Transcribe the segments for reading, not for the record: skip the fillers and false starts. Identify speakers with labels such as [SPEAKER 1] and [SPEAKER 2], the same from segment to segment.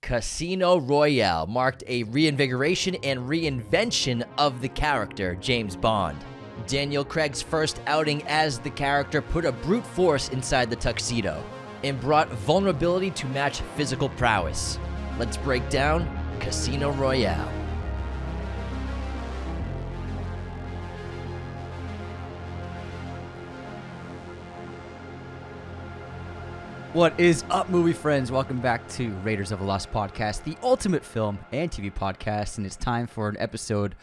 [SPEAKER 1] Casino Royale marked a reinvigoration and reinvention of the character James Bond. Daniel Craig's first outing as the character put a brute force inside the tuxedo and brought vulnerability to match physical prowess. Let's break down Casino Royale.
[SPEAKER 2] What is up, movie friends? Welcome back to Raiders of the Lost Podcast, the ultimate film and TV podcast, and it's time for an episode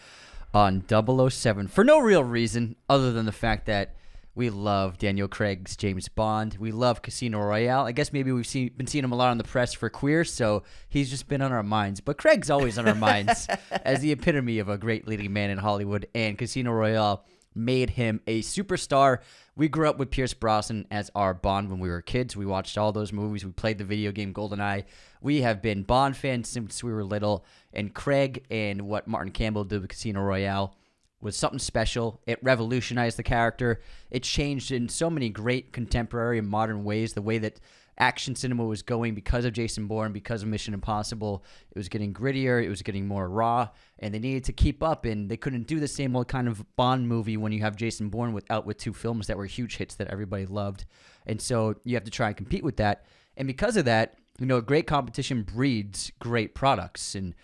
[SPEAKER 2] on 007 for no real reason other than the fact that we love Daniel Craig's James Bond. We love Casino Royale. I guess maybe we've been seeing him a lot in the press for queer, so he's just been on our minds. But Craig's always on our minds as the epitome of a great leading man in Hollywood, and Casino Royale made him a superstar. We grew up with Pierce Brosnan as our Bond when we were kids. We watched all those movies. We played the video game GoldenEye. We have been Bond fans since we were little. And Craig and what Martin Campbell did with Casino Royale was something special. It revolutionized the character. It changed in so many great contemporary and modern ways the way that action cinema was going because of Jason Bourne, because of Mission Impossible. It was getting grittier, it was getting more raw, and they needed to keep up, and they couldn't do the same old kind of Bond movie when you have Jason Bourne with two films that were huge hits that everybody loved. And so you have to try and compete with that. And because of that, great competition breeds great products. And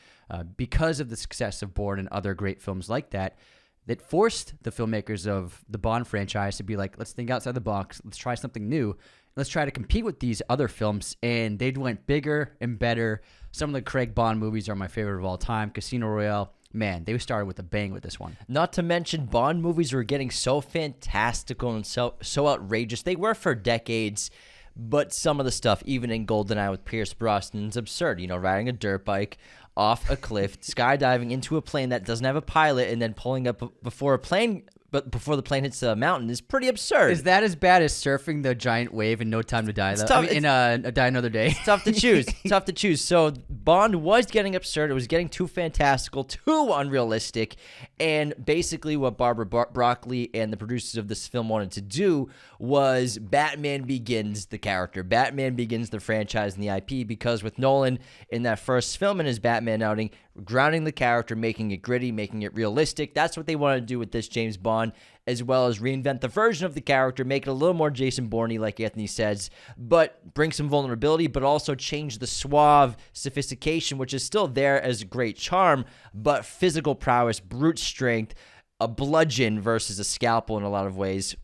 [SPEAKER 2] because of the success of Bourne and other great films like that, that forced the filmmakers of the Bond franchise to be like, let's think outside the box, let's try something new. Let's try to compete with these other films, and they went bigger and better. Some of the Craig Bond movies are my favorite of all time. Casino Royale, man, they started with a bang with this one.
[SPEAKER 1] Not to mention, Bond movies were getting so fantastical and so outrageous. They were for decades, but some of the stuff, even in GoldenEye with Pierce Brosnan, is absurd. Riding a dirt bike off a cliff, skydiving into a plane that doesn't have a pilot, and then pulling up before the plane hits the mountain is pretty absurd.
[SPEAKER 2] Is that as bad as surfing the giant wave in No Time to Die, though? Tough, Die Another Day.
[SPEAKER 1] It's tough to choose. Tough to choose. So Bond was getting absurd. It was getting too fantastical, too unrealistic. And basically what Barbara Broccoli and the producers of this film wanted to do was Batman Begins the character. Batman Begins the franchise and the IP, because with Nolan in that first film in his Batman outing, grounding the character, making it gritty, making it realistic. That's what they wanted to do with this James Bond, as well as reinvent the version of the character, make it a little more Jason Bourne-y, like Anthony says, but bring some vulnerability, but also change the suave sophistication, which is still there as a great charm, but physical prowess, brute strength, a bludgeon versus a scalpel in a lot of ways.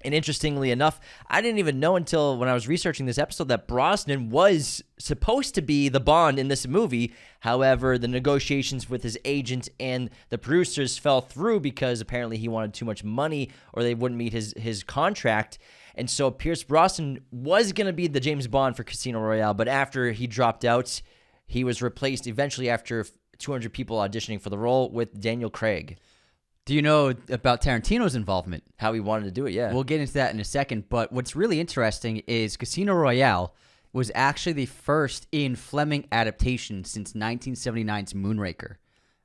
[SPEAKER 1] And interestingly enough, I didn't even know until when I was researching this episode that Brosnan was supposed to be the Bond in this movie. However, the negotiations with his agent and the producers fell through because apparently he wanted too much money or they wouldn't meet his contract. And so Pierce Brosnan was going to be the James Bond for Casino Royale, but after he dropped out, he was replaced eventually after 200 people auditioning for the role with Daniel Craig.
[SPEAKER 2] Do you know about Tarantino's involvement?
[SPEAKER 1] How he wanted to do it, yeah.
[SPEAKER 2] We'll get into that in a second, but what's really interesting is Casino Royale was actually the first Ian Fleming adaptation since 1979's Moonraker.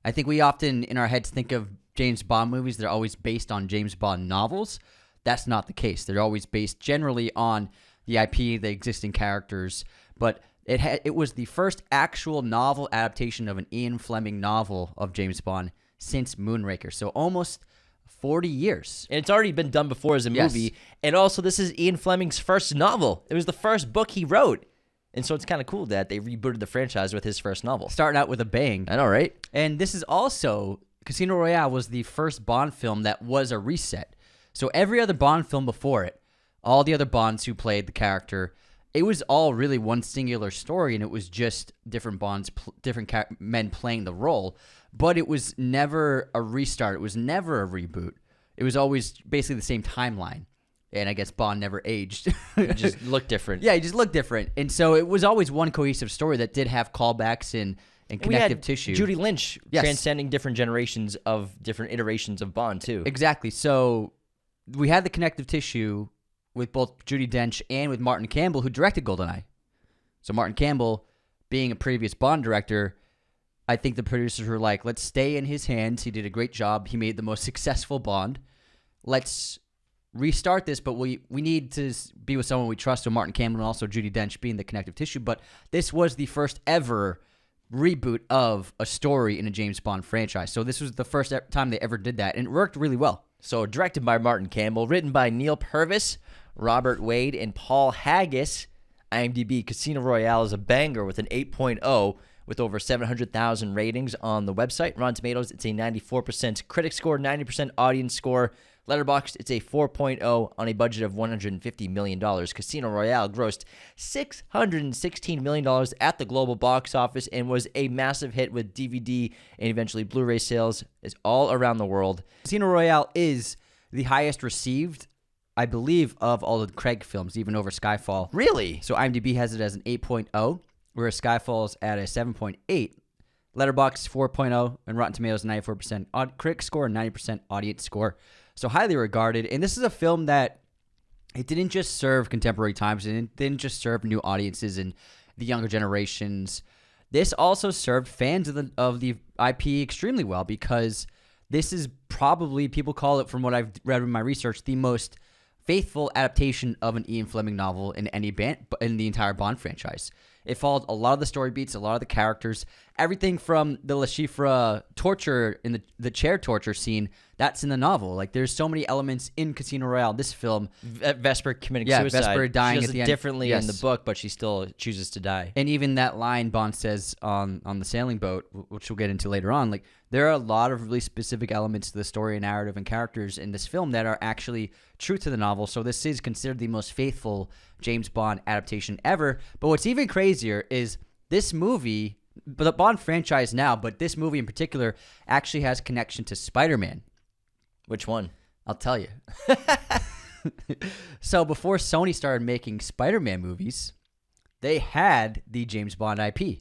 [SPEAKER 2] I think we often, in our heads, think of James Bond movies that are always based on James Bond novels. That's not the case. They're always based generally on the IP, the existing characters, but it was the first actual novel adaptation of an Ian Fleming novel of James Bond since Moonraker. So almost 40 years.
[SPEAKER 1] And it's already been done before as a movie.
[SPEAKER 2] Yes.
[SPEAKER 1] And also, this is Ian Fleming's first novel. It was the first book he wrote. And so it's kind of cool that they rebooted the franchise with his first novel.
[SPEAKER 2] Starting out with a bang.
[SPEAKER 1] I know, right?
[SPEAKER 2] And this is also, Casino Royale was the first Bond film that was a reset. So every other Bond film before it, all the other Bonds who played the character, it was all really one singular story, and it was just different Bonds, men playing the role. But it was never a restart. It was never a reboot. It was always basically the same timeline. And I guess Bond never aged.
[SPEAKER 1] It just looked different.
[SPEAKER 2] Yeah, he just looked different. And so it was always one cohesive story that did have callbacks and connective tissue.
[SPEAKER 1] Judy Lynch,
[SPEAKER 2] yes,
[SPEAKER 1] transcending different generations of different iterations of Bond, too.
[SPEAKER 2] Exactly. So we had the connective tissue with both Judi Dench and with Martin Campbell, who directed GoldenEye. So Martin Campbell, being a previous Bond director, I think the producers were like, let's stay in his hands. He did a great job. He made the most successful Bond. Let's restart this, but we need to be with someone we trust, so Martin Campbell and also Judi Dench being the connective tissue. But this was the first ever reboot of a story in a James Bond franchise. So this was the first time they ever did that, and it worked really well.
[SPEAKER 1] So directed by Martin Campbell, written by Neil Purvis, Robert Wade, and Paul Haggis. IMDb Casino Royale is a banger with an 8.0 with over 700,000 ratings on the website. Rotten Tomatoes, it's a 94% critic score, 90% audience score. Letterboxd, it's a 4.0 on a budget of $150 million. Casino Royale grossed $616 million at the global box office and was a massive hit with DVD and eventually Blu-ray sales is all around the world.
[SPEAKER 2] Casino Royale is the highest received, I believe, of all the Craig films, even over Skyfall.
[SPEAKER 1] Really?
[SPEAKER 2] So IMDb has it as an 8.0, whereas Skyfall's at a 7.8. Letterboxd 4.0, and Rotten Tomatoes 94% critic score and 90% audience score. So highly regarded. And this is a film that it didn't just serve contemporary times, and it didn't just serve new audiences and the younger generations. This also served fans of the IP extremely well, because this is probably, people call it, from what I've read in my research, the most faithful adaptation of an Ian Fleming novel in in the entire Bond franchise. It followed a lot of the story beats, a lot of the characters, everything from the Le Chiffre torture in the chair torture scene. That's in the novel. Like, there's so many elements in Casino Royale. This film,
[SPEAKER 1] Vesper committing suicide.
[SPEAKER 2] Vesper dying
[SPEAKER 1] she does
[SPEAKER 2] at the
[SPEAKER 1] it
[SPEAKER 2] end.
[SPEAKER 1] differently
[SPEAKER 2] Yes.
[SPEAKER 1] in the book, but she still chooses to die.
[SPEAKER 2] And even that line Bond says on the sailing boat, which we'll get into later on, like, there are a lot of really specific elements to the story and narrative and characters in this film that are actually true to the novel. So this is considered the most faithful James Bond adaptation ever. But what's even crazier is this movie, the Bond franchise now, but this movie in particular actually has connection to Spider-Man.
[SPEAKER 1] Which one?
[SPEAKER 2] I'll tell you. So before Sony started making Spider-Man movies, they had the James Bond IP.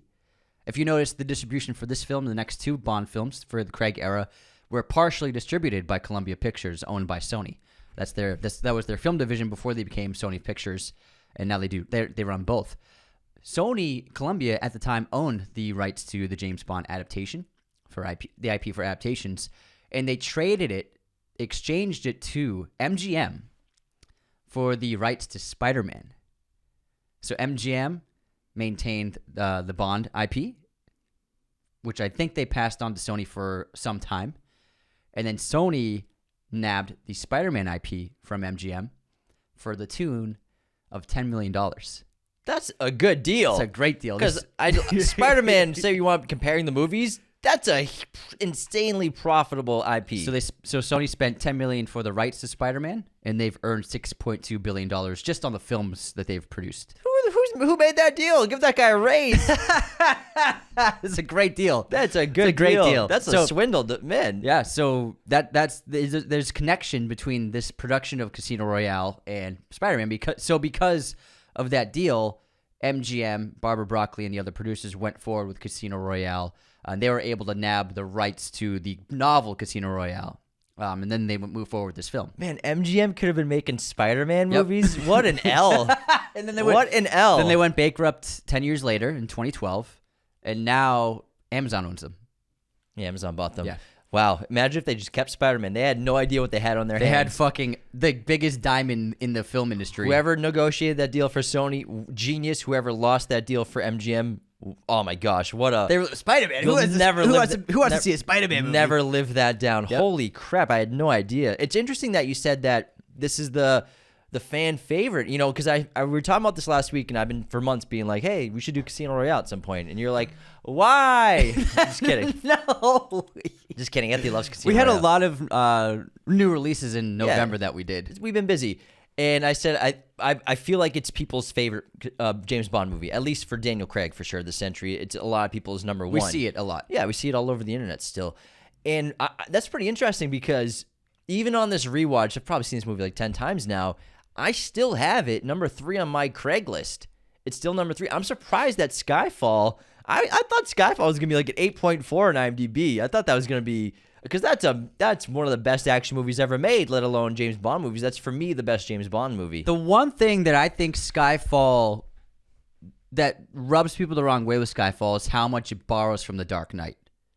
[SPEAKER 2] If you notice, the distribution for this film and the next two Bond films for the Craig era were partially distributed by Columbia Pictures, owned by Sony. That was their film division before they became Sony Pictures, and now they run both. Columbia at the time owned the rights to the James Bond adaptation for the IP for adaptations, and they exchanged it to MGM for the rights to Spider-Man. So MGM maintained the Bond IP, which I think they passed on to Sony for some time. And then Sony nabbed the Spider-Man IP from MGM for the tune of $10 million.
[SPEAKER 1] That's a good deal.
[SPEAKER 2] It's a great deal.
[SPEAKER 1] Because Spider-Man, say you want comparing the movies, that's a insanely profitable IP.
[SPEAKER 2] So Sony spent $10 million for the rights to Spider-Man, and they've earned $6.2 billion just on the films that they've produced.
[SPEAKER 1] Who made that deal? Give that guy a raise.
[SPEAKER 2] It's a great deal.
[SPEAKER 1] That's a great deal. That's a swindle, man.
[SPEAKER 2] Yeah, so there's connection between this production of Casino Royale and Spider-Man because of that deal, MGM, Barbara Broccoli, and the other producers went forward with Casino Royale, and they were able to nab the rights to the novel Casino Royale. And then they would move forward with this film.
[SPEAKER 1] Man, MGM could have been making Spider-Man movies. What an L.
[SPEAKER 2] And then
[SPEAKER 1] what an L.
[SPEAKER 2] Then they went bankrupt 10 years later in 2012, and now Amazon owns them.
[SPEAKER 1] Yeah, Amazon bought them.
[SPEAKER 2] Yeah.
[SPEAKER 1] Wow. Imagine if they just kept Spider-Man. They had no idea what they had on their hands.
[SPEAKER 2] They had fucking the biggest diamond in the film industry.
[SPEAKER 1] Whoever negotiated that deal for Sony, genius. Whoever lost that deal for MGM, oh my gosh, what a...
[SPEAKER 2] They were Spider-Man. Who wants to see a Spider-Man movie?
[SPEAKER 1] Never lived that down.
[SPEAKER 2] Yep.
[SPEAKER 1] Holy crap, I had no idea. It's interesting that you said that this is the fan favorite, because we were talking about this last week, and I've been for months being like, hey, we should do Casino Royale at some point. And you're like, why? Just kidding.
[SPEAKER 2] No.
[SPEAKER 1] Just kidding. Anthony loves Casino
[SPEAKER 2] We had
[SPEAKER 1] Royale.
[SPEAKER 2] a lot of new releases in November that we did.
[SPEAKER 1] We've been busy. And I said, I feel like it's people's favorite James Bond movie, at least for Daniel Craig, for sure, this century. It's a lot of people's number one.
[SPEAKER 2] We see it a lot.
[SPEAKER 1] Yeah, we see it all over the internet still. And that's pretty interesting because even on this rewatch, I've probably seen this movie like 10 times now, I still have it number 3 on my Craig list. It's still number 3. I'm surprised that Skyfall, I thought Skyfall was going to be like an 8.4 on IMDb. I thought that was going to be... Because that's one of the best action movies ever made, let alone James Bond movies. That's, for me, the best James Bond movie.
[SPEAKER 2] The one thing that I think Skyfall, that rubs people the wrong way with Skyfall, is how much it borrows from The Dark Knight.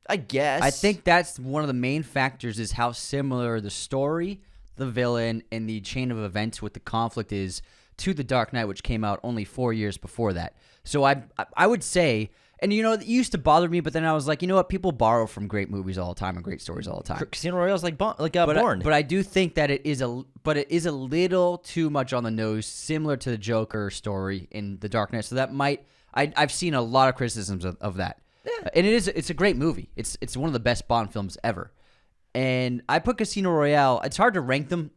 [SPEAKER 1] I guess.
[SPEAKER 2] I think that's one of the main factors, is how similar the story, the villain, and the chain of events with the conflict is to The Dark Knight, which came out only 4 years before that. So I would say, and it used to bother me, but then I was like, you know what? People borrow from great movies all the time and great stories all the time.
[SPEAKER 1] Casino Royale is like Born.
[SPEAKER 2] But I do think that it is a little too much on the nose, similar to the Joker story in The Dark Knight. So that I've seen a lot of criticisms of that. Yeah. And it's a great movie. It's one of the best Bond films ever. And I put Casino Royale. It's hard to rank them.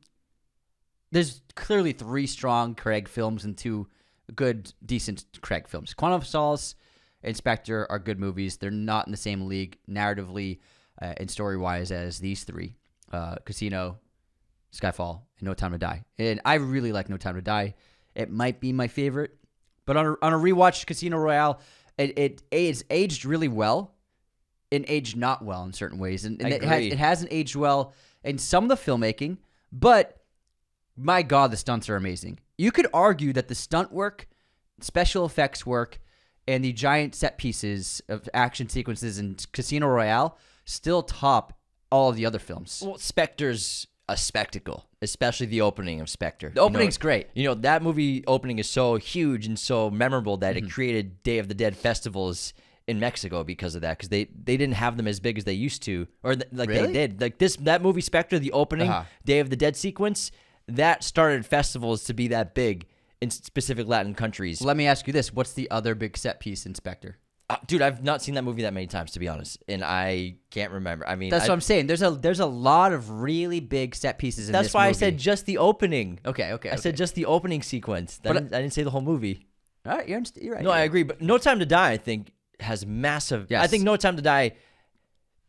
[SPEAKER 2] There's clearly 3 strong Craig films and 2 good, decent Craig films. Quantum of Solace and Spectre are good movies. They're not in the same league narratively and story-wise as these 3. Casino, Skyfall, and No Time to Die. And I really like No Time to Die. It might be my favorite. But on a rewatch, Casino Royale, it's aged really well and aged not well in certain ways. And it hasn't aged well in some of the filmmaking, but my God, the stunts are amazing. You could argue that the stunt work, special effects work, and the giant set pieces of action sequences in Casino Royale still top all of the other films.
[SPEAKER 1] Well, Spectre's a spectacle, especially the opening of Spectre.
[SPEAKER 2] The opening's great.
[SPEAKER 1] That movie opening is so huge and so memorable that it created Day of the Dead festivals in Mexico because of that, because they didn't have them as big as they used to, or
[SPEAKER 2] Really?
[SPEAKER 1] they did. Like that movie Spectre, the opening Day of the Dead sequence, that started festivals to be that big in specific Latin countries.
[SPEAKER 2] Let me ask you this. What's the other big set piece in Spectre?
[SPEAKER 1] Dude, I've not seen that movie that many times, to be honest, and I can't remember. I mean,
[SPEAKER 2] that's what I'm saying. There's a lot of really big set pieces in this movie.
[SPEAKER 1] That's why I said just the opening.
[SPEAKER 2] Okay.
[SPEAKER 1] I said just the opening sequence. I didn't say the whole movie.
[SPEAKER 2] All right, you're right.
[SPEAKER 1] No, I agree, but No Time to Die, I think, has massive.
[SPEAKER 2] Yes.
[SPEAKER 1] I think No Time to Die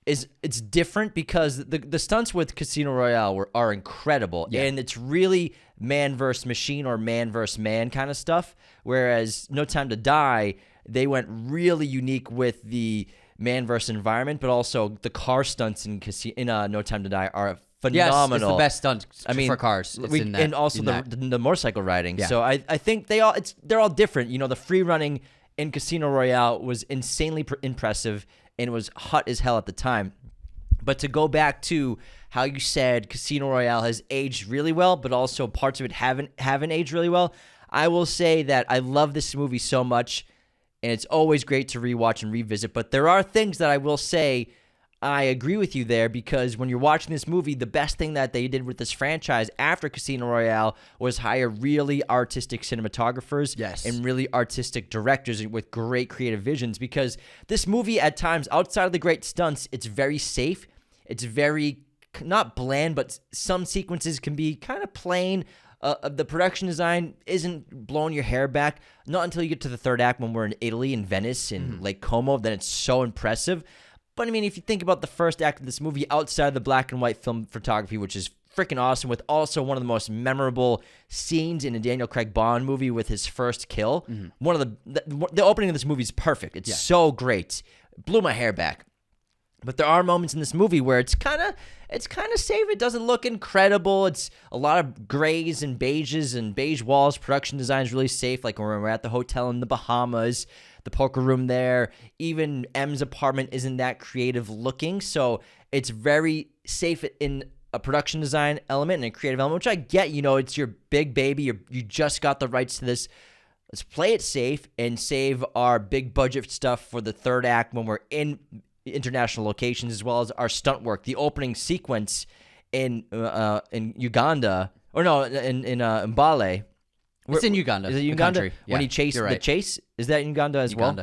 [SPEAKER 1] it's different because the stunts with Casino Royale are incredible, and it's really man versus machine or man versus man kind of stuff. Whereas No Time to Die, they went really unique with the man versus environment, but also the car stunts in No Time to Die are phenomenal.
[SPEAKER 2] Yes, it's the best stunt for cars.
[SPEAKER 1] And also the motorcycle riding. Yeah. So I think they're all different. The free running in Casino Royale was insanely impressive and it was hot as hell at the time. But to go back to how you said Casino Royale has aged really well, but also parts of it haven't aged really well, I will say that I love this movie so much, and it's always great to rewatch and revisit. But there are things that I will say I agree with you there, because when you're watching this movie, the best thing that they did with this franchise after Casino Royale was hire really artistic cinematographers and really artistic directors with great creative visions, because this movie at times, outside of the great stunts, it's very safe. It's very, not bland, but some sequences can be kind of plain. The production design isn't blowing your hair back. Not until you get to the third act when we're in Italy, in Venice, in Lake Como, then it's so impressive. But, I mean, if you think about the first act of this movie outside of the black and white film photography, which is freaking awesome, with also one of the most memorable scenes in a Daniel Craig Bond movie with his first kill. One of the opening of this movie is perfect. It's so great. Blew my hair back. But there are moments in this movie where it's kind of safe. It doesn't look incredible. It's a lot of grays and beiges and beige walls. Production design is really safe, like when we're at the hotel in the Bahamas, the poker room there. Even M's apartment isn't that creative looking, so it's very safe in a production design element and a creative element, which I get. It's your big baby. You just got the rights to this. Let's play it safe and save our big budget stuff for the third act when we're in international locations, as well as our stunt work. The opening sequence in Uganda, or no, in Mbale.
[SPEAKER 2] It's in Uganda.
[SPEAKER 1] Is it Uganda?
[SPEAKER 2] Yeah,
[SPEAKER 1] when he chased the chase? Is that in Uganda as well?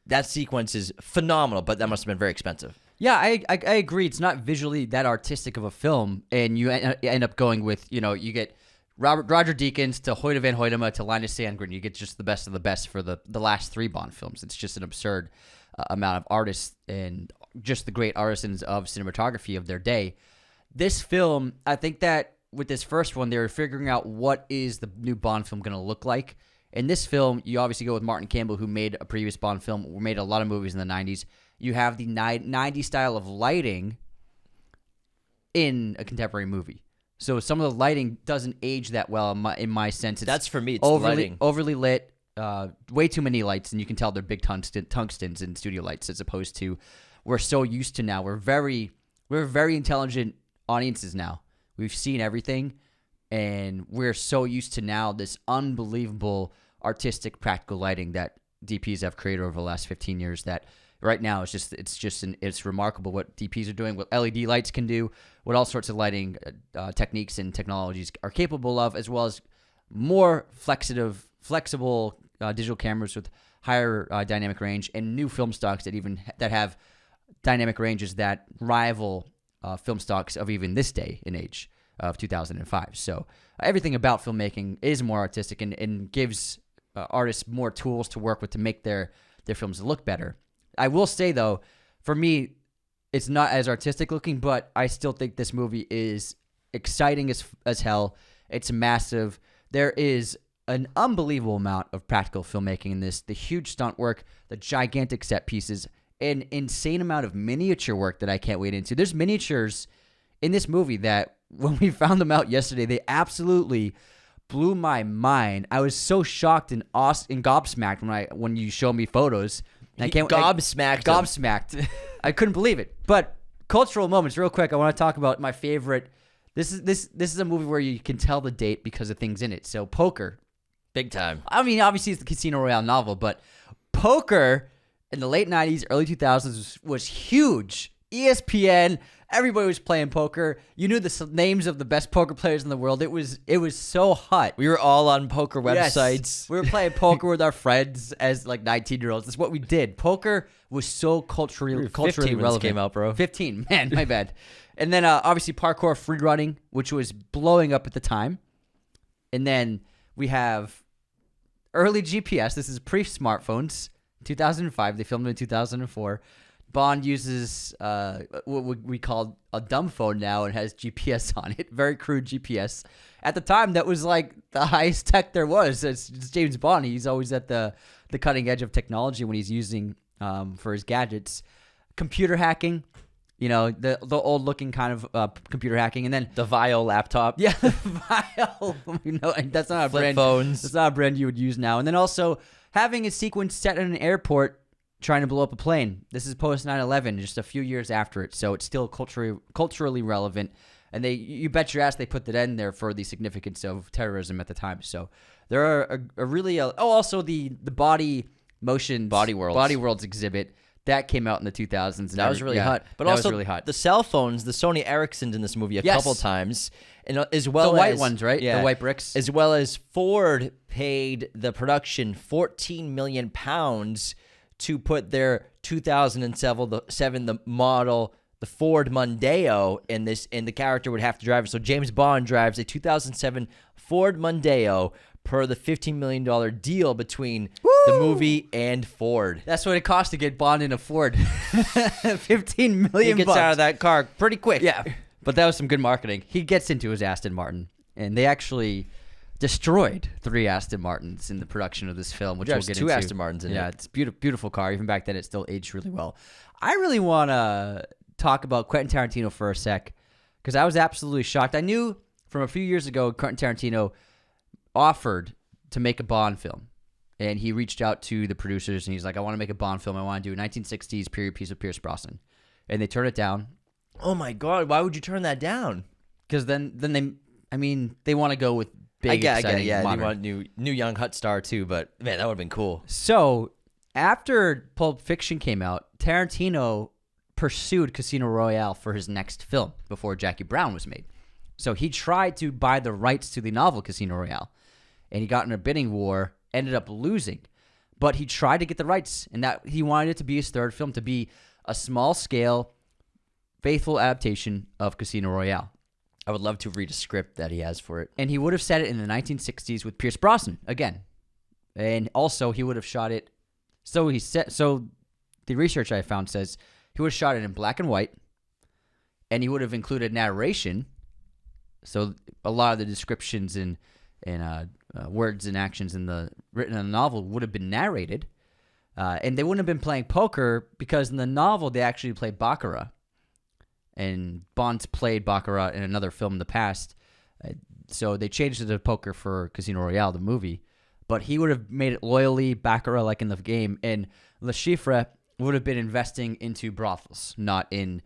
[SPEAKER 1] That sequence is phenomenal, but that must have been very expensive.
[SPEAKER 2] Yeah, I agree. It's not visually that artistic of a film, and you end up going with, you get Roger Deakins to Hoyte van Hoytema to Linus Sandgren. You get just the best of the best for the last 3 Bond films. It's just an absurd amount of artists and just the great artisans of cinematography of their day. This film, I think that with this first one, they were figuring out what is the new Bond film going to look like. In this film, you obviously go with Martin Campbell, who made a previous Bond film, made a lot of movies in the 90s. You have the 90s style of lighting in a contemporary movie. So some of the lighting doesn't age that well in my sense.
[SPEAKER 1] That's for me. It's lighting.
[SPEAKER 2] Overly lit, way too many lights, and you can tell they're big tungstens and studio lights, as opposed to we're so used to now. We're very intelligent audiences now. We've seen everything, and we're so used to now this unbelievable artistic practical lighting that DPs have created over the last 15 years that right now it's remarkable what DPs are doing, what LED lights can do, what all sorts of lighting techniques and technologies are capable of, as well as more flexible digital cameras with higher dynamic range and new film stocks that have dynamic ranges that rival film stocks of even this day and age of 2005. So everything about filmmaking is more artistic and gives artists more tools to work with to make their films look better. I will say, though, for me, it's not as artistic looking, but I still think this movie is exciting as hell. It's massive. There is an unbelievable amount of practical filmmaking in this. The huge stunt work, the gigantic set pieces, an insane amount of miniature work that I can't wade into. There's miniatures in this movie that when we found them out yesterday, they absolutely blew my mind. I was so shocked and gobsmacked when you showed me photos. Gobsmacked. I couldn't believe it. But cultural moments, real quick. I want to talk about my favorite. This is a movie where you can tell the date because of things in it. So Poker,
[SPEAKER 1] big time.
[SPEAKER 2] I mean, obviously it's the Casino Royale novel, but Poker in the late 90s, early 2000s was huge. ESPN, everybody was playing poker. You knew the names of the best poker players in the world. It was so hot.
[SPEAKER 1] We were all on poker websites.
[SPEAKER 2] Yes, we were playing poker with our friends as like 19-year-olds. That's what we did. Poker was so culturally relevant.
[SPEAKER 1] Came out, bro.
[SPEAKER 2] 15, man, my bad. And then obviously parkour free running, which was blowing up at the time. And then we have early GPS. This is pre-smartphones. 2005. They filmed it in 2004. Bond uses what we call a dumb phone now and has GPS on it. Very crude GPS. At the time, that was like the highest tech there was. It's James Bond. He's always at the cutting edge of technology when he's using for his gadgets. Computer hacking, the old looking kind of computer hacking, and then
[SPEAKER 1] the Vio laptop.
[SPEAKER 2] Yeah, the Vio. That's not a
[SPEAKER 1] Flip
[SPEAKER 2] brand.
[SPEAKER 1] Phones.
[SPEAKER 2] That's not a brand you would use now. And then also having a sequence set in an airport trying to blow up a plane. This is post 9/11, just a few years after it, so it's still culturally relevant. And you bet your ass they put that in there for the significance of terrorism at the time. So there are also the body worlds exhibit that came out in the 2000s.
[SPEAKER 1] That was really hot. But also
[SPEAKER 2] was really hot.
[SPEAKER 1] The cell phones, the Sony Ericssons in this movie a couple times, and as well
[SPEAKER 2] the white
[SPEAKER 1] as
[SPEAKER 2] ones, right?
[SPEAKER 1] Yeah,
[SPEAKER 2] the white bricks,
[SPEAKER 1] as well as Ford paid the production £14 million to put their 2007 the model, the Ford Mondeo in this, and the character would have to drive it. So James Bond drives a 2007 Ford Mondeo per the $15 million deal between the movie and Ford.
[SPEAKER 2] That's what it cost to get Bond in a Ford. $15 million.
[SPEAKER 1] He gets out of that car pretty quick.
[SPEAKER 2] Yeah, but that was some good marketing. He gets into his Aston Martin, and they actually destroyed 3 Aston Martins in the production of this film, which we'll get
[SPEAKER 1] 2
[SPEAKER 2] into.
[SPEAKER 1] Aston Martins in it.
[SPEAKER 2] Yeah, it's beautiful car. Even back then, it still aged really well. I really want to talk about Quentin Tarantino for a sec, because I was absolutely shocked. I knew from a few years ago Quentin Tarantino offered to make a Bond film, and he reached out to the producers, and he's like, I want to make a Bond film. I want to do a 1960s period piece with Pierce Brosnan. And they turned it down.
[SPEAKER 1] Oh, my God. Why would you turn that down?
[SPEAKER 2] Because then they want to go with big, exciting,
[SPEAKER 1] yeah.
[SPEAKER 2] modern.
[SPEAKER 1] You want new young hot star too, but man, that would have been cool.
[SPEAKER 2] So after Pulp Fiction came out, Tarantino pursued Casino Royale for his next film before Jackie Brown was made. So he tried to buy the rights to the novel Casino Royale, and he got in a bidding war, ended up losing. But he tried to get the rights, and that he wanted it to be his third film, to be a small-scale, faithful adaptation of Casino Royale.
[SPEAKER 1] I would love to read a script that he has for it.
[SPEAKER 2] And he would have set it in the 1960s with Pierce Brosnan again. And also he would have shot it. So the research I found says he would have shot it in black and white, and he would have included narration. So a lot of the descriptions and words and actions written in the novel would have been narrated. And they wouldn't have been playing poker, because in the novel they actually played baccarat. And Bond's played baccarat in another film in the past. So they changed it to poker for Casino Royale, the movie. But he would have made it loyally baccarat like in the game. And Le Chiffre would have been investing into brothels, not in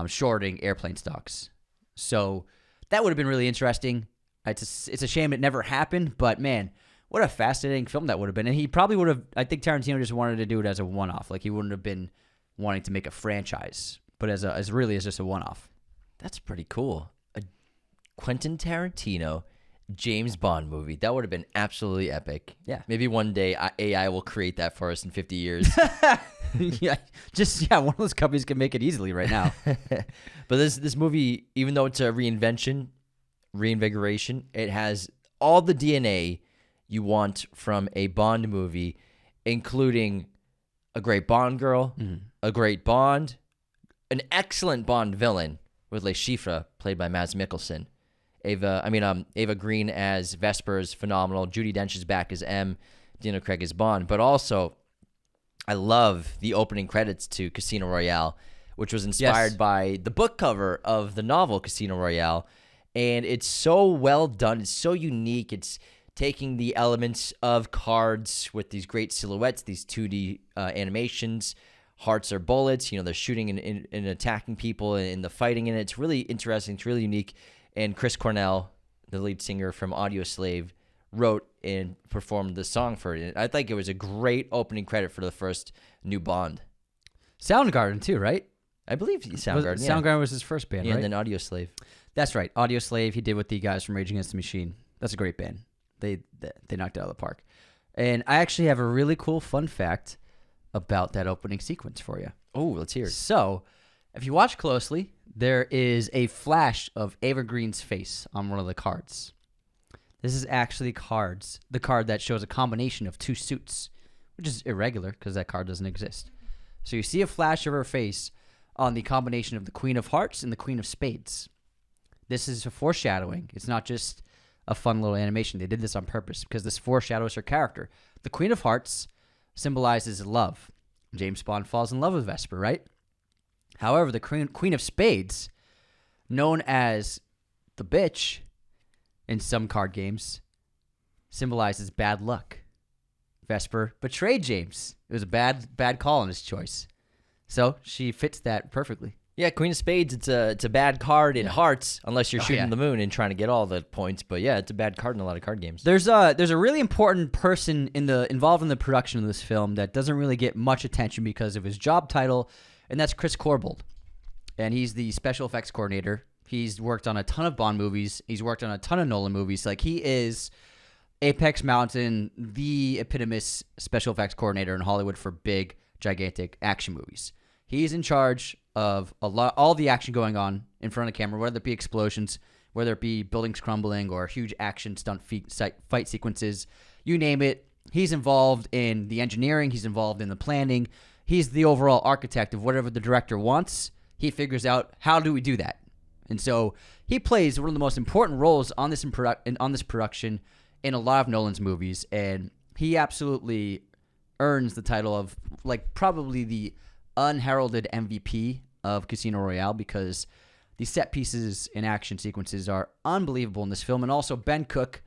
[SPEAKER 2] shorting airplane stocks. So that would have been really interesting. It's a shame it never happened, but man, what a fascinating film that would have been. And he probably would have, I think Tarantino just wanted to do it as a one-off. Like, he wouldn't have been wanting to make a franchise, but as just a one-off.
[SPEAKER 1] That's pretty cool. A Quentin Tarantino James Bond movie. That would have been absolutely epic.
[SPEAKER 2] Yeah.
[SPEAKER 1] Maybe one day AI will create that for us in 50 years.
[SPEAKER 2] Yeah, one of those companies can make it easily right now.
[SPEAKER 1] But this movie, even though it's a reinvigoration, it has all the DNA you want from a Bond movie, including a great Bond girl, a great Bond, an excellent Bond villain with Le Chiffre, played by Mads Mikkelsen. Ava Green as Vesper is phenomenal. Judi Dench is back as M. Daniel Craig as Bond. But also, I love the opening credits to Casino Royale, which was inspired by the book cover of the novel Casino Royale. And it's so well done. It's so unique. It's taking the elements of cards with these great silhouettes, these 2D animations. Hearts are bullets. They're shooting and attacking people and the fighting in it. It's really interesting. It's really unique. And Chris Cornell, the lead singer from Audioslave, wrote and performed the song for it. I think it was a great opening credit for the first new Bond.
[SPEAKER 2] Soundgarden too, right?
[SPEAKER 1] I believe Soundgarden.
[SPEAKER 2] Soundgarden was his first band, right?
[SPEAKER 1] And then Audioslave.
[SPEAKER 2] That's right. Audioslave, he did with the guys from Rage Against the Machine. That's a great band. They knocked it out of the park. And I actually have a really cool fun fact about that opening sequence for you.
[SPEAKER 1] Oh, let's hear it.
[SPEAKER 2] So, if you watch closely, there is a flash of Ava Green's face on one of the cards. This is actually the card that shows a combination of two suits, which is irregular because that card doesn't exist. So you see a flash of her face on the combination of the Queen of Hearts and the Queen of Spades. This is a foreshadowing. It's not just a fun little animation. They did this on purpose because this foreshadows her character. The Queen of Hearts symbolizes love. James Bond falls in love with Vesper, right? However, the Queen of Spades, known as the bitch in some card games, symbolizes bad luck. Vesper betrayed James. It was a bad call on his choice. So she fits that perfectly.
[SPEAKER 1] Yeah, Queen of Spades, it's a bad card in hearts, unless you're shooting the moon and trying to get all the points. But yeah, it's a bad card in a lot of card games.
[SPEAKER 2] There's a really important person involved in the production of this film that doesn't really get much attention because of his job title, and that's Chris Corbould. And he's the special effects coordinator. He's worked on a ton of Bond movies. He's worked on a ton of Nolan movies. Like, he is Apex Mountain, the eponymous special effects coordinator in Hollywood for big, gigantic action movies. He's in charge of all the action going on in front of camera, whether it be explosions, whether it be buildings crumbling or huge action stunt fight sequences, you name it. He's involved in the engineering. He's involved in the planning. He's the overall architect of whatever the director wants. He figures out, how do we do that? And so he plays one of the most important roles on this production in a lot of Nolan's movies, and he absolutely earns the title of, like, probably the unheralded MVP of Casino Royale, because the set pieces and action sequences are unbelievable in this film. And also, Ben Cook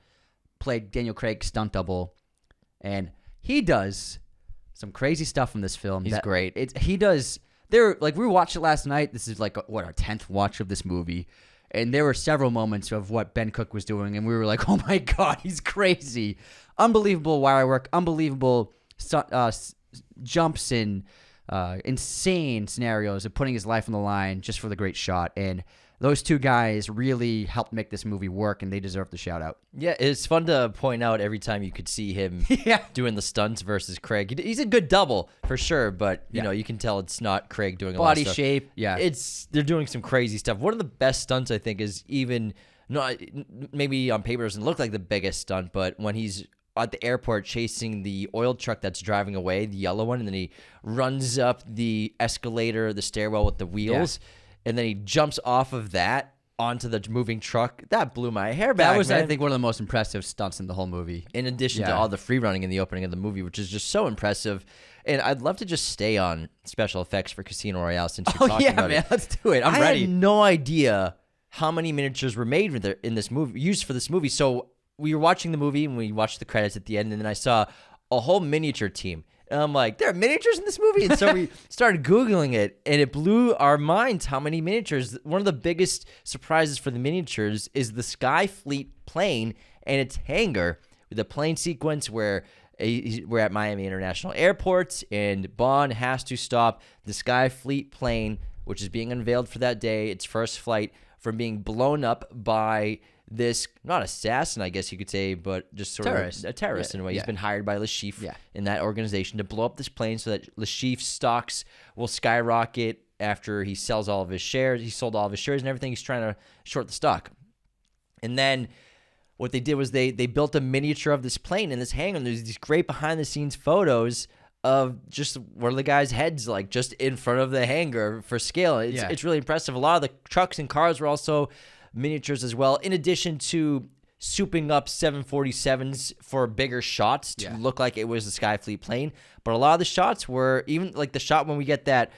[SPEAKER 2] played Daniel Craig's stunt double, and he does some crazy stuff in this film.
[SPEAKER 1] He's great.
[SPEAKER 2] He does. We watched it last night. This is like our 10th watch of this movie, and there were several moments of what Ben Cook was doing, and we were like, "Oh my god, he's crazy!" Unbelievable wire work, unbelievable jumps in insane scenarios of putting his life on the line just for the great shot. And those two guys really helped make this movie work, and they deserve the shout out.
[SPEAKER 1] Yeah, it's fun to point out every time you could see him doing the stunts versus Craig. He's a good double for sure, but you know, you can tell it's not Craig doing a lot of stuff.
[SPEAKER 2] Body shape,
[SPEAKER 1] they're doing some crazy stuff. One of the best stunts, I think, is maybe on paper doesn't look like the biggest stunt, but when he's at the airport chasing the oil truck that's driving away, the yellow one, and then he runs up the escalator, the stairwell with the wheels, and then he jumps off of that onto the moving truck. That blew my hair back.
[SPEAKER 2] That was,
[SPEAKER 1] man.
[SPEAKER 2] I think, one of the most impressive stunts in the whole movie.
[SPEAKER 1] In addition to all the free running in the opening of the movie, which is just so impressive. And I'd love to just stay on special effects for Casino Royale since you're talking about it.
[SPEAKER 2] Let's do it. I'm ready.
[SPEAKER 1] I had no idea how many miniatures were made in this movie, used for this movie. So we were watching the movie and we watched the credits at the end, and then I saw a whole miniature team. And I'm like, there are miniatures in this movie? And so we started Googling it, and it blew our minds how many miniatures. One of the biggest surprises for the miniatures is the Skyfleet plane and its hangar. The plane sequence where we're at Miami International Airport, and Bond has to stop the Skyfleet plane, which is being unveiled for that day, its first flight, from being blown up by this, not assassin, I guess you could say, but just sort of a terrorist in a way. He's been hired by Le Chiffre in that organization to blow up this plane so that Le Chiffre's stocks will skyrocket after he sells all of his shares. He sold all of his shares and everything. He's trying to short the stock. And then what they did was they built a miniature of this plane in this hangar. And there's these great behind-the-scenes photos of just one of the guys' heads, like, just in front of the hangar for scale. It's really impressive. A lot of the trucks and cars were also miniatures as well, in addition to souping up 747s for bigger shots to look like it was a Skyfleet plane. But a lot of the shots were, even like the shot when we get that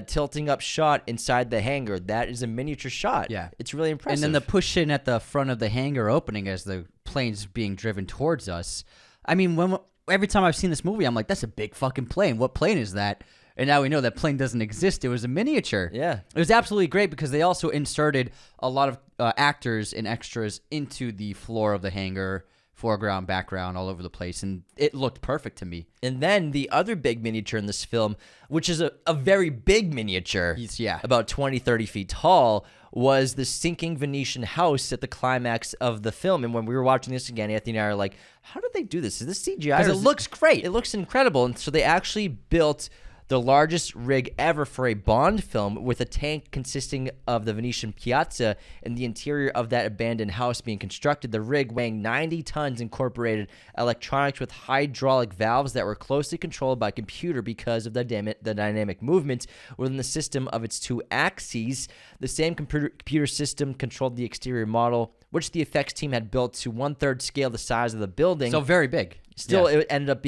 [SPEAKER 1] tilting up shot inside the hangar, that is a miniature shot. Yeah. It's really impressive.
[SPEAKER 2] And then the push in at the front of the hangar opening as the plane's being driven towards us. I mean, every time I've seen this movie, I'm like, that's a big fucking plane. What plane is that? And now we know that plane doesn't exist. It was a miniature. Yeah. It was absolutely great because they also inserted a lot of actors and extras into the floor of the hangar, foreground, background, all over the place, and it looked perfect to me.
[SPEAKER 1] And then the other big miniature in this film, which is a very big miniature, about 20, 30 feet tall, was the sinking Venetian house at the climax of the film. And when we were watching this again, Anthony and I are like, how did they do this? Is this CGI?
[SPEAKER 2] Because it looks great.
[SPEAKER 1] It looks incredible. And so they actually built the largest rig ever for a Bond film, with a tank consisting of the Venetian piazza and the interior of that abandoned house being constructed. The rig, weighing 90 tons, incorporated electronics with hydraulic valves that were closely controlled by computer because of the dynamic movement within the system of its two axes. The same computer system controlled the exterior model, which the effects team had built to 1/3 scale the size of the building.
[SPEAKER 2] So very big.
[SPEAKER 1] Still, it ended up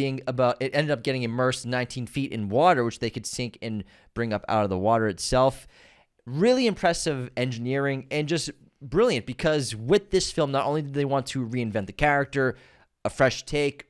[SPEAKER 1] getting immersed 19 feet in water, which they could sink and bring up out of the water itself. Really impressive engineering and just brilliant, because with this film, not only did they want to reinvent the character, a fresh take,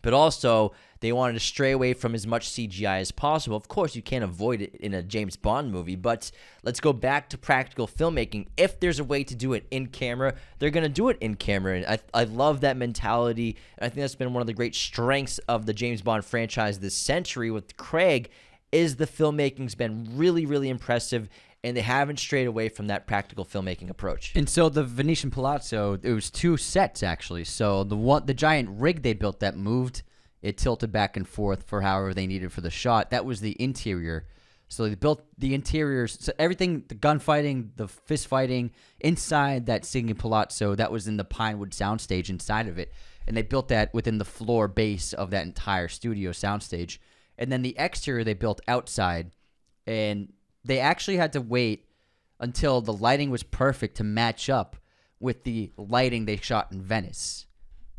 [SPEAKER 1] but also they wanted to stray away from as much CGI as possible. Of course, you can't avoid it in a James Bond movie, but let's go back to practical filmmaking. If there's a way to do it in camera, they're going to do it in camera. And I love that mentality. And I think that's been one of the great strengths of the James Bond franchise this century with Craig, is the filmmaking's been really, really impressive, and they haven't strayed away from that practical filmmaking approach.
[SPEAKER 2] And so the Venetian Palazzo, it was two sets, actually. So the giant rig they built that moved, it tilted back and forth for however they needed for the shot. That was the interior. So they built the interiors, so everything, the gunfighting, the fist fighting, inside that singing palazzo, that was in the Pinewood soundstage inside of it. And they built that within the floor base of that entire studio soundstage. And then the exterior they built outside. And they actually had to wait until the lighting was perfect to match up with the lighting they shot in Venice.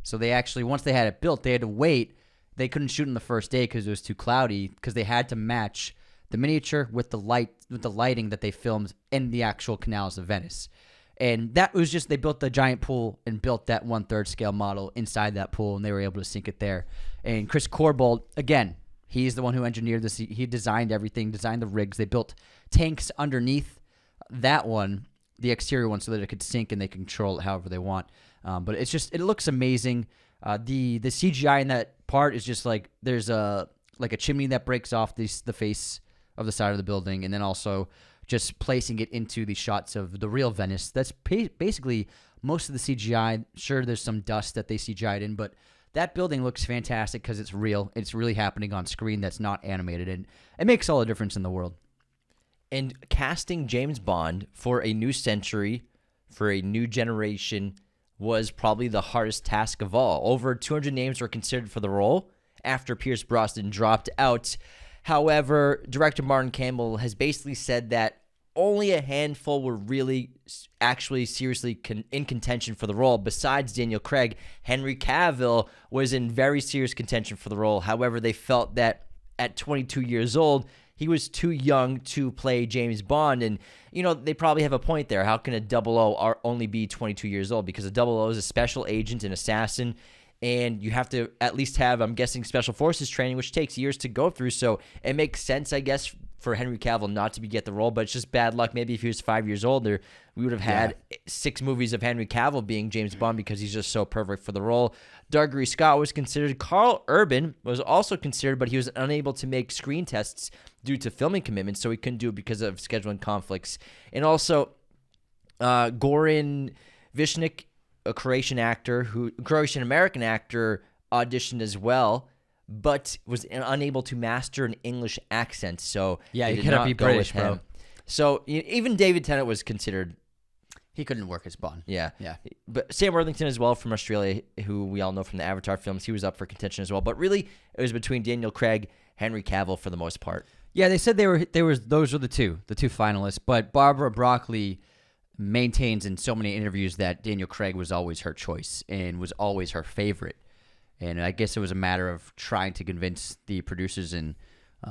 [SPEAKER 2] So they actually, once they had it built, they had to wait. They couldn't shoot in the first day because it was too cloudy, because they had to match the miniature with the lighting that they filmed in the actual canals of Venice. And that was just, they built the giant pool and built that 1/3 scale model inside that pool, and they were able to sink it there. And Chris Corbould, again, he's the one who engineered this. He designed everything, designed the rigs. They built tanks underneath that one, the exterior one, so that it could sink and they can control it however they want. But it's just, it looks amazing. The CGI in that part is just like, there's a chimney that breaks off the face of the side of the building, and then also just placing it into the shots of the real Venice. That's basically most of the CGI. Sure, there's some dust that they CGI'd in, but that building looks fantastic because it's real. It's really happening on screen. That's not animated, and it makes all the difference in the world.
[SPEAKER 1] And casting James Bond for a new century, for a new generation, was probably the hardest task of all. Over 200 names were considered for the role after Pierce Brosnan dropped out. However, director Martin Campbell has basically said that only a handful were really actually seriously in contention for the role. Besides Daniel Craig, Henry Cavill was in very serious contention for the role. However, they felt that at 22 years old, he was too young to play James Bond. And, you know, they probably have a point there. How can a 00 only be 22 years old? Because a 00 is a special agent, an assassin. and you have to at least have, I'm guessing, special forces training, which takes years to go through. So it makes sense, I guess, for Henry Cavill not to get the role, but it's just bad luck. Maybe if he was 5 years older, we would have had 6 movies of Henry Cavill being James Bond because he's just so perfect for the role. Dougray Scott was considered. Carl Urban was also considered, but he was unable to make screen tests due to filming commitments, so he couldn't do it because of scheduling conflicts. And also, Goran Vishnik, a Croatian-American actor, auditioned as well, but was unable to master an English accent. So
[SPEAKER 2] yeah,
[SPEAKER 1] they
[SPEAKER 2] you
[SPEAKER 1] did
[SPEAKER 2] gotta
[SPEAKER 1] not
[SPEAKER 2] be
[SPEAKER 1] go
[SPEAKER 2] British,
[SPEAKER 1] with him.
[SPEAKER 2] bro.
[SPEAKER 1] So even David Tennant was considered.
[SPEAKER 2] He couldn't work as Bond.
[SPEAKER 1] Yeah.
[SPEAKER 2] Yeah.
[SPEAKER 1] But Sam Worthington as well from Australia, who we all know from the Avatar films, he was up for contention as well. But really, it was between Daniel Craig, Henry Cavill for the most part.
[SPEAKER 2] Yeah, they said those were the two finalists, but Barbara Broccoli maintains in so many interviews that Daniel Craig was always her choice and was always her favorite. And I guess it was a matter of trying to convince the producers and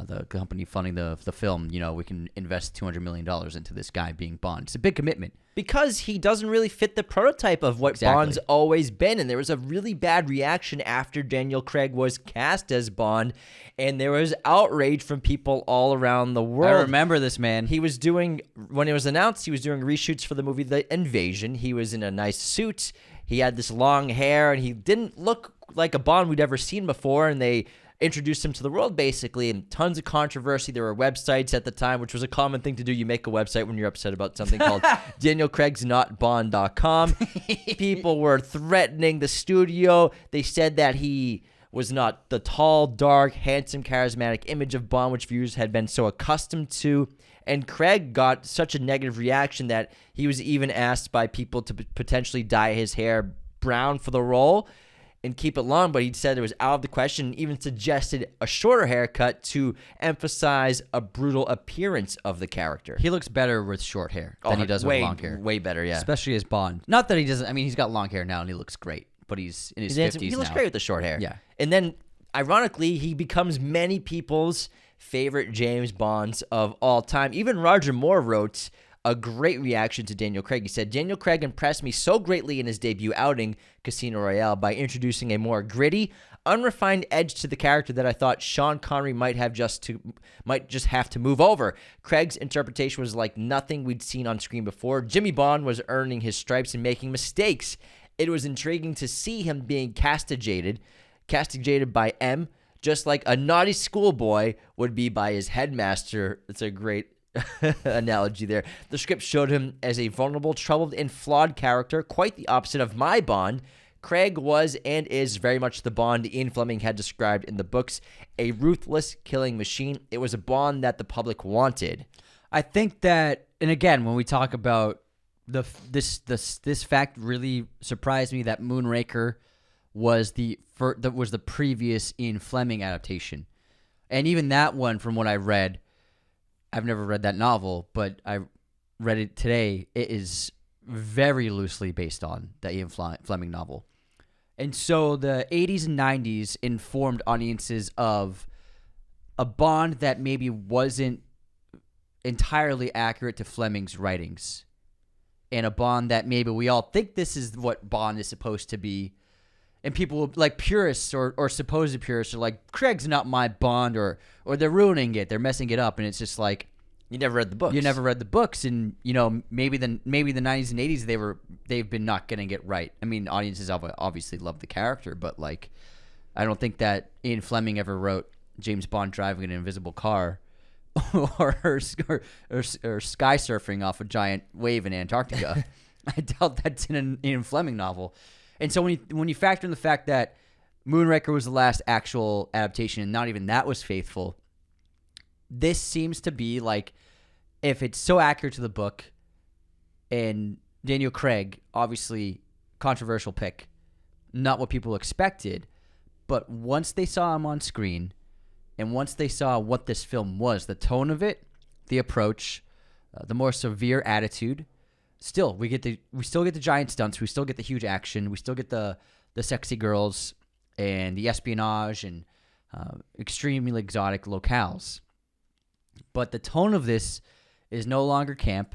[SPEAKER 2] the company funding the film, we can invest $200 million into this guy being Bond. It's a big commitment.
[SPEAKER 1] Because he doesn't really fit the prototype of what Bond's always been. And there was a really bad reaction after Daniel Craig was cast as Bond. And there was outrage from people all around the world.
[SPEAKER 2] I remember this, man.
[SPEAKER 1] When it was announced, he was doing reshoots for the movie The Invasion. He was in a nice suit. He had this long hair, and he didn't look like a Bond we'd ever seen before. And they introduced him to the world, basically, and tons of controversy. There were websites at the time, which was a common thing to do. You make a website when you're upset about something called DanielCraigsNotBond.com. People were threatening the studio. They said that he was not the tall, dark, handsome, charismatic image of Bond, which viewers had been so accustomed to. And Craig got such a negative reaction that he was even asked by people to potentially dye his hair brown for the role and keep it long, but he said it was out of the question, and even suggested a shorter haircut to emphasize a brutal appearance of the character.
[SPEAKER 2] He looks better with short hair than he does with long hair.
[SPEAKER 1] Way better, yeah.
[SPEAKER 2] Especially as Bond. Not that he doesn't, I mean, he's got long hair now and he looks great, but he's in his 50s now.
[SPEAKER 1] He looks great with the short hair.
[SPEAKER 2] Yeah.
[SPEAKER 1] And then, ironically, he becomes many people's favorite James Bonds of all time. Even Roger Moore wrote a great reaction to Daniel Craig. He said, Daniel Craig impressed me so greatly in his debut outing, Casino Royale, by introducing a more gritty, unrefined edge to the character that I thought Sean Connery might just have to move over. Craig's interpretation was like nothing we'd seen on screen before. Jimmy Bond was earning his stripes and making mistakes. It was intriguing to see him being castigated by M, just like a naughty schoolboy would be by his headmaster. It's a great analogy there. The script showed him as a vulnerable, troubled, and flawed character, quite the opposite of my Bond. Craig was and is very much the Bond Ian Fleming had described in the books, a ruthless killing machine. It was a Bond that the public wanted.
[SPEAKER 2] I think that, and again, when we talk about this fact, really surprised me that Moonraker was the previous Ian Fleming adaptation, and even that one, from what I read, I've never read that novel, but I read it today. It is very loosely based on the Ian Fleming novel. And so the 80s and 90s informed audiences of a Bond that maybe wasn't entirely accurate to Fleming's writings. And a Bond that maybe we all think this is what Bond is supposed to be. And people like purists or supposed purists are like, Craig's not my Bond, or they're ruining it, they're messing it up, and it's just like,
[SPEAKER 1] you never read the books.
[SPEAKER 2] You never read the books, and maybe the 90s and 80s they've been not getting it right. I mean, audiences obviously love the character, but like, I don't think that Ian Fleming ever wrote James Bond driving an invisible car, or sky surfing off a giant wave in Antarctica. I doubt that's in an Ian Fleming novel. And so when you factor in the fact that Moonraker was the last actual adaptation and not even that was faithful, this seems to be like, if it's so accurate to the book, and Daniel Craig, obviously controversial pick, not what people expected, but once they saw him on screen and once they saw what this film was, the tone of it, the approach, the more severe attitude, still, we still get the giant stunts, we still get the huge action, we still get the sexy girls and the espionage and extremely exotic locales. But the tone of this is no longer camp,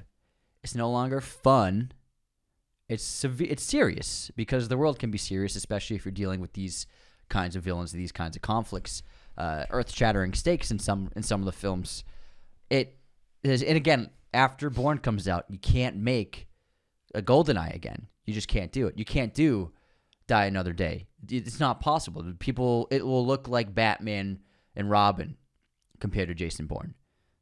[SPEAKER 2] it's no longer fun, it's serious because the world can be serious, especially if you're dealing with these kinds of villains, these kinds of conflicts, earth-shattering stakes in some of the films. It is, and again, after Bourne comes out, you can't make a GoldenEye again. You just can't do it. You can't do Die Another Day. It's not possible. It will look like Batman and Robin compared to Jason Bourne.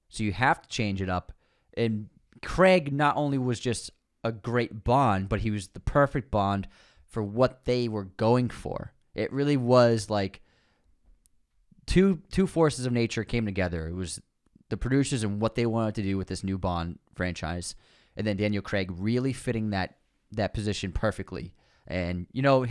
[SPEAKER 2] So you have to change it up. And Craig not only was just a great Bond, but he was the perfect Bond for what they were going for. It really was like two forces of nature came together. It was the producers and what they wanted to do with this new Bond franchise, and then Daniel Craig really fitting that position perfectly. And,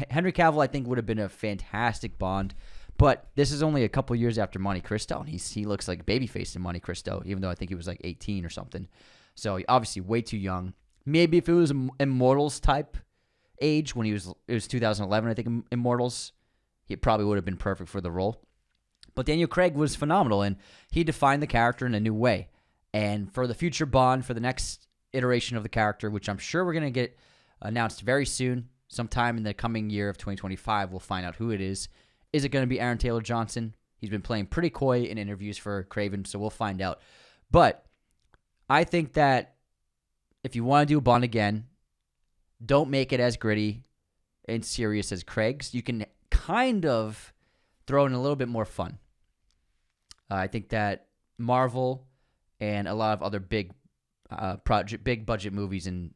[SPEAKER 2] Henry Cavill, I think, would have been a fantastic Bond, but this is only a couple years after Monte Cristo, and he looks like babyface in Monte Cristo, even though I think he was like 18 or something. So obviously way too young. Maybe if it was Immortals type age when it was 2011, I think Immortals, he probably would have been perfect for the role. But Daniel Craig was phenomenal, and he defined the character in a new way. And for the future Bond, for the next iteration of the character, which I'm sure we're going to get announced very soon, sometime in the coming year of 2025, we'll find out who it is. Is it going to be Aaron Taylor Johnson? He's been playing pretty coy in interviews for Craven, so we'll find out. But I think that if you want to do Bond again, don't make it as gritty and serious as Craig's. You can kind of throw in a little bit more fun. I think that Marvel and a lot of other big budget movies and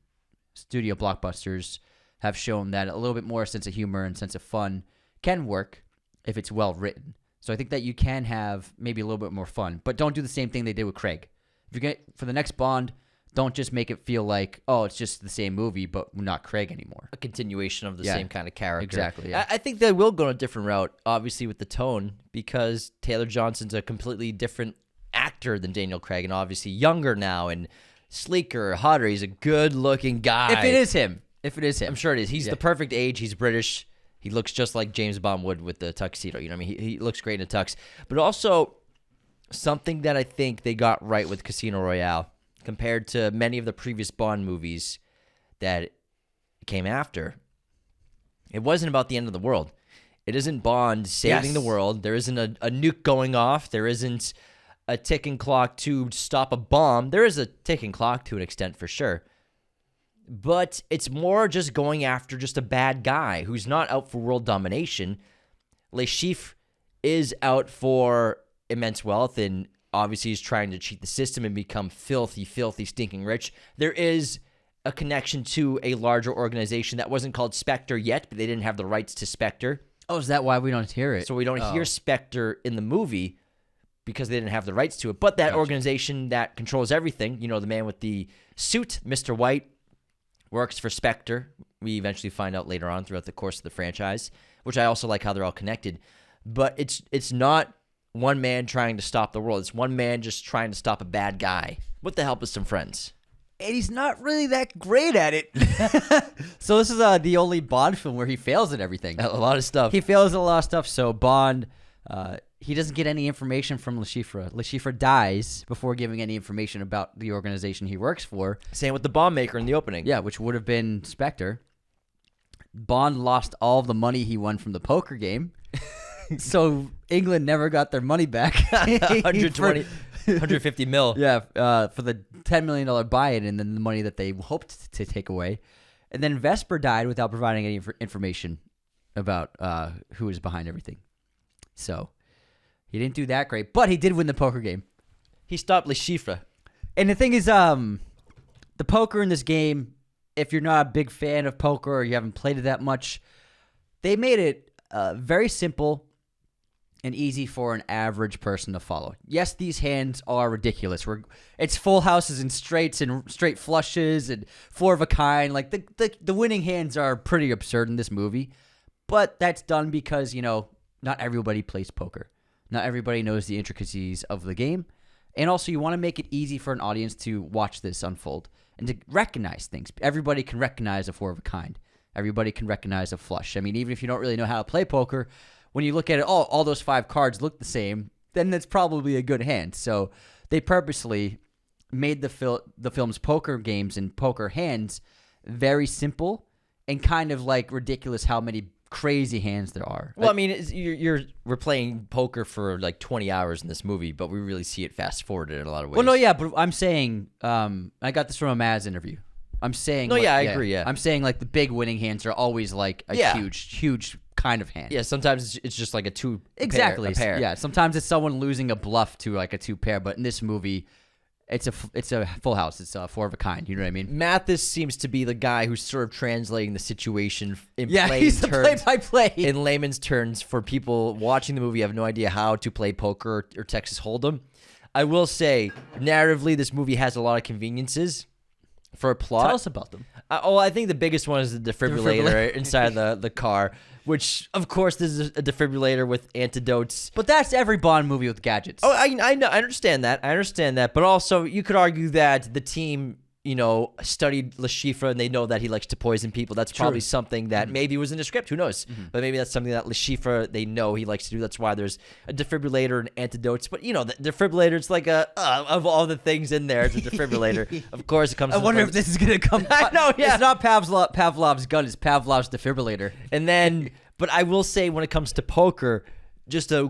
[SPEAKER 2] studio blockbusters have shown that a little bit more sense of humor and sense of fun can work if it's well written. So I think that you can have maybe a little bit more fun, but don't do the same thing they did with Craig. If you get for the next Bond, don't just make it feel like, oh, it's just the same movie, but not Craig anymore.
[SPEAKER 1] A continuation of the same kind of character.
[SPEAKER 2] Exactly. Yeah.
[SPEAKER 1] I think they will go a different route, obviously, with the tone, because Taylor Johnson's a completely different actor than Daniel Craig, and obviously younger now and sleeker, hotter. He's a good-looking guy.
[SPEAKER 2] If it is him. I'm sure it is.
[SPEAKER 1] He's the perfect age. He's British. He looks just like James Bond would with the tuxedo. You know what I mean? He looks great in a tux. But also, something that I think they got right with Casino Royale, compared to many of the previous Bond movies that came after, it wasn't about the end of the world. It isn't Bond saving the world. There isn't a nuke going off. There isn't a ticking clock to stop a bomb. There is a ticking clock to an extent for sure. But it's more just going after just a bad guy who's not out for world domination. Le Chiffre is out for immense wealth, and obviously he's trying to cheat the system and become filthy, stinking rich. There is a connection to a larger organization that wasn't called Spectre yet, but they didn't have the rights to Spectre.
[SPEAKER 2] Oh, is that why we don't hear it?
[SPEAKER 1] So we don't hear Spectre in the movie because they didn't have the rights to it. But that organization that controls everything, the man with the suit, Mr. White, works for Spectre. We eventually find out later on throughout the course of the franchise, which I also like how they're all connected. But it's not one man trying to stop the world. It's one man just trying to stop a bad guy with the help of some friends.
[SPEAKER 2] And he's not really that great at it. So this is the only Bond film where he fails at everything.
[SPEAKER 1] A lot of stuff.
[SPEAKER 2] He fails at a lot of stuff. So Bond, he doesn't get any information from Le Chiffre. Le Chiffre dies before giving any information about the organization he works for.
[SPEAKER 1] Same with the bomb maker in the opening.
[SPEAKER 2] Yeah, which would have been Spectre. Bond lost all of the money he won from the poker game. So England never got their money back.
[SPEAKER 1] 150 mil.
[SPEAKER 2] Yeah, for the $10 million buy-in and then the money that they hoped to take away. And then Vesper died without providing any information about who was behind everything. So he didn't do that great, but he did win the poker game.
[SPEAKER 1] He stopped Le Chiffre.
[SPEAKER 2] And the thing is, the poker in this game, if you're not a big fan of poker or you haven't played it that much, they made it very simple and easy for an average person to follow. Yes, these hands are ridiculous. It's full houses and straights and straight flushes and four of a kind. Like the winning hands are pretty absurd in this movie, but that's done because not everybody plays poker. Not everybody knows the intricacies of the game, and also you want to make it easy for an audience to watch this unfold and to recognize things. Everybody can recognize a four of a kind. Everybody can recognize a flush. I mean, even if you don't really know how to play poker, when you look at it, all those five cards look the same, then that's probably a good hand. So they purposely made the film's poker games and poker hands very simple and kind of like ridiculous how many crazy hands there are.
[SPEAKER 1] Well, I mean, we're playing poker for like 20 hours in this movie, but we really see it fast forwarded in a lot of ways.
[SPEAKER 2] Well, no, yeah, but I'm saying, I got this from a Maz interview. I'm saying,
[SPEAKER 1] no, yeah, I agree. Yeah,
[SPEAKER 2] I'm saying like the big winning hands are always like a huge kind of hand.
[SPEAKER 1] Yeah, sometimes it's just like a two.
[SPEAKER 2] Exactly.
[SPEAKER 1] A pair.
[SPEAKER 2] Yeah, sometimes it's someone losing a bluff to like a 2 pair, but in this movie, it's a full house. It's a 4 of a kind. You know what I mean?
[SPEAKER 1] Mathis seems to be the guy who's sort of translating the situation in
[SPEAKER 2] he's the play-by-play.
[SPEAKER 1] In layman's terms, for people watching the movie have no idea how to play poker or Texas Hold'em. I will say, narratively, this movie has a lot of conveniences for a plot.
[SPEAKER 2] Tell us about them.
[SPEAKER 1] I think the biggest one is the defibrillator inside the car, which, of course, this is a defibrillator with antidotes.
[SPEAKER 2] But that's every Bond movie with gadgets.
[SPEAKER 1] Oh, I know, I understand that. But also, you could argue that the team, studied Le Chiffre and they know that he likes to poison people. That's probably something that maybe was in the script. Who knows? But maybe that's something that Le Chiffre, they know he likes to do. That's why there's a defibrillator and antidotes. But, the defibrillator, it's like of all the things in there, it's a defibrillator. Of course, it comes
[SPEAKER 2] I wonder if this is going to come.
[SPEAKER 1] I know, yeah.
[SPEAKER 2] It's not Pavlov's gun, it's Pavlov's defibrillator.
[SPEAKER 1] And then, but I will say when it comes to poker, just a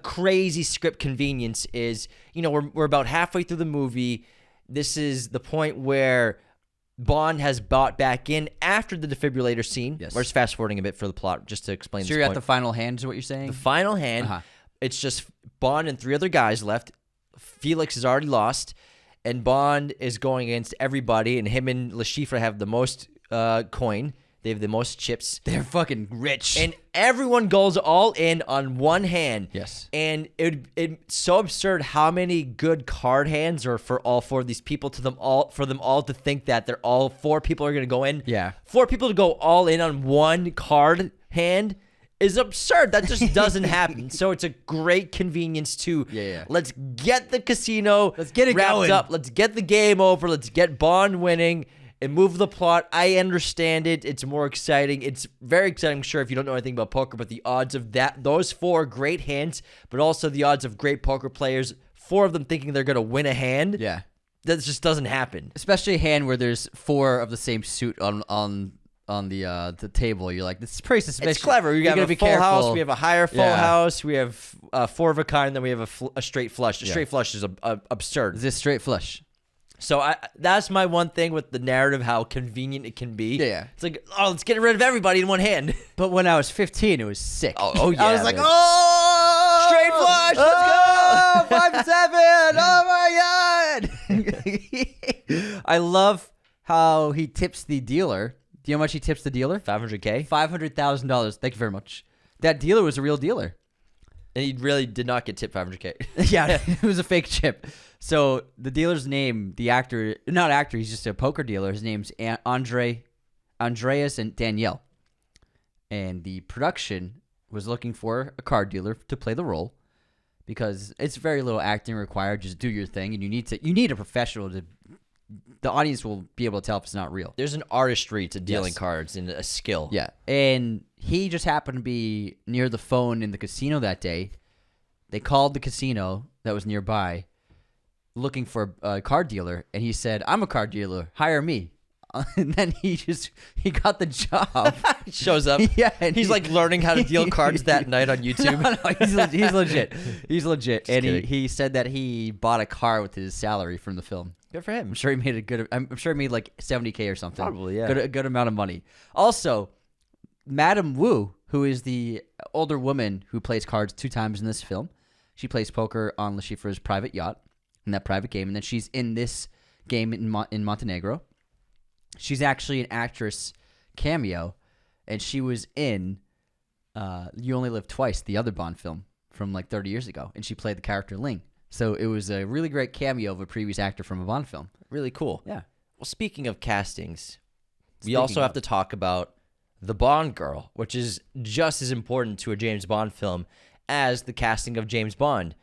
[SPEAKER 1] crazy script convenience is, we're about halfway through the movie. This is the point where Bond has bought back in after the defibrillator scene.
[SPEAKER 2] Yes.
[SPEAKER 1] We're just fast forwarding a bit for the plot just to explain
[SPEAKER 2] So
[SPEAKER 1] this
[SPEAKER 2] you're
[SPEAKER 1] point.
[SPEAKER 2] at the final hand is what you're saying?
[SPEAKER 1] The final hand, It's just Bond and 3 other guys left. Felix is already lost, and Bond is going against everybody, and him and Le Chiffre have the most coin. They have the most chips.
[SPEAKER 2] They're fucking rich.
[SPEAKER 1] And everyone goes all in on one hand.
[SPEAKER 2] Yes.
[SPEAKER 1] And it's so absurd how many good card hands are for all 4 of these people for them all to think that they're all 4 people are going to go in.
[SPEAKER 2] Yeah.
[SPEAKER 1] 4 people to go all in on one card hand is absurd. That just doesn't happen. So it's a great convenience too.
[SPEAKER 2] Yeah.
[SPEAKER 1] Let's get the casino.
[SPEAKER 2] Let's get it
[SPEAKER 1] wrapped
[SPEAKER 2] going.
[SPEAKER 1] up. Let's get the game over. Let's get Bond winning. And move the plot. I understand it. It's more exciting. It's very exciting, I'm sure, if you don't know anything about poker, but the odds of those 4 great hands, but also the odds of great poker players, 4 of them thinking they're going to win a hand.
[SPEAKER 2] Yeah.
[SPEAKER 1] That just doesn't happen.
[SPEAKER 2] Especially a hand where there's 4 of the same suit on the table. You're like, this is pretty suspicious.
[SPEAKER 1] It's clever. We have a full house. We have a higher full house. We have 4 of a kind. Then we have a straight flush. A straight flush is absurd.
[SPEAKER 2] Is this straight flush?
[SPEAKER 1] So that's my one thing with the narrative, how convenient it can be.
[SPEAKER 2] Yeah.
[SPEAKER 1] It's like, let's get rid of everybody in one hand.
[SPEAKER 2] But when I was 15, it was sick.
[SPEAKER 1] Oh yeah.
[SPEAKER 2] I was like,
[SPEAKER 1] man.
[SPEAKER 2] straight
[SPEAKER 1] flush,
[SPEAKER 2] let's go! 5-7, oh my God! I love how he tips the dealer. Do you know how much he tips the dealer?
[SPEAKER 1] $500K?
[SPEAKER 2] $500,000. Thank you very much. That dealer was a real dealer.
[SPEAKER 1] And he really did not get tipped $500K.
[SPEAKER 2] Yeah, it was a fake chip. So the dealer's name, the actor, not actor, he's just a poker dealer. His name's Andreas and Danielle. And the production was looking for a card dealer to play the role because it's very little acting required. Just do your thing, and you need a professional to. The audience will be able to tell if it's not real.
[SPEAKER 1] There's an artistry to dealing cards and a skill.
[SPEAKER 2] Yeah, and he just happened to be near the phone in the casino that day. They called the casino that was nearby looking for a card dealer, and he said, "I'm a card dealer. Hire me." And then he got the job.
[SPEAKER 1] He shows up.
[SPEAKER 2] Yeah,
[SPEAKER 1] and he's like learning how to deal cards that night on YouTube.
[SPEAKER 2] No, he's legit. He's legit.
[SPEAKER 1] Just
[SPEAKER 2] and
[SPEAKER 1] kidding.
[SPEAKER 2] he said that he bought a car with his salary from the film.
[SPEAKER 1] Good for him.
[SPEAKER 2] I'm sure he made like $70K or something.
[SPEAKER 1] Probably, yeah.
[SPEAKER 2] A good amount of money. Also, Madame Wu, who is the older woman who plays cards 2 times in this film, she plays poker on Le Chiffre's private yacht in that private game, and then she's in this game in Montenegro. She's actually an actress cameo, and she was in You Only Live Twice, the other Bond film from like 30 years ago, and she played the character Ling. So it was a really great cameo of a previous actor from a Bond film.
[SPEAKER 1] Really cool.
[SPEAKER 2] Yeah.
[SPEAKER 1] Well, speaking of castings, we also have to talk about the Bond girl, which is just as important to a James Bond film as the casting of James Bond.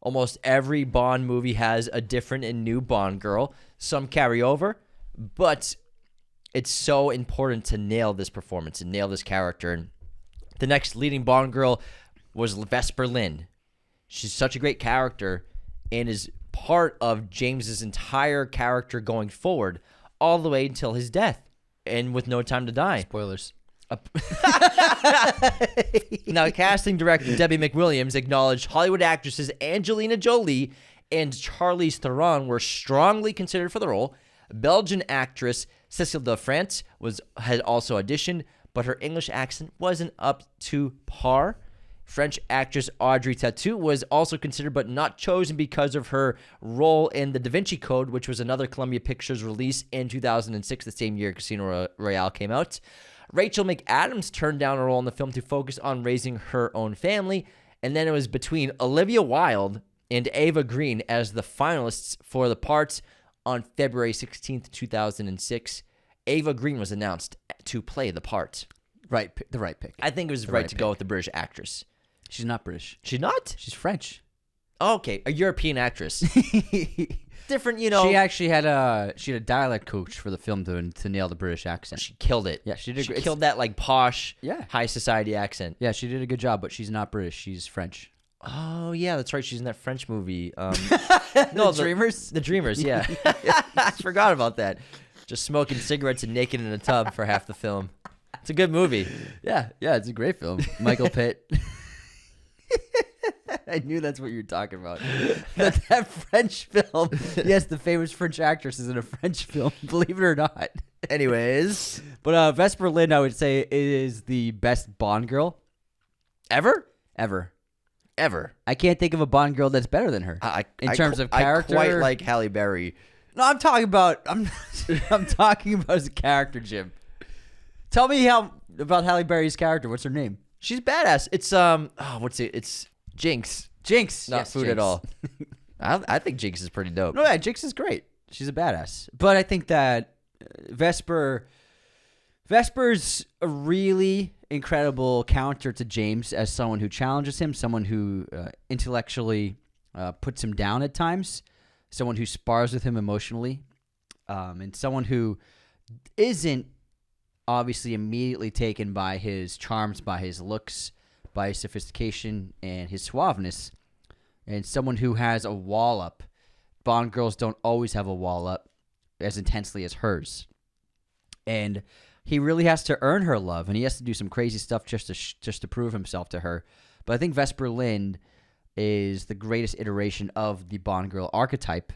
[SPEAKER 1] Almost every Bond movie has a different and new Bond girl. Some carry over, but it's so important to nail this performance and nail this character. And the next leading Bond girl was Vesper Lynd. She's such a great character and is part of James's entire character going forward all the way until his death. and with No Time to Die.
[SPEAKER 2] Spoilers.
[SPEAKER 1] Now, casting director Debbie McWilliams acknowledged Hollywood actresses Angelina Jolie and Charlize Theron were strongly considered for the role. Belgian actress Cécile de France had also auditioned, but her English accent wasn't up to par. French actress Audrey Tautou was also considered but not chosen because of her role in The Deveney Code, which was another Columbia Pictures release in 2006, the same year Casino Royale came out. Rachel McAdams turned down a role in the film to focus on raising her own family, and then it was between Olivia Wilde and Ava Green as the finalists for the parts on February 16th, 2006. Ava Green was announced to play the part.
[SPEAKER 2] The right pick.
[SPEAKER 1] I think it was right to go with the British actress.
[SPEAKER 2] She's not British.
[SPEAKER 1] She's not?
[SPEAKER 2] She's French.
[SPEAKER 1] Oh, okay, a European actress. Different, you know.
[SPEAKER 2] She actually had a dialect coach for the film to nail the British accent.
[SPEAKER 1] She killed it.
[SPEAKER 2] Yeah, she did.
[SPEAKER 1] She killed that like posh,
[SPEAKER 2] Yeah.
[SPEAKER 1] high society accent.
[SPEAKER 2] Yeah, she did a good job, but she's not British. She's French.
[SPEAKER 1] Oh yeah, that's right. She's in that French movie. No,
[SPEAKER 2] The Dreamers?
[SPEAKER 1] The Dreamers. Yeah, I forgot about that. Just smoking cigarettes and naked in a tub for half the film. It's a good movie.
[SPEAKER 2] Yeah, it's a great film. Michael Pitt. I knew that's what you were talking about. that French film. Yes, the famous French actress is in a French film, believe it or not.
[SPEAKER 1] Anyways,
[SPEAKER 2] But Vesper Lynd, I would say, is the best Bond girl
[SPEAKER 1] ever.
[SPEAKER 2] I can't think of a Bond girl that's better than her in terms of character.
[SPEAKER 1] I quite like Halle Berry.
[SPEAKER 2] No, I'm talking about I'm talking about as a character, Jim. Tell me about Halle Berry's character. What's her name?
[SPEAKER 1] She's badass. It's what's it? It's Jinx.
[SPEAKER 2] Jinx.
[SPEAKER 1] Not
[SPEAKER 2] Yes,
[SPEAKER 1] food
[SPEAKER 2] Jinx.
[SPEAKER 1] at all. I think Jinx is pretty dope.
[SPEAKER 2] No, yeah, Jinx is great. She's a badass. But I think that Vesper's a really incredible counter to James as someone who challenges him, someone who intellectually puts him down at times, someone who spars with him emotionally, and someone who isn't obviously immediately taken by his charms, by his looks, by his sophistication, and his suaveness, and someone who has a wall up. Bond girls don't always have a wall up as intensely as hers. And he really has to earn her love, and he has to do some crazy stuff just to prove himself to her. But I think Vesper Lynd is the greatest iteration of the Bond girl archetype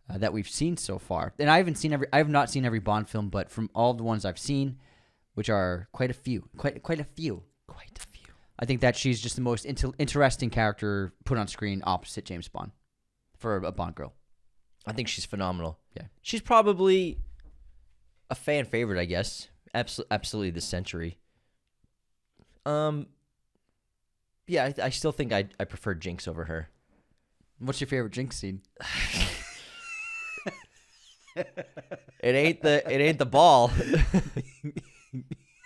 [SPEAKER 2] that we've seen so far. And I have not seen every Bond film, but from all the ones I've seen, which are quite a few. I think that she's just the most interesting character put on screen opposite James Bond for a Bond girl.
[SPEAKER 1] I think she's phenomenal.
[SPEAKER 2] Yeah.
[SPEAKER 1] She's probably a fan favorite, I guess. Absolutely this century. Yeah, I still think I prefer Jinx over her.
[SPEAKER 2] What's your favorite Jinx scene?
[SPEAKER 1] It ain't the ball.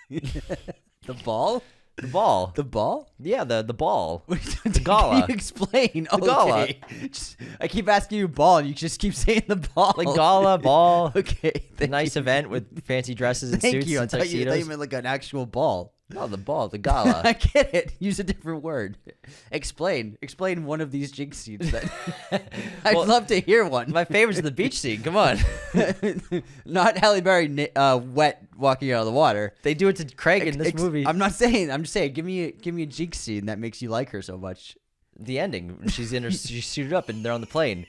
[SPEAKER 2] The ball?
[SPEAKER 1] The ball.
[SPEAKER 2] The ball?
[SPEAKER 1] Yeah, the ball.
[SPEAKER 2] The
[SPEAKER 1] gala.
[SPEAKER 2] Can you explain?
[SPEAKER 1] The gala.
[SPEAKER 2] I keep asking you ball, and you just keep saying the ball.
[SPEAKER 1] Like gala, ball.
[SPEAKER 2] Okay.
[SPEAKER 1] The nice event with fancy dresses and
[SPEAKER 2] Thank
[SPEAKER 1] suits
[SPEAKER 2] you. I
[SPEAKER 1] and
[SPEAKER 2] thought you
[SPEAKER 1] tuxedos.
[SPEAKER 2] meant like an actual ball.
[SPEAKER 1] No, the ball, the gala.
[SPEAKER 2] I get it. Use a different word. Explain one of these Jinx scenes. I'd
[SPEAKER 1] Well,
[SPEAKER 2] love to hear one.
[SPEAKER 1] My favorite's the beach scene. Come on.
[SPEAKER 2] Not Halle Berry wet walking out of the water.
[SPEAKER 1] They do it to Craig in this movie.
[SPEAKER 2] I'm not saying. I'm just saying. Give me a Jinx scene that makes you like her so much.
[SPEAKER 1] The ending. She's she's suited up and they're on the plane.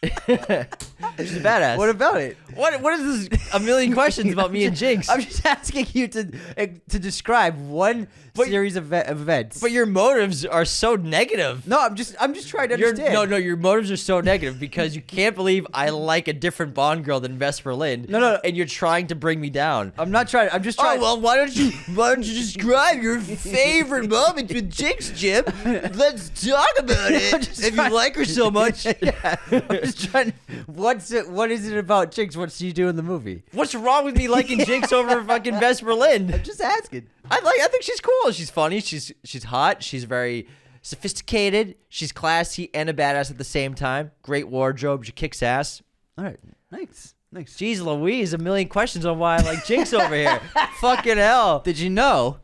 [SPEAKER 1] She's a badass.
[SPEAKER 2] What about it?
[SPEAKER 1] What is this? A million questions about me and Jinx.
[SPEAKER 2] I'm just asking you to describe one series of events.
[SPEAKER 1] But your motives are so negative.
[SPEAKER 2] No, I'm just trying to understand.
[SPEAKER 1] No, your motives are so negative because you can't believe I like a different Bond girl than Vesper Lynd.
[SPEAKER 2] No.
[SPEAKER 1] And you're trying to bring me down.
[SPEAKER 2] I'm not trying. I'm just trying.
[SPEAKER 1] Oh, well, why don't you describe your favorite moment with Jinx, Jim? Let's talk about it. If you like her so much.
[SPEAKER 2] Yeah, I'm just trying. What is it about Jinx? What's she do in the movie?
[SPEAKER 1] What's wrong with me liking Jinx over fucking Vesper Lynd?
[SPEAKER 2] I'm just asking.
[SPEAKER 1] I think she's cool. She's funny. She's hot. She's very sophisticated. She's classy and a badass at the same time. Great wardrobe. She kicks ass.
[SPEAKER 2] All right, nice.
[SPEAKER 1] Jeez Louise, a million questions on why I like Jinx over here. Fucking hell.
[SPEAKER 2] Did you know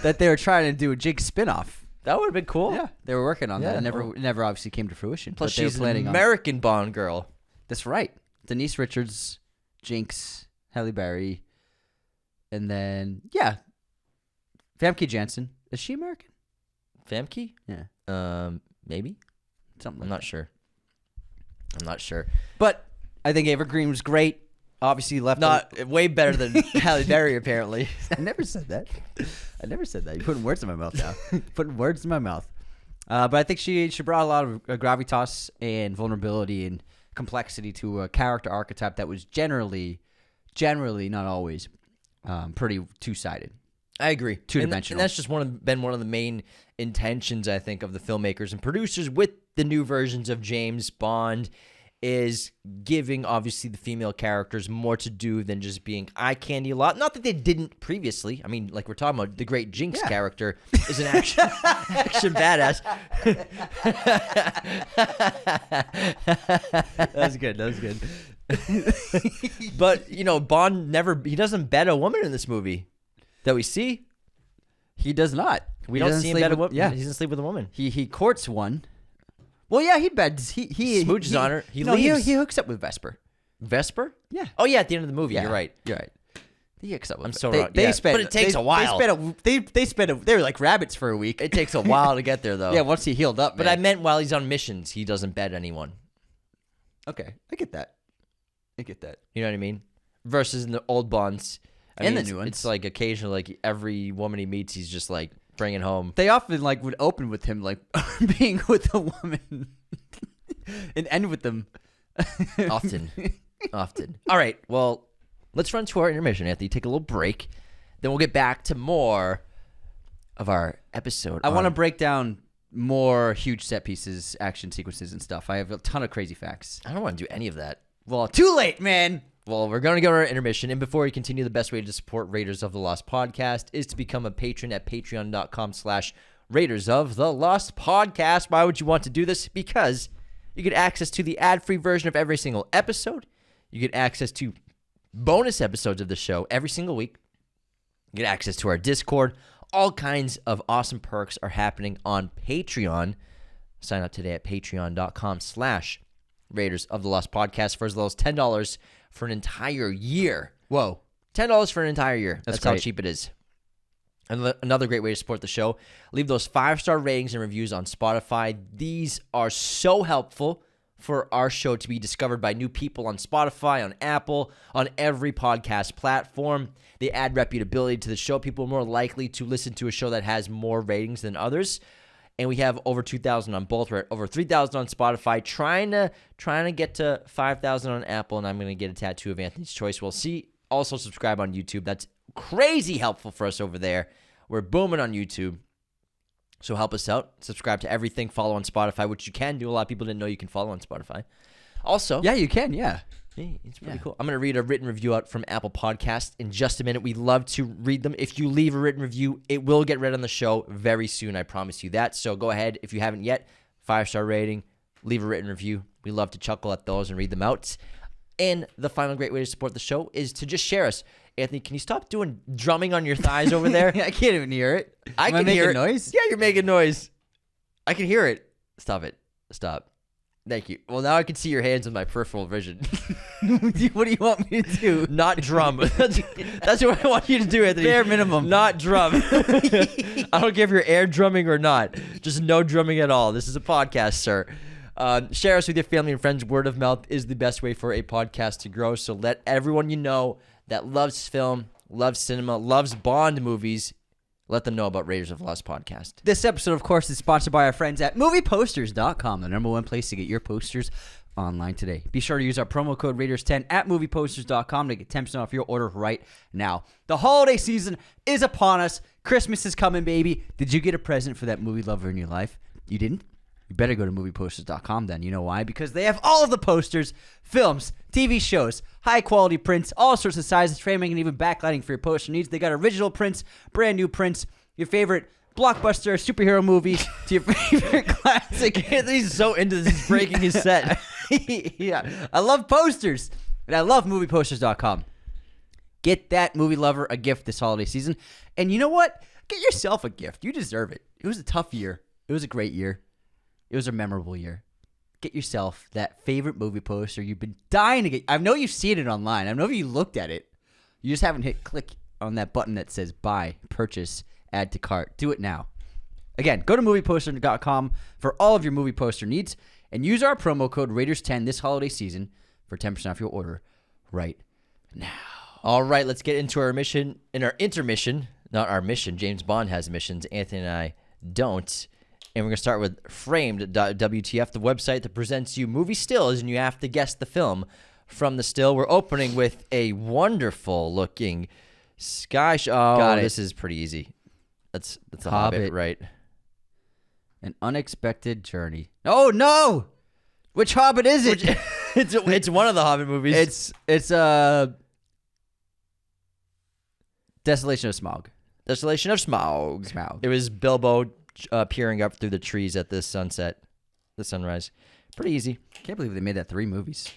[SPEAKER 2] that they were trying to do a Jinx spinoff?
[SPEAKER 1] That would have been cool.
[SPEAKER 2] Yeah, they were working on that.
[SPEAKER 1] Yeah.
[SPEAKER 2] It never obviously came to fruition.
[SPEAKER 1] Plus,
[SPEAKER 2] but they were
[SPEAKER 1] she's
[SPEAKER 2] planning
[SPEAKER 1] an American Bond girl.
[SPEAKER 2] That's right. Denise Richards, Jinx, Halle Berry. And then, yeah, Famke Janssen. Is she American?
[SPEAKER 1] Famke?
[SPEAKER 2] Yeah.
[SPEAKER 1] Maybe.
[SPEAKER 2] Something
[SPEAKER 1] I'm
[SPEAKER 2] like
[SPEAKER 1] not sure. I'm not sure.
[SPEAKER 2] But I think Ava Green was great. Obviously left.
[SPEAKER 1] Not way better than Halle Berry, apparently.
[SPEAKER 2] I never said that. You're putting words in my mouth now. Putting words in my mouth. But I think she brought a lot of gravitas and vulnerability and complexity to a character archetype that was generally, not always, pretty two-sided.
[SPEAKER 1] I agree.
[SPEAKER 2] Two-dimensional.
[SPEAKER 1] And that's just been one of the main intentions, I think, of the filmmakers and producers with the new versions of James Bond, is giving, obviously, the female characters more to do than just being eye candy a lot. Not that they didn't previously. I mean, like we're talking about, the great Jinx character is an action badass.
[SPEAKER 2] That was good.
[SPEAKER 1] But, Bond he doesn't bet a woman in this movie that we see.
[SPEAKER 2] He does not.
[SPEAKER 1] We don't see him bet a woman. Yeah. He doesn't sleep with a woman.
[SPEAKER 2] He courts one. Well, yeah, he beds. He
[SPEAKER 1] smooches on her.
[SPEAKER 2] He hooks up with Vesper.
[SPEAKER 1] Vesper?
[SPEAKER 2] Yeah.
[SPEAKER 1] Oh, yeah, at the end of the movie.
[SPEAKER 2] Yeah.
[SPEAKER 1] You're right.
[SPEAKER 2] He hooks up with
[SPEAKER 1] I'm
[SPEAKER 2] her.
[SPEAKER 1] so wrong.
[SPEAKER 2] They
[SPEAKER 1] Yeah,
[SPEAKER 2] spent,
[SPEAKER 1] but it takes a while.
[SPEAKER 2] They were like rabbits for a week.
[SPEAKER 1] It takes a while to get there, though.
[SPEAKER 2] Yeah, once he healed up.
[SPEAKER 1] But I meant while he's on missions, he doesn't bet anyone.
[SPEAKER 2] Okay, I get that.
[SPEAKER 1] You know what I mean? Versus in the old Bonds.
[SPEAKER 2] And the new ones.
[SPEAKER 1] It's like occasionally, like every woman he meets, he's just like bringing home.
[SPEAKER 2] They often like would open with him like being with a woman and end with them.
[SPEAKER 1] Often. All right, well, let's run to our intermission, Anthony. Take a little break. Then we'll get back to more of our episode.
[SPEAKER 2] I want to break down more huge set pieces, action sequences, and stuff. I have a ton of crazy facts.
[SPEAKER 1] I don't want to do any of that.
[SPEAKER 2] Well, too late, man.
[SPEAKER 1] Well, we're going to go to our intermission. And before we continue, the best way to support Raiders of the Lost podcast is to become a patron at patreon.com/Raiders of the Lost podcast. Why would you want to do this? Because you get access to the ad-free version of every single episode. You get access to bonus episodes of the show every single week. You get access to our Discord. All kinds of awesome perks are happening on Patreon. Sign up today at patreon.com/Raiders of the Lost podcast for as low as $10 for an entire year.
[SPEAKER 2] Whoa.
[SPEAKER 1] $10 for an entire year. That's how
[SPEAKER 2] great.
[SPEAKER 1] cheap it is. And another great way to support the show, leave those 5-star ratings and reviews on Spotify. These are so helpful for our show to be discovered by new people on Spotify, on Apple, on every podcast platform. They add reputability to the show. People are more likely to listen to a show that has more ratings than others. And we have over 2,000 on both. We're at over 3,000 on Spotify, trying to get to 5,000 on Apple, and I'm going to get a tattoo of Anthony's choice. We'll see. Also subscribe on YouTube. That's crazy helpful for us over there. We're booming on YouTube. So help us out. Subscribe to everything. Follow on Spotify, which you can do. A lot of people didn't know you can follow on Spotify. Also,
[SPEAKER 2] Yeah, you can, yeah.
[SPEAKER 1] hey, it's pretty cool. I'm going to read a written review out from Apple Podcast in just a minute. We love to read them. If you leave a written review, it will get read on the show very soon. I promise you that. So go ahead. If you haven't yet, 5-star rating, leave a written review. We love to chuckle at those and read them out. And the final great way to support the show is to just share us. Anthony, can you stop doing drumming on your thighs over there?
[SPEAKER 2] I can't even hear it.
[SPEAKER 1] I
[SPEAKER 2] Am
[SPEAKER 1] can hear it.
[SPEAKER 2] noise?
[SPEAKER 1] Yeah, you're making noise. I can hear it. Stop it. Stop. Thank you. Well, now I can see your hands in my peripheral vision.
[SPEAKER 2] What do you want me to do?
[SPEAKER 1] Not drum. That's what I want you to do, Anthony.
[SPEAKER 2] Bare minimum.
[SPEAKER 1] Not drum. I don't care if you're air drumming or not. Just no drumming at all. This is a podcast, sir. Share us with your family and friends. Word of mouth is the best way for a podcast to grow. So let everyone you know that loves film, loves cinema, loves Bond movies, let them know about Raiders of the Lost podcast.
[SPEAKER 2] This episode, of course, is sponsored by our friends at movieposters.com, the #1 place to get your posters online today. Be sure to use our promo code Raiders10 at movieposters.com to get 10% off your order right now. The holiday season is upon us. Christmas is coming, baby. Did you get a present for that movie lover in your life? You didn't? You better go to movieposters.com then. You know why? Because they have all of the posters, films, TV shows, high-quality prints, all sorts of sizes, framing, and even backlighting for your poster needs. They got original prints, brand new prints, your favorite blockbuster superhero movie to your favorite classic.
[SPEAKER 1] Anthony's so into this, he's breaking his set.
[SPEAKER 2] Yeah, I love posters, and I love movieposters.com. Get that movie lover a gift this holiday season. And you know what? Get yourself a gift. You deserve it. It was a tough year. It was a great year. It was a memorable year. Get yourself that favorite movie poster you've been dying to get. I know you've seen it online. I know you looked at it. You just haven't hit click on that button that says buy, purchase, add to cart. Do it now. Again, go to movieposter.com for all of your movie poster needs and use our promo code Raiders10 this holiday season for 10% off your order right now.
[SPEAKER 1] All right, let's get into our intermission. Not our mission. James Bond has missions. Anthony and I don't. And we're going to start with Framed.wtf, the website that presents you movie stills, and you have to guess the film from the still. We're opening with a wonderful-looking sky show.
[SPEAKER 2] Got it.
[SPEAKER 1] This is pretty easy. That's a Hobbit, right?
[SPEAKER 2] An unexpected journey. Oh, no! Which Hobbit is it?
[SPEAKER 1] It's one of the Hobbit movies.
[SPEAKER 2] It's Desolation of Smaug.
[SPEAKER 1] Desolation of Smaug. It was Bilbo peering up through the trees at the sunrise. Pretty easy.
[SPEAKER 2] Can't believe they made that 3 movies.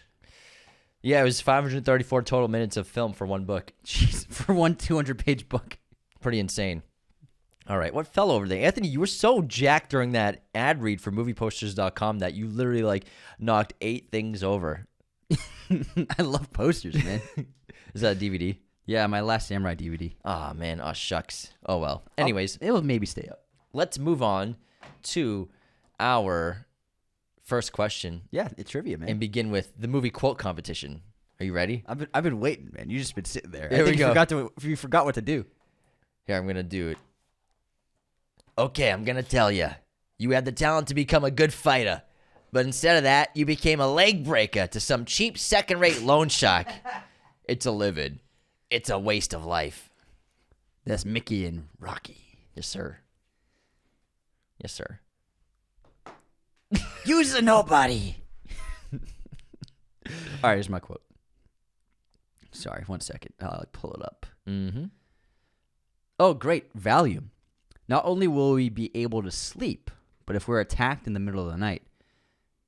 [SPEAKER 1] Yeah, it was 534 total minutes of film for one book.
[SPEAKER 2] Jeez, for one 200-page book.
[SPEAKER 1] Pretty insane. All right, what fell over there? Anthony, you were so jacked during that ad read for movieposters.com that you literally knocked 8 things over.
[SPEAKER 2] I love posters, man.
[SPEAKER 1] Is that a DVD?
[SPEAKER 2] Yeah, my Last Samurai DVD.
[SPEAKER 1] Oh, man. Oh, shucks. Oh, well. Anyways.
[SPEAKER 2] It'll maybe stay up.
[SPEAKER 1] Let's move on to our first question.
[SPEAKER 2] Yeah, it's trivia, man.
[SPEAKER 1] And begin with the movie quote competition. Are you ready?
[SPEAKER 2] I've been waiting, man. You just been sitting there.
[SPEAKER 1] Here we go.
[SPEAKER 2] You forgot what to do.
[SPEAKER 1] Here, I'm going to do it. Okay, I'm going to tell you. You had the talent to become a good fighter. But instead of that, you became a leg breaker to some cheap second-rate loan shark. It's a living. It's a waste of life.
[SPEAKER 2] That's Mickey and Rocky.
[SPEAKER 1] Yes, sir. Yes, sir.
[SPEAKER 2] Use a nobody. All right, here's my quote. Sorry, 1 second. I'll pull it up.
[SPEAKER 1] Mm-hmm.
[SPEAKER 2] Oh, great. Valium. Not only will we be able to sleep, but if we're attacked in the middle of the night,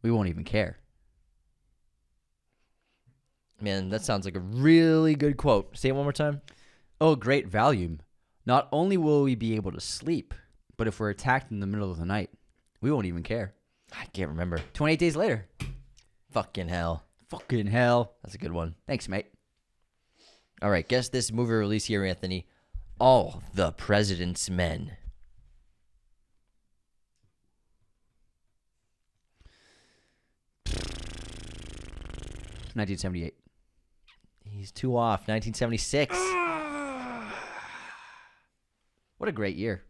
[SPEAKER 2] we won't even care.
[SPEAKER 1] Man, that sounds like a really good quote. Say it one more time.
[SPEAKER 2] Oh, great Valium. Not only will we be able to sleep, but if we're attacked in the middle of the night, we won't even care.
[SPEAKER 1] I can't remember.
[SPEAKER 2] 28 days later.
[SPEAKER 1] Fucking hell.
[SPEAKER 2] Fucking hell.
[SPEAKER 1] That's a good one.
[SPEAKER 2] Thanks, mate.
[SPEAKER 1] All right, guess this movie release here, Anthony. All the President's Men.
[SPEAKER 2] 1978.
[SPEAKER 1] He's 2 off. 1976.
[SPEAKER 2] What a great year.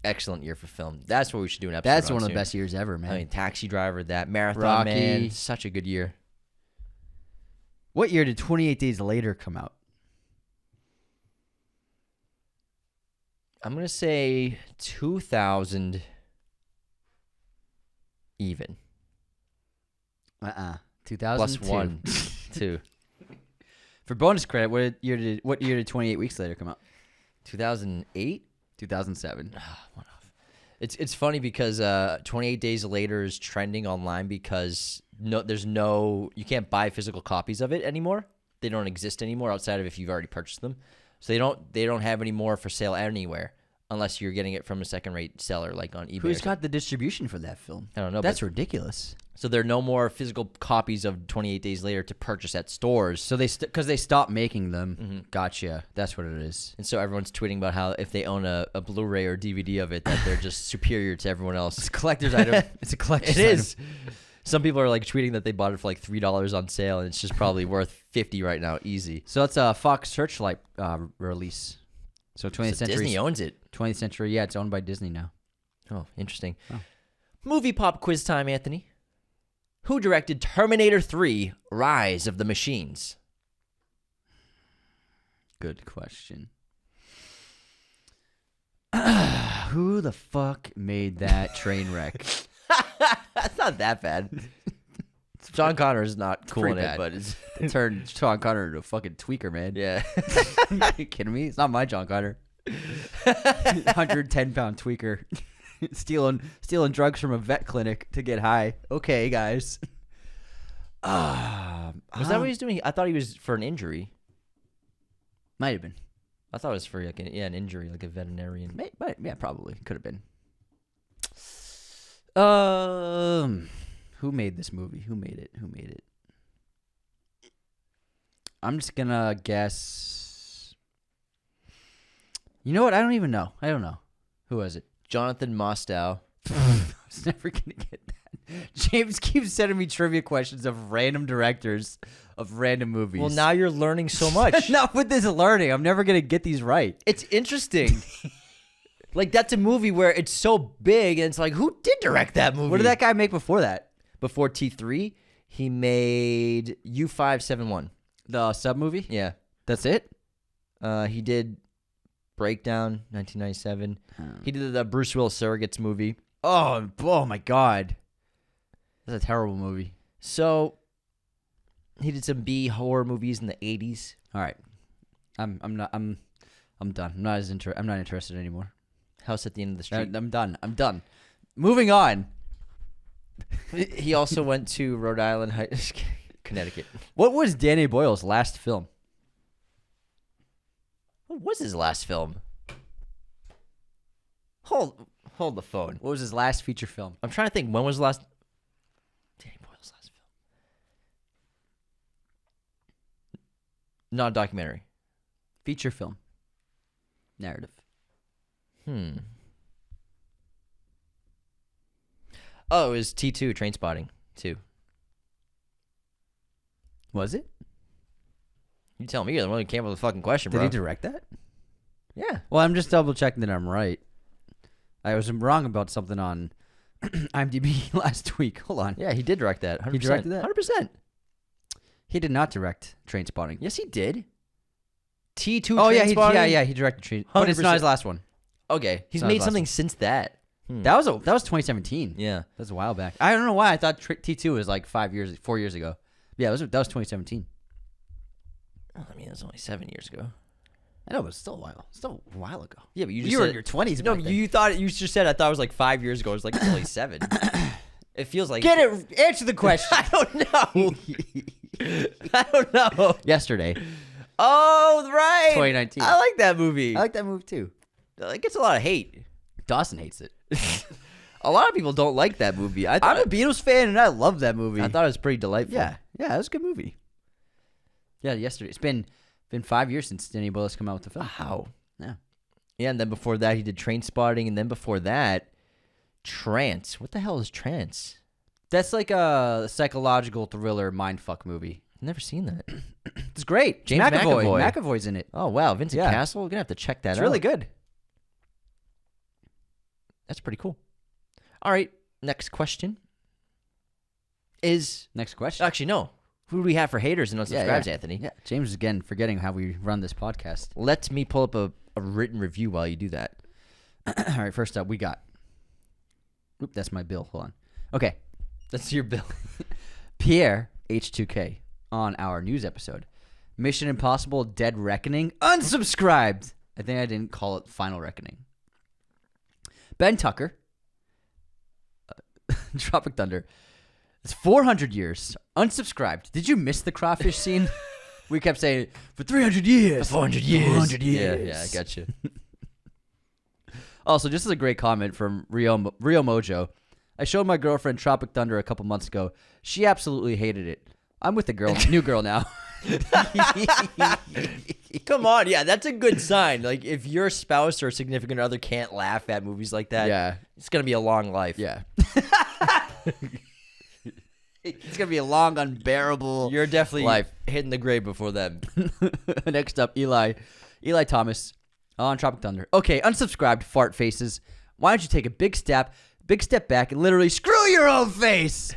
[SPEAKER 1] Excellent year for film. That's what we should do an episode
[SPEAKER 2] That's
[SPEAKER 1] on
[SPEAKER 2] one of
[SPEAKER 1] soon.
[SPEAKER 2] the best years ever, man.
[SPEAKER 1] I mean, Taxi Driver, that Marathon
[SPEAKER 2] Rocky.
[SPEAKER 1] Man. Such a good year.
[SPEAKER 2] What year did 28 Days Later come out?
[SPEAKER 1] I'm going to say 2000 even.
[SPEAKER 2] 2002.
[SPEAKER 1] Plus 1, 2.
[SPEAKER 2] For bonus credit, what year did 28 Weeks Later come out?
[SPEAKER 1] 2008?
[SPEAKER 2] 2007.
[SPEAKER 1] One off. It's funny because 28 Days Later is trending online because you can't buy physical copies of it anymore. They don't exist anymore outside of if you've already purchased them. So they don't have any more for sale anywhere unless you're getting it from a second-rate seller like on eBay.
[SPEAKER 2] Who's got the distribution for that film?
[SPEAKER 1] I don't know.
[SPEAKER 2] That's ridiculous.
[SPEAKER 1] So there are no more physical copies of 28 Days Later to purchase at stores.
[SPEAKER 2] So because they stopped making them.
[SPEAKER 1] Mm-hmm.
[SPEAKER 2] Gotcha. That's what it is.
[SPEAKER 1] And so everyone's tweeting about how if they own a Blu-ray or DVD of it, that they're just superior to everyone else.
[SPEAKER 2] It's a collector's item. It's a collector's
[SPEAKER 1] It
[SPEAKER 2] item.
[SPEAKER 1] is. Some people are tweeting that they bought it for $3 on sale, and it's just probably worth $50 right now, easy.
[SPEAKER 2] So it's a Fox Searchlight release. So 20th
[SPEAKER 1] So
[SPEAKER 2] century.
[SPEAKER 1] Disney owns it.
[SPEAKER 2] 20th century, yeah, it's owned by Disney now.
[SPEAKER 1] Oh, interesting.
[SPEAKER 2] Oh.
[SPEAKER 1] Movie pop quiz time, Anthony. Who directed Terminator 3: Rise of the Machines?
[SPEAKER 2] Good question. Who the fuck made that train wreck?
[SPEAKER 1] That's not that bad. John Connor is not cool in
[SPEAKER 2] pretty
[SPEAKER 1] it,
[SPEAKER 2] bad.
[SPEAKER 1] but it's
[SPEAKER 2] It turned John Connor into a fucking tweaker, man.
[SPEAKER 1] yeah.
[SPEAKER 2] Are you kidding me? It's not my John Connor. 110-pound tweaker. stealing drugs from a vet clinic to get high. Okay, guys.
[SPEAKER 1] Was that what he was doing? I thought he was for an injury.
[SPEAKER 2] Might have been.
[SPEAKER 1] I thought it was for an injury, like a veterinarian.
[SPEAKER 2] Yeah, probably. Could have been. Who made this movie? Who made it? I'm just gonna guess You know what? I don't even know. I don't know. Who was it?
[SPEAKER 1] Jonathan Mostow.
[SPEAKER 2] I was never going to get that. James keeps sending me trivia questions of random directors of random movies.
[SPEAKER 1] Well, now you're learning so much.
[SPEAKER 2] Not with this learning. I'm never going to get these right.
[SPEAKER 1] It's interesting. Like, that's a movie where it's so big, and it's like, who did direct that movie?
[SPEAKER 2] What did that guy make before that?
[SPEAKER 1] Before T3, he made U571.
[SPEAKER 2] The sub movie?
[SPEAKER 1] Yeah.
[SPEAKER 2] That's it?
[SPEAKER 1] He did Breakdown, 1997. He did the Bruce Willis Surrogates movie.
[SPEAKER 2] Oh my God. That's a terrible movie.
[SPEAKER 1] So, he did some B horror movies in the 80s.
[SPEAKER 2] All right. I'm done. I'm not interested anymore.
[SPEAKER 1] House at the End of the Street.
[SPEAKER 2] I'm done. Moving on.
[SPEAKER 1] He also went to Rhode Island, Connecticut.
[SPEAKER 2] What was Danny Boyle's last film?
[SPEAKER 1] What was his last film? Hold the phone.
[SPEAKER 2] What was his last feature film?
[SPEAKER 1] I'm trying to think. When was the last... Danny Boyle's last film? Not a documentary.
[SPEAKER 2] Feature film. Narrative.
[SPEAKER 1] Oh, it was T2, Trainspotting 2.
[SPEAKER 2] Was it?
[SPEAKER 1] You tell me. You're the one who came up with the fucking question, bro.
[SPEAKER 2] Did he direct that?
[SPEAKER 1] Yeah.
[SPEAKER 2] Well, I'm just double checking that I'm right. I was wrong about something on IMDb last week. Hold on.
[SPEAKER 1] Yeah, he did direct that. 100%.
[SPEAKER 2] He directed that?
[SPEAKER 1] 100%.
[SPEAKER 2] He did not direct Trainspotting.
[SPEAKER 1] Yes, he did. T2
[SPEAKER 2] Oh
[SPEAKER 1] Trainspotting?
[SPEAKER 2] yeah, he directed Train. But it's not his last one.
[SPEAKER 1] Okay. He's
[SPEAKER 2] Not
[SPEAKER 1] made
[SPEAKER 2] his last
[SPEAKER 1] something
[SPEAKER 2] one.
[SPEAKER 1] since that.
[SPEAKER 2] That was 2017.
[SPEAKER 1] Yeah.
[SPEAKER 2] That's a while back. I don't know why I thought T2 was like 4 years ago. Yeah, that was 2017.
[SPEAKER 1] I mean, it was only 7 years ago.
[SPEAKER 2] I know, but it's still a while ago.
[SPEAKER 1] Yeah, but you
[SPEAKER 2] were in your 20s.
[SPEAKER 1] No,
[SPEAKER 2] back then.
[SPEAKER 1] you thought you just said I thought it was like 5 years ago. It was like it's only 7. It feels like
[SPEAKER 2] Get it. Answer the question.
[SPEAKER 1] I don't know. I don't know.
[SPEAKER 2] Yesterday,
[SPEAKER 1] Oh, right.
[SPEAKER 2] 2019.
[SPEAKER 1] I like that movie.
[SPEAKER 2] I like that movie too.
[SPEAKER 1] It gets a lot of hate.
[SPEAKER 2] Dawson hates it.
[SPEAKER 1] A lot of people don't like that movie.
[SPEAKER 2] I'm a Beatles fan and I love that movie.
[SPEAKER 1] I thought it was pretty delightful.
[SPEAKER 2] Yeah, it was a good movie. Yeah, yesterday. It's been 5 years since Danny Boyle's come out with the film.
[SPEAKER 1] Wow.
[SPEAKER 2] Yeah.
[SPEAKER 1] Yeah, and then before that he did Trainspotting, and then before that, Trance. What the hell is Trance?
[SPEAKER 2] That's like a psychological thriller mindfuck movie.
[SPEAKER 1] Never seen that.
[SPEAKER 2] It's great.
[SPEAKER 1] James McAvoy.
[SPEAKER 2] McAvoy's in it.
[SPEAKER 1] Oh wow, Vincent
[SPEAKER 2] Yeah.
[SPEAKER 1] Castle. We're gonna have to check that out.
[SPEAKER 2] It's really good.
[SPEAKER 1] That's pretty cool. All right, next question is
[SPEAKER 2] Next question.
[SPEAKER 1] actually no. Who do we have for haters and unsubscribes, Anthony?
[SPEAKER 2] Yeah, James is again forgetting how we run this podcast.
[SPEAKER 1] Let me pull up a written review while you do that.
[SPEAKER 2] All right, first up, we got. Oop, that's my bill. Hold on. Okay,
[SPEAKER 1] That's your bill.
[SPEAKER 2] Pierre H2K on our news episode. Mission Impossible Dead Reckoning unsubscribed. I think I didn't call it Final Reckoning. Ben Tucker. Tropic Thunder. It's 400 years. Unsubscribed. Did you miss the crawfish scene? We kept saying, for 300 years.
[SPEAKER 1] For 400 years.
[SPEAKER 2] 400 years.
[SPEAKER 1] Yeah, I got you.
[SPEAKER 2] Also, just as a great comment from Rio Mojo. I showed my girlfriend Tropic Thunder a couple months ago. She absolutely hated it. I'm with the new girl now.
[SPEAKER 1] Come on, yeah, that's a good sign. Like, if your spouse or significant other can't laugh at movies like that,
[SPEAKER 2] Yeah.
[SPEAKER 1] it's gonna be a long life.
[SPEAKER 2] Yeah. It's going to be a long, unbearable
[SPEAKER 1] You're definitely
[SPEAKER 2] life.
[SPEAKER 1] hitting the grave before them.
[SPEAKER 2] Next up, Eli Thomas on Tropic Thunder. Okay, unsubscribed, fart faces. Why don't you take a big step back and literally screw your own face?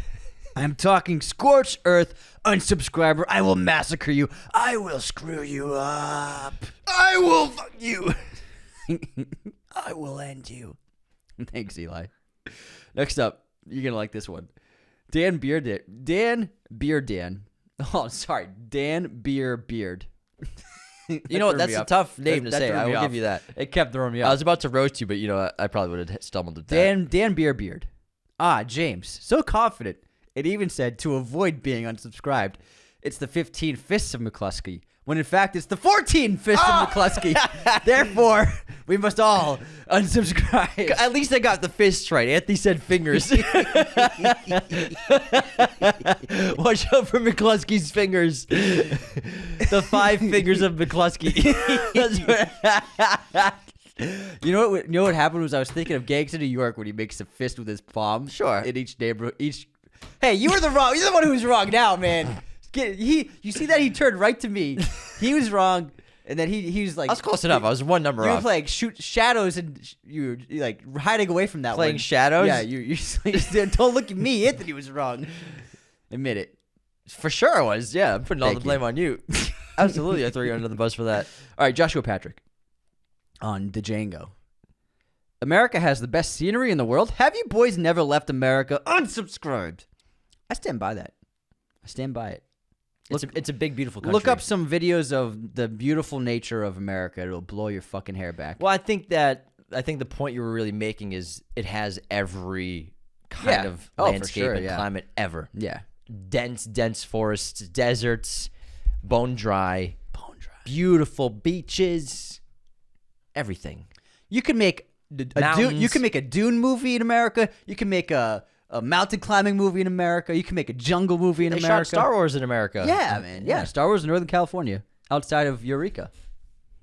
[SPEAKER 2] I'm talking scorched earth, unsubscriber. I will massacre you. I will screw you up. I will fuck you. I will end you. Thanks, Eli. Next up, you're going to like this one. Dan Beard. Oh, sorry. Dan Beard.
[SPEAKER 1] You know what? That's a tough name to say. I will give you that.
[SPEAKER 2] It kept throwing me
[SPEAKER 1] I
[SPEAKER 2] off.
[SPEAKER 1] was about to roast you, but you know, I probably would have stumbled at that.
[SPEAKER 2] Dan Beard. Ah, James. So confident. It even said to avoid being unsubscribed. It's the 15 fists of McCluskey. When in fact it's the 14 fists of McCluskey. Therefore, we must all unsubscribe.
[SPEAKER 1] At least I got the fists right. Anthony said fingers. Watch out for McCluskey's fingers. The 5 fingers of McCluskey.
[SPEAKER 2] You know what happened was I was thinking of Gangs of New York when he makes a fist with his palm.
[SPEAKER 1] Sure.
[SPEAKER 2] In each neighborhood. Hey, you were the wrong. You're the one who's wrong now, man. You see that he turned right to me. He was wrong, and then he was like.
[SPEAKER 1] I was close enough. I was one number
[SPEAKER 2] You were
[SPEAKER 1] off.
[SPEAKER 2] playing shadows, and you were like hiding away from that.
[SPEAKER 1] Playing
[SPEAKER 2] one.
[SPEAKER 1] shadows?
[SPEAKER 2] Yeah, you don't look at me. Anthony was wrong. Admit it.
[SPEAKER 1] For sure I was. Yeah, I'm putting all
[SPEAKER 2] Thank
[SPEAKER 1] the blame on you. Absolutely, I throw you under the bus for that.
[SPEAKER 2] All right, Joshua Patrick on the Django. America has the best scenery in the world. Have you boys never left America? Unsubscribed. I stand by that. I stand by it.
[SPEAKER 1] It's a big, beautiful country.
[SPEAKER 2] Look up some videos of the beautiful nature of America. It'll blow your fucking hair back.
[SPEAKER 1] Well, I think the point you were really making is it has every kind of landscape and climate ever.
[SPEAKER 2] Yeah.
[SPEAKER 1] Dense forests, deserts, bone dry, beautiful beaches, everything.
[SPEAKER 2] You can make a Dune movie in America. You can make a mountain climbing movie in America. You can make a jungle movie in America.
[SPEAKER 1] Shot Star Wars in America.
[SPEAKER 2] Yeah, man. Yeah, Star Wars in Northern California, outside of Eureka.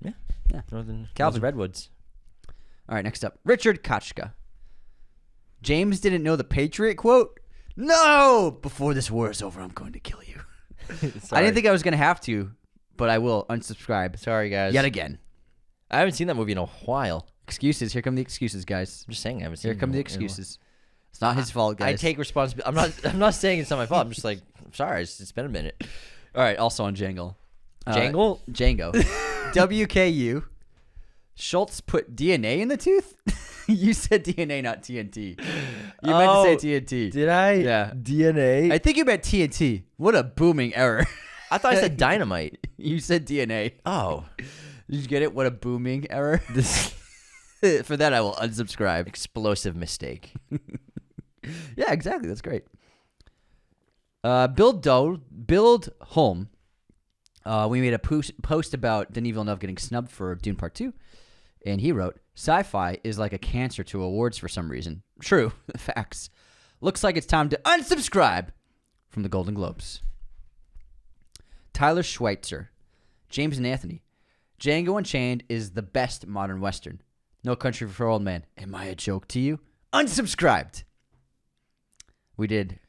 [SPEAKER 1] Yeah.
[SPEAKER 2] Calvin.
[SPEAKER 1] Those redwoods.
[SPEAKER 2] All right, next up, Richard Kochka. James didn't know the Patriot quote. No! Before this war is over, I'm going to kill you. I didn't think I was going to have to, but I will unsubscribe.
[SPEAKER 1] Sorry, guys.
[SPEAKER 2] Yet again.
[SPEAKER 1] I haven't seen that movie in a while.
[SPEAKER 2] Excuses. Here come the excuses, guys.
[SPEAKER 1] I'm just saying I haven't seen it.
[SPEAKER 2] Here come the excuses. It's not his fault, guys.
[SPEAKER 1] I take responsibility. I'm not saying it's not my fault. I'm just like, I'm sorry. It's been a minute.
[SPEAKER 2] All right, also on Django.
[SPEAKER 1] Django?
[SPEAKER 2] Django. WKU. Schultz put DNA in the tooth? You said DNA, not TNT. You meant to say TNT.
[SPEAKER 1] Did I?
[SPEAKER 2] Yeah.
[SPEAKER 1] DNA?
[SPEAKER 2] I think you meant TNT. What a booming error.
[SPEAKER 1] I thought I said dynamite.
[SPEAKER 2] You said DNA.
[SPEAKER 1] Oh.
[SPEAKER 2] Did you get it? What a booming error. For that, I will unsubscribe.
[SPEAKER 1] Explosive mistake.
[SPEAKER 2] Yeah, exactly. That's great. Build Home. We made a post about Denis Villeneuve getting snubbed for Dune Part 2. And he wrote, sci-fi is like a cancer to awards for some reason. True. Facts. Looks like it's time to unsubscribe from the Golden Globes. Tyler Schweitzer. James and Anthony. Django Unchained is the best modern Western. No Country for Old Men. Am I a joke to you? Unsubscribed. We did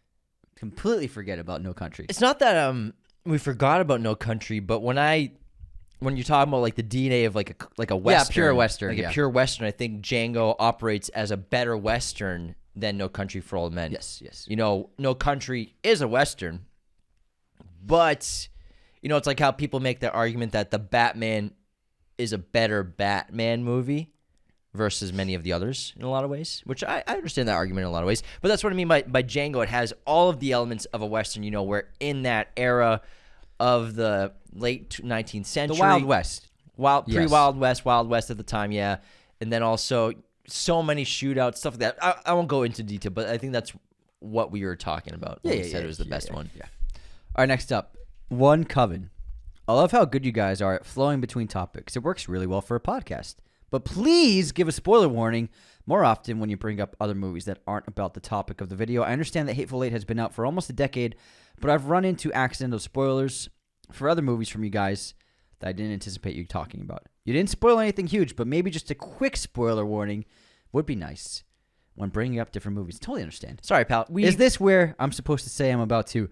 [SPEAKER 2] completely forget about No Country.
[SPEAKER 1] It's not that we forgot about No Country, but when you're talking about like the DNA of like a Western,
[SPEAKER 2] pure Western,
[SPEAKER 1] like a pure Western, I think Django operates as a better Western than No Country for Old Men.
[SPEAKER 2] Yes.
[SPEAKER 1] You know, No Country is a Western, but you know, it's like how people make the argument that the Batman is a better Batman movie versus many of the others in a lot of ways, which I understand that argument in a lot of ways. But that's what I mean by Django. It has all of the elements of a Western, you know, where in that era of the late 19th century.
[SPEAKER 2] The Wild West.
[SPEAKER 1] Pre-Wild West, Wild West at the time, yeah. And then also so many shootouts, stuff like that. I won't go into detail, but I think that's what we were talking about when we said it was the best one.
[SPEAKER 2] Yeah. All right, next up, One Coven. I love how good you guys are at flowing between topics. It works really well for a podcast. But please give a spoiler warning more often when you bring up other movies that aren't about the topic of the video. I understand that Hateful Eight has been out for almost a decade, but I've run into accidental spoilers for other movies from you guys that I didn't anticipate you talking about. You didn't spoil anything huge, but maybe just a quick spoiler warning would be nice when bringing up different movies. Totally understand.
[SPEAKER 1] Sorry, pal.
[SPEAKER 2] Is this where I'm supposed to say I'm about to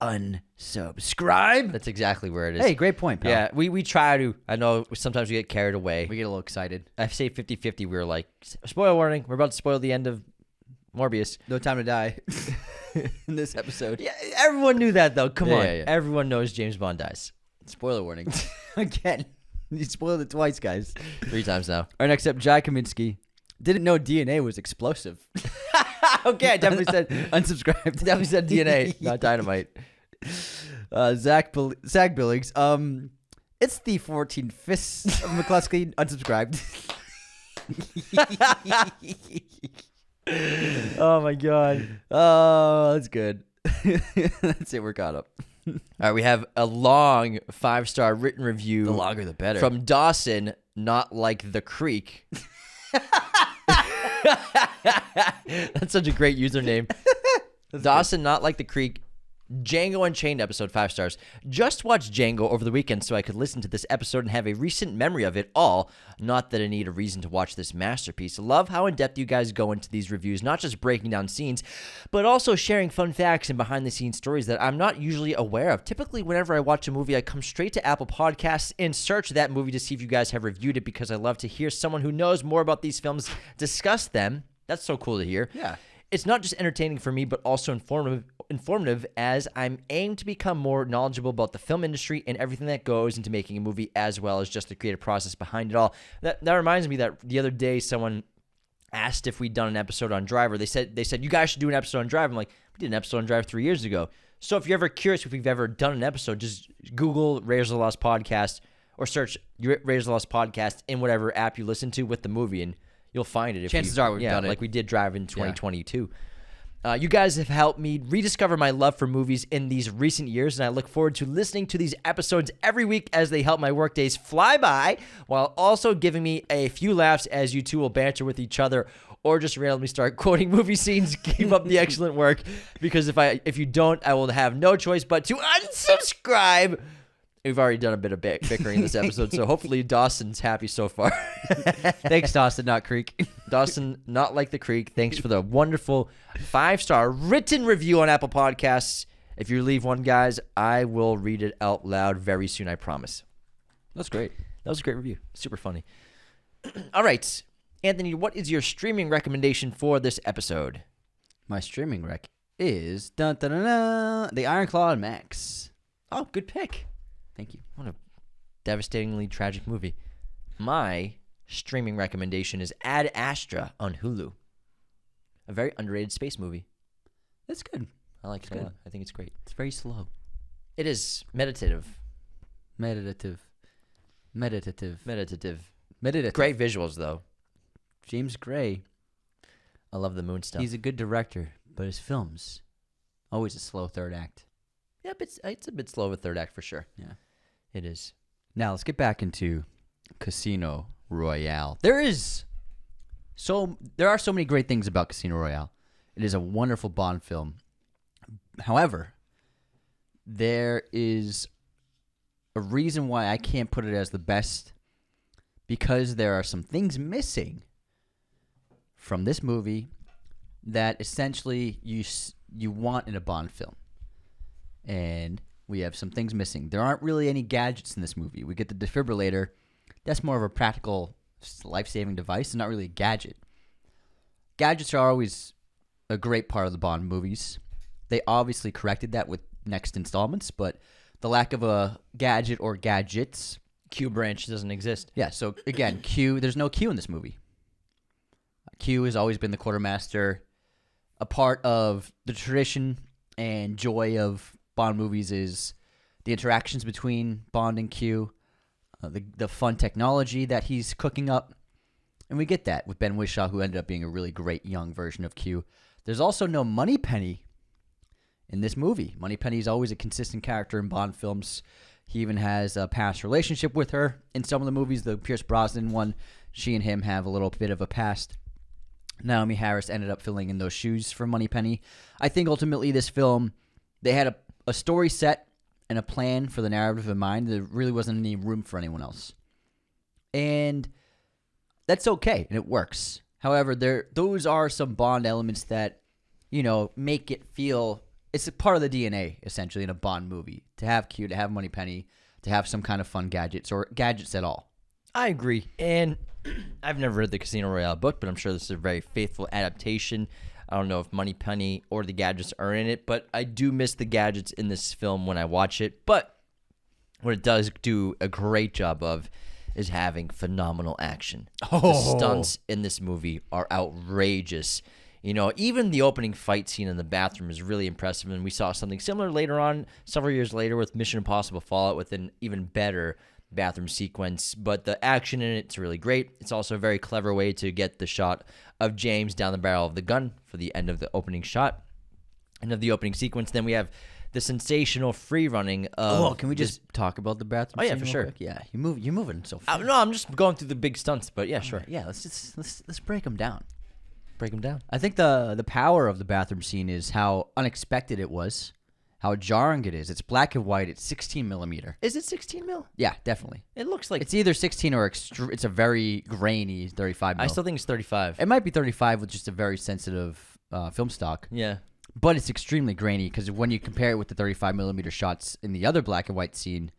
[SPEAKER 2] unsubscribe?
[SPEAKER 1] That's exactly where it is.
[SPEAKER 2] Hey, great point, pal.
[SPEAKER 1] Yeah, we try to. I know sometimes we get carried away.
[SPEAKER 2] We get a little excited.
[SPEAKER 1] I say 50-50. We were like, spoiler warning. We're about to spoil the end of Morbius.
[SPEAKER 2] No Time to Die in this episode.
[SPEAKER 1] Yeah, everyone knew that, though. Come on.
[SPEAKER 2] Yeah.
[SPEAKER 1] Everyone knows James Bond dies.
[SPEAKER 2] Spoiler warning. Again. You spoiled it twice, guys.
[SPEAKER 1] 3 times now.
[SPEAKER 2] All right, next up, Jai Kaminsky. Didn't know DNA was explosive.
[SPEAKER 1] Okay, I definitely said
[SPEAKER 2] unsubscribed.
[SPEAKER 1] Definitely said DNA, not dynamite.
[SPEAKER 2] Zach Billings. It's the 14 Fists of McCluskey. Unsubscribed.
[SPEAKER 1] Oh my god.
[SPEAKER 2] Oh, that's good. That's it. We're caught up.
[SPEAKER 1] All right, we have a long 5-star written review.
[SPEAKER 2] The longer, the better.
[SPEAKER 1] From Dawson, not like the creek. That's such a great username. Dawson, not like the creek. Django Unchained episode, 5 stars. Just watched Django over the weekend so I could listen to this episode and have a recent memory of it all. Not that I need a reason to watch this masterpiece. Love how in-depth you guys go into these reviews, not just breaking down scenes, but also sharing fun facts and behind-the-scenes stories that I'm not usually aware of. Typically, whenever I watch a movie, I come straight to Apple Podcasts and search that movie to see if you guys have reviewed it because I love to hear someone who knows more about these films discuss them. That's so cool to hear.
[SPEAKER 2] Yeah.
[SPEAKER 1] It's not just entertaining for me, but also informative as I'm aimed to become more knowledgeable about the film industry and everything that goes into making a movie, as well as just the creative process behind it all. That reminds me that the other day someone asked if we'd done an episode on Driver. They said you guys should do an episode on Drive. I'm like, we did an episode on Drive 3 years ago. So if you're ever curious if we've ever done an episode, just Google Raiders of the Lost Podcast or search Raiders of the Lost Podcast in whatever app you listen to with the movie, and you'll find it.
[SPEAKER 2] Chances are we've done it.
[SPEAKER 1] Like we did Drive in 2022. You guys have helped me rediscover my love for movies in these recent years, and I look forward to listening to these episodes every week as they help my workdays fly by, while also giving me a few laughs as you two will banter with each other or just randomly start quoting movie scenes. Keep up the excellent work, because if you don't, I will have no choice but to unsubscribe. We've already done a bit of bickering in this episode, so hopefully Dawson's happy so far.
[SPEAKER 2] Thanks, Dawson, not Creek.
[SPEAKER 1] Dawson, not like the creek. Thanks for the wonderful 5-star written review on Apple Podcasts. If you leave one, guys, I will read it out loud very soon, I promise.
[SPEAKER 2] That's great.
[SPEAKER 1] That was a great review. Super funny. All right. Anthony, what is your streaming recommendation for this episode?
[SPEAKER 2] My streaming rec is The Iron Claw and Max.
[SPEAKER 1] Oh, good pick.
[SPEAKER 2] Thank you.
[SPEAKER 1] What a devastatingly tragic movie. My streaming recommendation is Ad Astra on Hulu. A very underrated space movie.
[SPEAKER 2] It's good.
[SPEAKER 1] I like it a lot. I think it's great.
[SPEAKER 2] It's very slow.
[SPEAKER 1] It is meditative.
[SPEAKER 2] Meditative.
[SPEAKER 1] Great visuals, though.
[SPEAKER 2] James Gray.
[SPEAKER 1] I love the moon stuff.
[SPEAKER 2] He's a good director, but his films, always a slow third act.
[SPEAKER 1] Yep, it's a bit slow of a third act for sure.
[SPEAKER 2] Yeah.
[SPEAKER 1] It is.
[SPEAKER 2] Now, let's get back into Casino Royale. There are so many great things about Casino Royale. It is a wonderful Bond film. However, there is a reason why I can't put it as the best, because there are some things missing from this movie that essentially you want in a Bond film. And we have some things missing. There aren't really any gadgets in this movie. We get the defibrillator. That's more of a practical life-saving device and not really a gadget. Gadgets are always a great part of the Bond movies. They obviously corrected that with next installments, but the lack of a gadget or gadgets...
[SPEAKER 1] Q branch doesn't exist.
[SPEAKER 2] Yeah, so again, Q, there's no Q in this movie. Q has always been the quartermaster. A part of the tradition and joy of Bond movies is the interactions between Bond and Q, the fun technology that he's cooking up. And we get that with Ben Whishaw, who ended up being a really great young version of Q. There's also no Moneypenny in this movie. Moneypenny is always a consistent character in Bond films. He even has a past relationship with her. In some of the movies, the Pierce Brosnan one, she and him have a little bit of a past. Naomi Harris ended up filling in those shoes for Moneypenny. I think ultimately this film, they had a story set and a plan for the narrative in mind. There really wasn't any room for anyone else. And that's okay, and it works. However, those are some Bond elements that, make it feel... It's a part of the DNA, essentially, in a Bond movie. To have Q, to have Moneypenny, to have some kind of fun gadgets, or gadgets at all.
[SPEAKER 1] I agree. And I've never read the Casino Royale book, but I'm sure this is a very faithful adaptation. I don't know if Moneypenny or the gadgets are in it, but I do miss the gadgets in this film when I watch it. But what it does do a great job of is having phenomenal action. The stunts in this movie are outrageous. Even the opening fight scene in the bathroom is really impressive, and we saw something similar later on, several years later, with Mission Impossible Fallout with an even better bathroom sequence. But the action in it's really great. It's also a very clever way to get the shot of James down the barrel of the gun for the end of the opening shot and of the opening sequence. Then we have the sensational free running of...
[SPEAKER 2] can we just talk about the bathroom
[SPEAKER 1] Oh, yeah,
[SPEAKER 2] scene
[SPEAKER 1] for
[SPEAKER 2] real
[SPEAKER 1] sure.
[SPEAKER 2] quick? Yeah, you're moving so fast.
[SPEAKER 1] No, I'm just going through the big stunts, but yeah, sure.
[SPEAKER 2] Yeah, let's break them down.
[SPEAKER 1] Break them down.
[SPEAKER 2] I think the power of the bathroom scene is how unexpected it was, how jarring it is. It's black and white. It's 16 millimeter.
[SPEAKER 1] Is it 16 mil?
[SPEAKER 2] Yeah, definitely.
[SPEAKER 1] It looks like
[SPEAKER 2] It's either 16 or it's a very grainy 35 mil.
[SPEAKER 1] I still think it's 35.
[SPEAKER 2] It might be 35 with just a very sensitive film stock.
[SPEAKER 1] Yeah.
[SPEAKER 2] But it's extremely grainy because when you compare it with the 35 millimeter shots in the other black and white scene,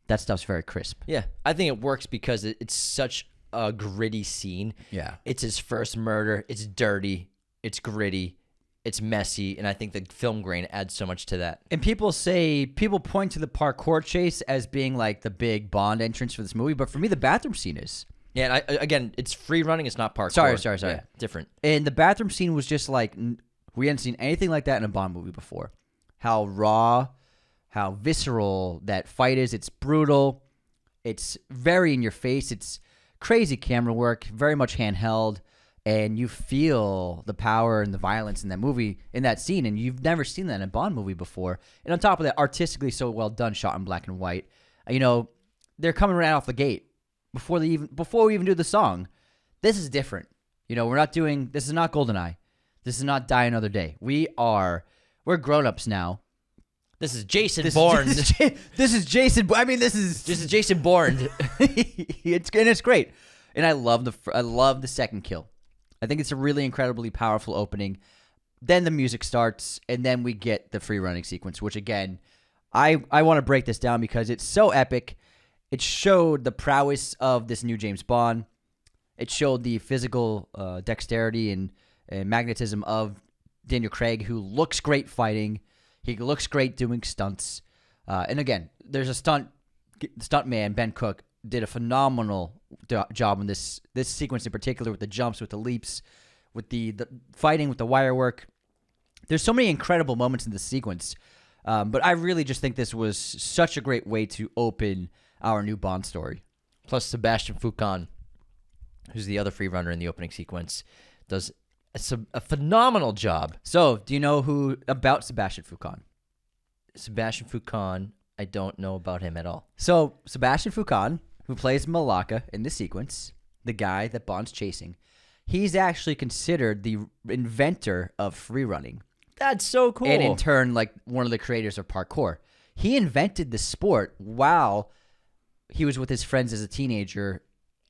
[SPEAKER 2] that stuff's very crisp.
[SPEAKER 1] Yeah. I think it works because it's such a gritty scene.
[SPEAKER 2] Yeah.
[SPEAKER 1] It's his first murder. It's dirty. It's gritty. It's messy. And I think the film grain adds so much to that.
[SPEAKER 2] And people point to the parkour chase as being like the big Bond entrance for this movie, but for me, the bathroom scene is.
[SPEAKER 1] Yeah. And again, it's free running. It's not parkour.
[SPEAKER 2] Sorry.
[SPEAKER 1] Yeah, different.
[SPEAKER 2] And the bathroom scene was just like, we hadn't seen anything like that in a Bond movie before. How raw, how visceral that fight is. It's brutal. It's very in your face. It's crazy camera work, very much handheld. And you feel the power and the violence in that movie, in that scene. And you've never seen that in a Bond movie before. And on top of that, artistically so well done, shot in black and white. You know, they're coming right off the gate before we even do the song. This is different. You know, this is not GoldenEye. This is not Die Another Day. We're grown-ups now.
[SPEAKER 1] This is Jason Bourne.
[SPEAKER 2] This is Jason. This is
[SPEAKER 1] Jason Bourne.
[SPEAKER 2] it's great. And I love the second kill. I think it's a really incredibly powerful opening. Then the music starts, and then we get the free running sequence, which again, I want to break this down because it's so epic. It showed the prowess of this new James Bond. It showed the physical dexterity and magnetism of Daniel Craig, who looks great fighting. He looks great doing stunts. And again, there's a stunt man, Ben Cook, did a phenomenal job in this sequence in particular, with the jumps, with the leaps, with the fighting, with the wire work. There's so many incredible moments in this sequence. But I really just think this was such a great way to open our new Bond story.
[SPEAKER 1] Plus Sebastian Foucan, who's the other free runner in the opening sequence, does a phenomenal job.
[SPEAKER 2] So, do you know about Sebastian Foucan?
[SPEAKER 1] Sebastian Foucan, I don't know about him at all.
[SPEAKER 2] So, Sebastian Foucan, who plays Malaka in this sequence, the guy that Bond's chasing, he's actually considered the inventor of free running.
[SPEAKER 1] That's so cool.
[SPEAKER 2] And in turn, like one of the creators of parkour. He invented the sport while he was with his friends as a teenager,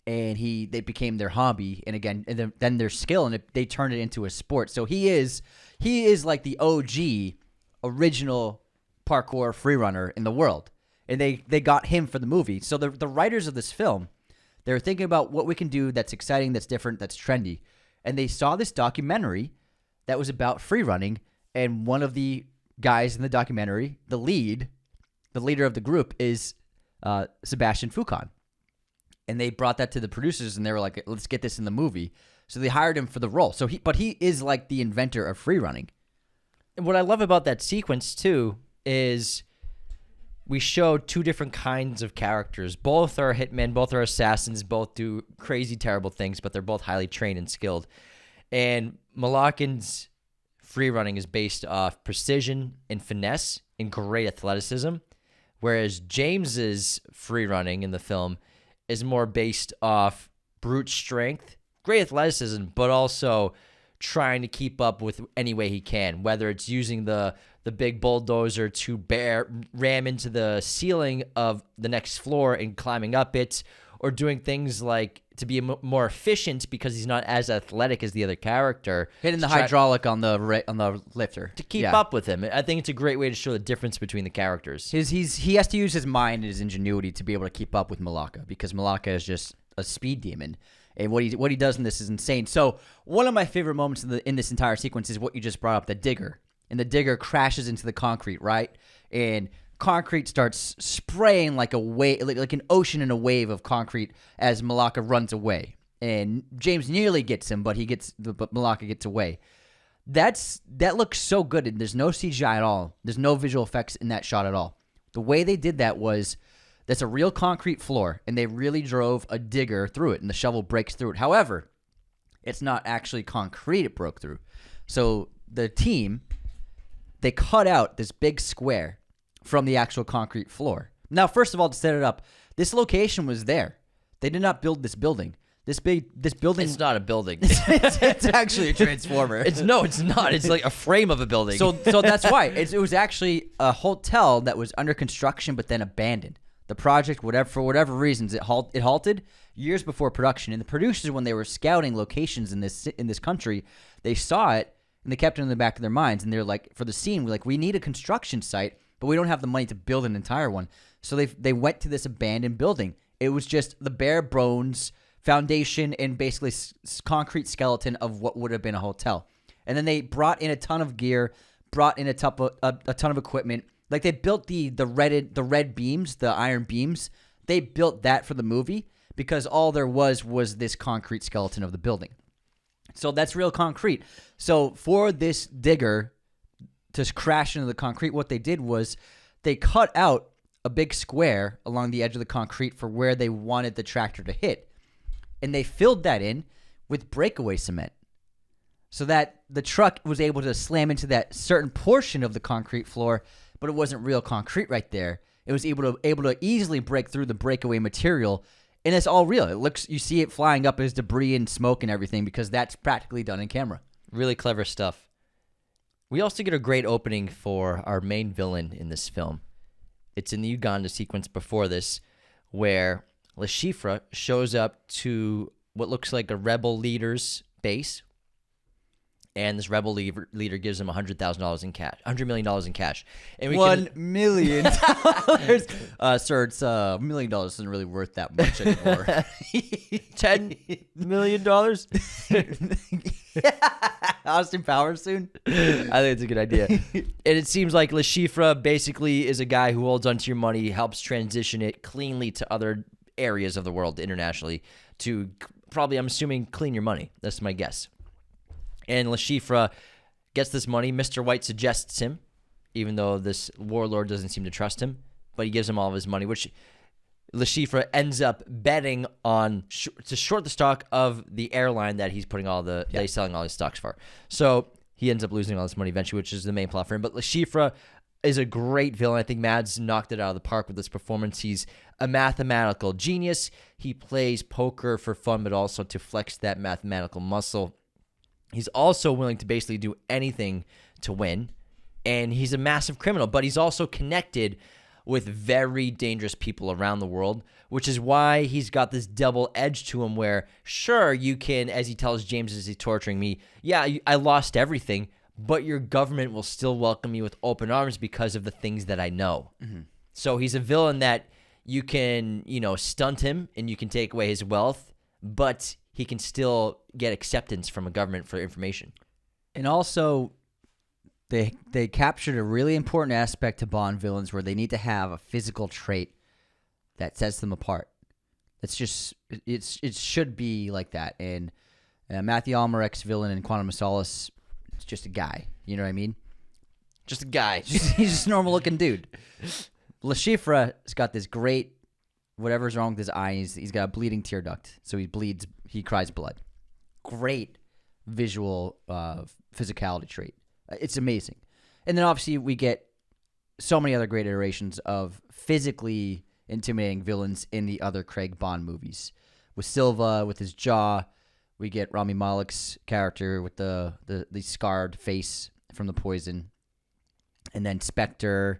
[SPEAKER 2] and they became their hobby, and again, and then their skill, and they turned it into a sport. So he is like the OG original parkour freerunner in the world, and they got him for the movie. So the writers of this film, they were thinking about what we can do that's exciting, that's different, that's trendy, and they saw this documentary that was about free running, and one of the guys in the documentary, the leader of the group, is Sebastian Foucan. And they brought that to the producers, and they were like, let's get this in the movie. So they hired him for the role. But he is like the inventor of free running.
[SPEAKER 1] And what I love about that sequence, too, is we showed two different kinds of characters. Both are hitmen, both are assassins, both do crazy, terrible things, but they're both highly trained and skilled. And Malakin's free running is based off precision and finesse and great athleticism, whereas James's free running in the film is more based off brute strength, great athleticism, but also trying to keep up with any way he can, whether it's using the big bulldozer to ram into the ceiling of the next floor and climbing up it, or doing things like to be more efficient because he's not as athletic as the other character.
[SPEAKER 2] Hitting the hydraulic on the lifter.
[SPEAKER 1] To keep up with him. I think it's a great way to show the difference between the characters.
[SPEAKER 2] He has to use his mind and his ingenuity to be able to keep up with Malaka, because Malaka is just a speed demon. And what he does in this is insane. So one of my favorite moments in this entire sequence is what you just brought up, the digger. And the digger crashes into the concrete, right? And concrete starts spraying like a wave, like an ocean in a wave of concrete as Malaka runs away. And James nearly gets him, but Malaka gets away. That looks so good, and there's no CGI at all. There's no visual effects in that shot at all. The way they did that was, that's a real concrete floor, and they really drove a digger through it, and the shovel breaks through it. However, it's not actually concrete it broke through. So the team, they cut out this big square from the actual concrete floor. Now, first of all, to set it up, this location was there. They did not build this building. This building.
[SPEAKER 1] It's not a building.
[SPEAKER 2] It's actually a transformer.
[SPEAKER 1] It's not. It's like a frame of a building.
[SPEAKER 2] So that's why it was actually a hotel that was under construction but then abandoned. The project, for whatever reasons, it halted years before production. And the producers, when they were scouting locations in this country, they saw it and they kept it in the back of their minds. And they're like, for the scene, we need a construction site, but we don't have the money to build an entire one. So they went to this abandoned building. It was just the bare bones foundation and basically concrete skeleton of what would have been a hotel. And then they brought in a ton of gear, brought in a ton of equipment. Like they built the red beams, the iron beams. They built that for the movie because all there was this concrete skeleton of the building. So that's real concrete. So for this digger to crash into the concrete, what they did was they cut out a big square along the edge of the concrete for where they wanted the tractor to hit. And they filled that in with breakaway cement so that the truck was able to slam into that certain portion of the concrete floor, but it wasn't real concrete right there. It was able to easily break through the breakaway material, and it's all real. You see it flying up as debris and smoke and everything because that's practically done in camera.
[SPEAKER 1] Really clever stuff. We also get a great opening for our main villain in this film. It's in the Uganda sequence before this, where Le Chiffre shows up to what looks like a rebel leader's base, and this rebel leader gives him $100,000 in cash, $100 million in cash. And
[SPEAKER 2] $1 million. Sir, it's $1 million isn't really worth that much anymore.
[SPEAKER 1] $10 million?
[SPEAKER 2] Austin Powers soon?
[SPEAKER 1] I think it's a good idea. And it seems like Le Chiffre basically is a guy who holds onto your money, helps transition it cleanly to other areas of the world internationally to probably, I'm assuming, clean your money. That's my guess. And Le Chiffre gets this money. Mr. White suggests him, even though this warlord doesn't seem to trust him, but he gives him all of his money, which Le Chiffre ends up betting on to short the stock of the airline that he's putting that he's selling all his stocks for. So he ends up losing all this money eventually, which is the main plot for him. But Le Chiffre is a great villain. I think Mads knocked it out of the park with this performance. He's a mathematical genius. He plays poker for fun, but also to flex that mathematical muscle. He's also willing to basically do anything to win, and he's a massive criminal, but he's also connected with very dangerous people around the world, which is why he's got this double edge to him where, sure, you can, as he tells James as he's torturing me, yeah, I lost everything, but your government will still welcome me with open arms because of the things that I know. Mm-hmm. So he's a villain that you can, stunt him and you can take away his wealth, but he can still get acceptance from a government for information.
[SPEAKER 2] And also, they captured a really important aspect to Bond villains where they need to have a physical trait that sets them apart. It should be like that. And Matthew Almarek's villain in Quantum of Solace, it's just a guy. You know what I mean?
[SPEAKER 1] Just a guy.
[SPEAKER 2] He's just a normal-looking dude. Le Chiffre has got this great, whatever's wrong with his eye, he's got a bleeding tear duct, so he bleeds. He cries blood. Great visual physicality trait. It's amazing. And then obviously we get so many other great iterations of physically intimidating villains in the other Craig Bond movies. With Silva, with his jaw, we get Rami Malek's character with the scarred face from the poison. And then Spectre,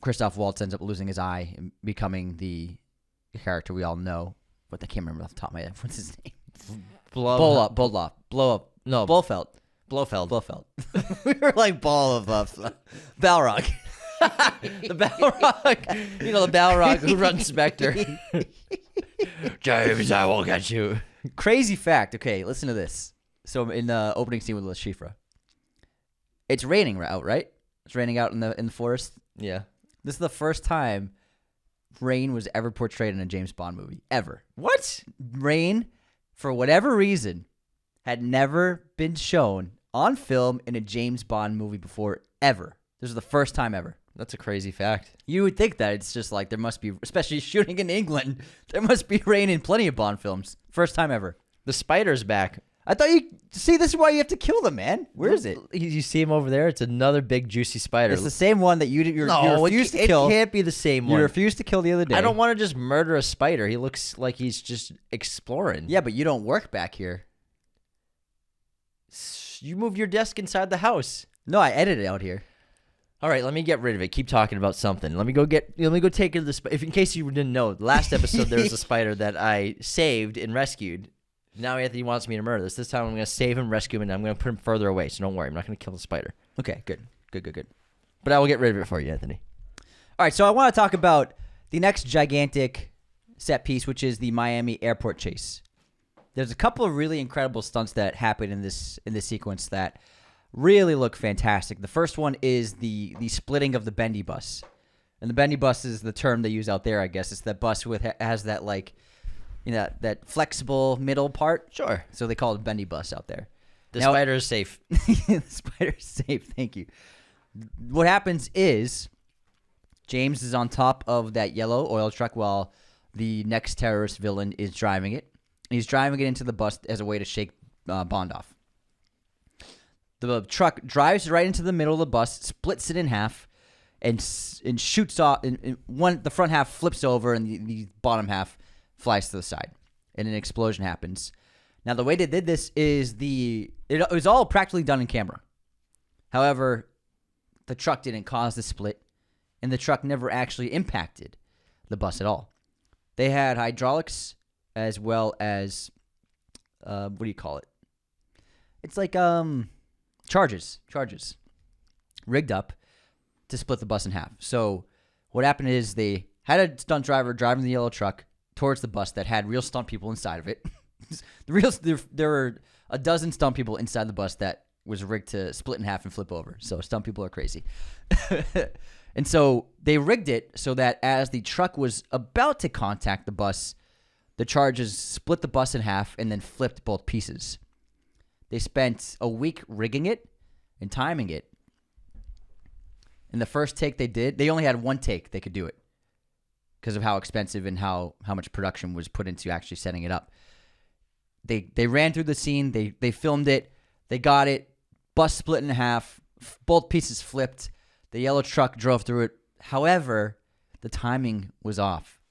[SPEAKER 2] Christoph Waltz ends up losing his eye and becoming the character we all know. But I can't remember off the top of my head. What's his name? Blow up. No. Blofeld. We were like ball of Balrog.
[SPEAKER 1] The Balrog. The Balrog who runs Spectre. James, I will get you.
[SPEAKER 2] Crazy fact. Okay, listen to this. So in the opening scene with Le Chiffre, it's raining out, right? It's raining out in the forest.
[SPEAKER 1] Yeah.
[SPEAKER 2] This is the first time rain was ever portrayed in a James Bond movie. Ever.
[SPEAKER 1] What?
[SPEAKER 2] Rain, for whatever reason, had never been shown on film in a James Bond movie before, ever. This is the first time ever.
[SPEAKER 1] That's a crazy fact.
[SPEAKER 2] You would think that it's just like there must be, especially shooting in England, there must be rain in plenty of Bond films. First time ever.
[SPEAKER 1] The spider's back.
[SPEAKER 2] I thought you see. This is why you have to kill them, man. Where is it?
[SPEAKER 1] You see him over there? It's another big juicy spider.
[SPEAKER 2] It's the same one that you refused to kill.
[SPEAKER 1] It can't be the same one.
[SPEAKER 2] You refused to kill the other day.
[SPEAKER 1] I don't want to just murder a spider. He looks like he's just exploring.
[SPEAKER 2] Yeah, but you don't work back here.
[SPEAKER 1] You moved your desk inside the house.
[SPEAKER 2] No, I edited it out here.
[SPEAKER 1] All right, let me get rid of it. Keep talking about something. Let me go take care of this. If in case you didn't know, last episode there was a spider that I saved and rescued. Now Anthony wants me to murder this. This time I'm going to save him, rescue him, and I'm going to put him further away. So don't worry, I'm not going to kill the spider.
[SPEAKER 2] Okay, good.
[SPEAKER 1] But I will get rid of it for you, Anthony.
[SPEAKER 2] All right, so I want to talk about the next gigantic set piece, which is the Miami airport chase. There's a couple of really incredible stunts that happen in this sequence that really look fantastic. The first one is the splitting of the bendy bus. And the bendy bus is the term they use out there, I guess. It's that bus has that that flexible middle part.
[SPEAKER 1] Sure.
[SPEAKER 2] So they call it a bendy bus out there.
[SPEAKER 1] The spider is safe.
[SPEAKER 2] The spider is safe. Thank you. What happens is James is on top of that yellow oil truck while the next terrorist villain is driving it. He's driving it into the bus as a way to shake Bond off. The truck drives right into the middle of the bus, splits it in half, and shoots off. The front half flips over, and the bottom half flies to the side, and an explosion happens. Now, the way they did this is it was all practically done in camera. However, the truck didn't cause the split, and the truck never actually impacted the bus at all. They had hydraulics as well as what do you call it? It's like charges rigged up to split the bus in half. So what happened is they had a stunt driver driving the yellow truck towards the bus that had real stunt people inside of it. There were a dozen stunt people inside the bus that was rigged to split in half and flip over. So stunt people are crazy. And so they rigged it so that as the truck was about to contact the bus, the charges split the bus in half and then flipped both pieces. They spent a week rigging it and timing it. In the first take they only had one take they could do it because of how expensive and how much production was put into actually setting it up. They ran through the scene, they filmed it, they got it, bus split in half, both pieces flipped, the yellow truck drove through it. However, the timing was off.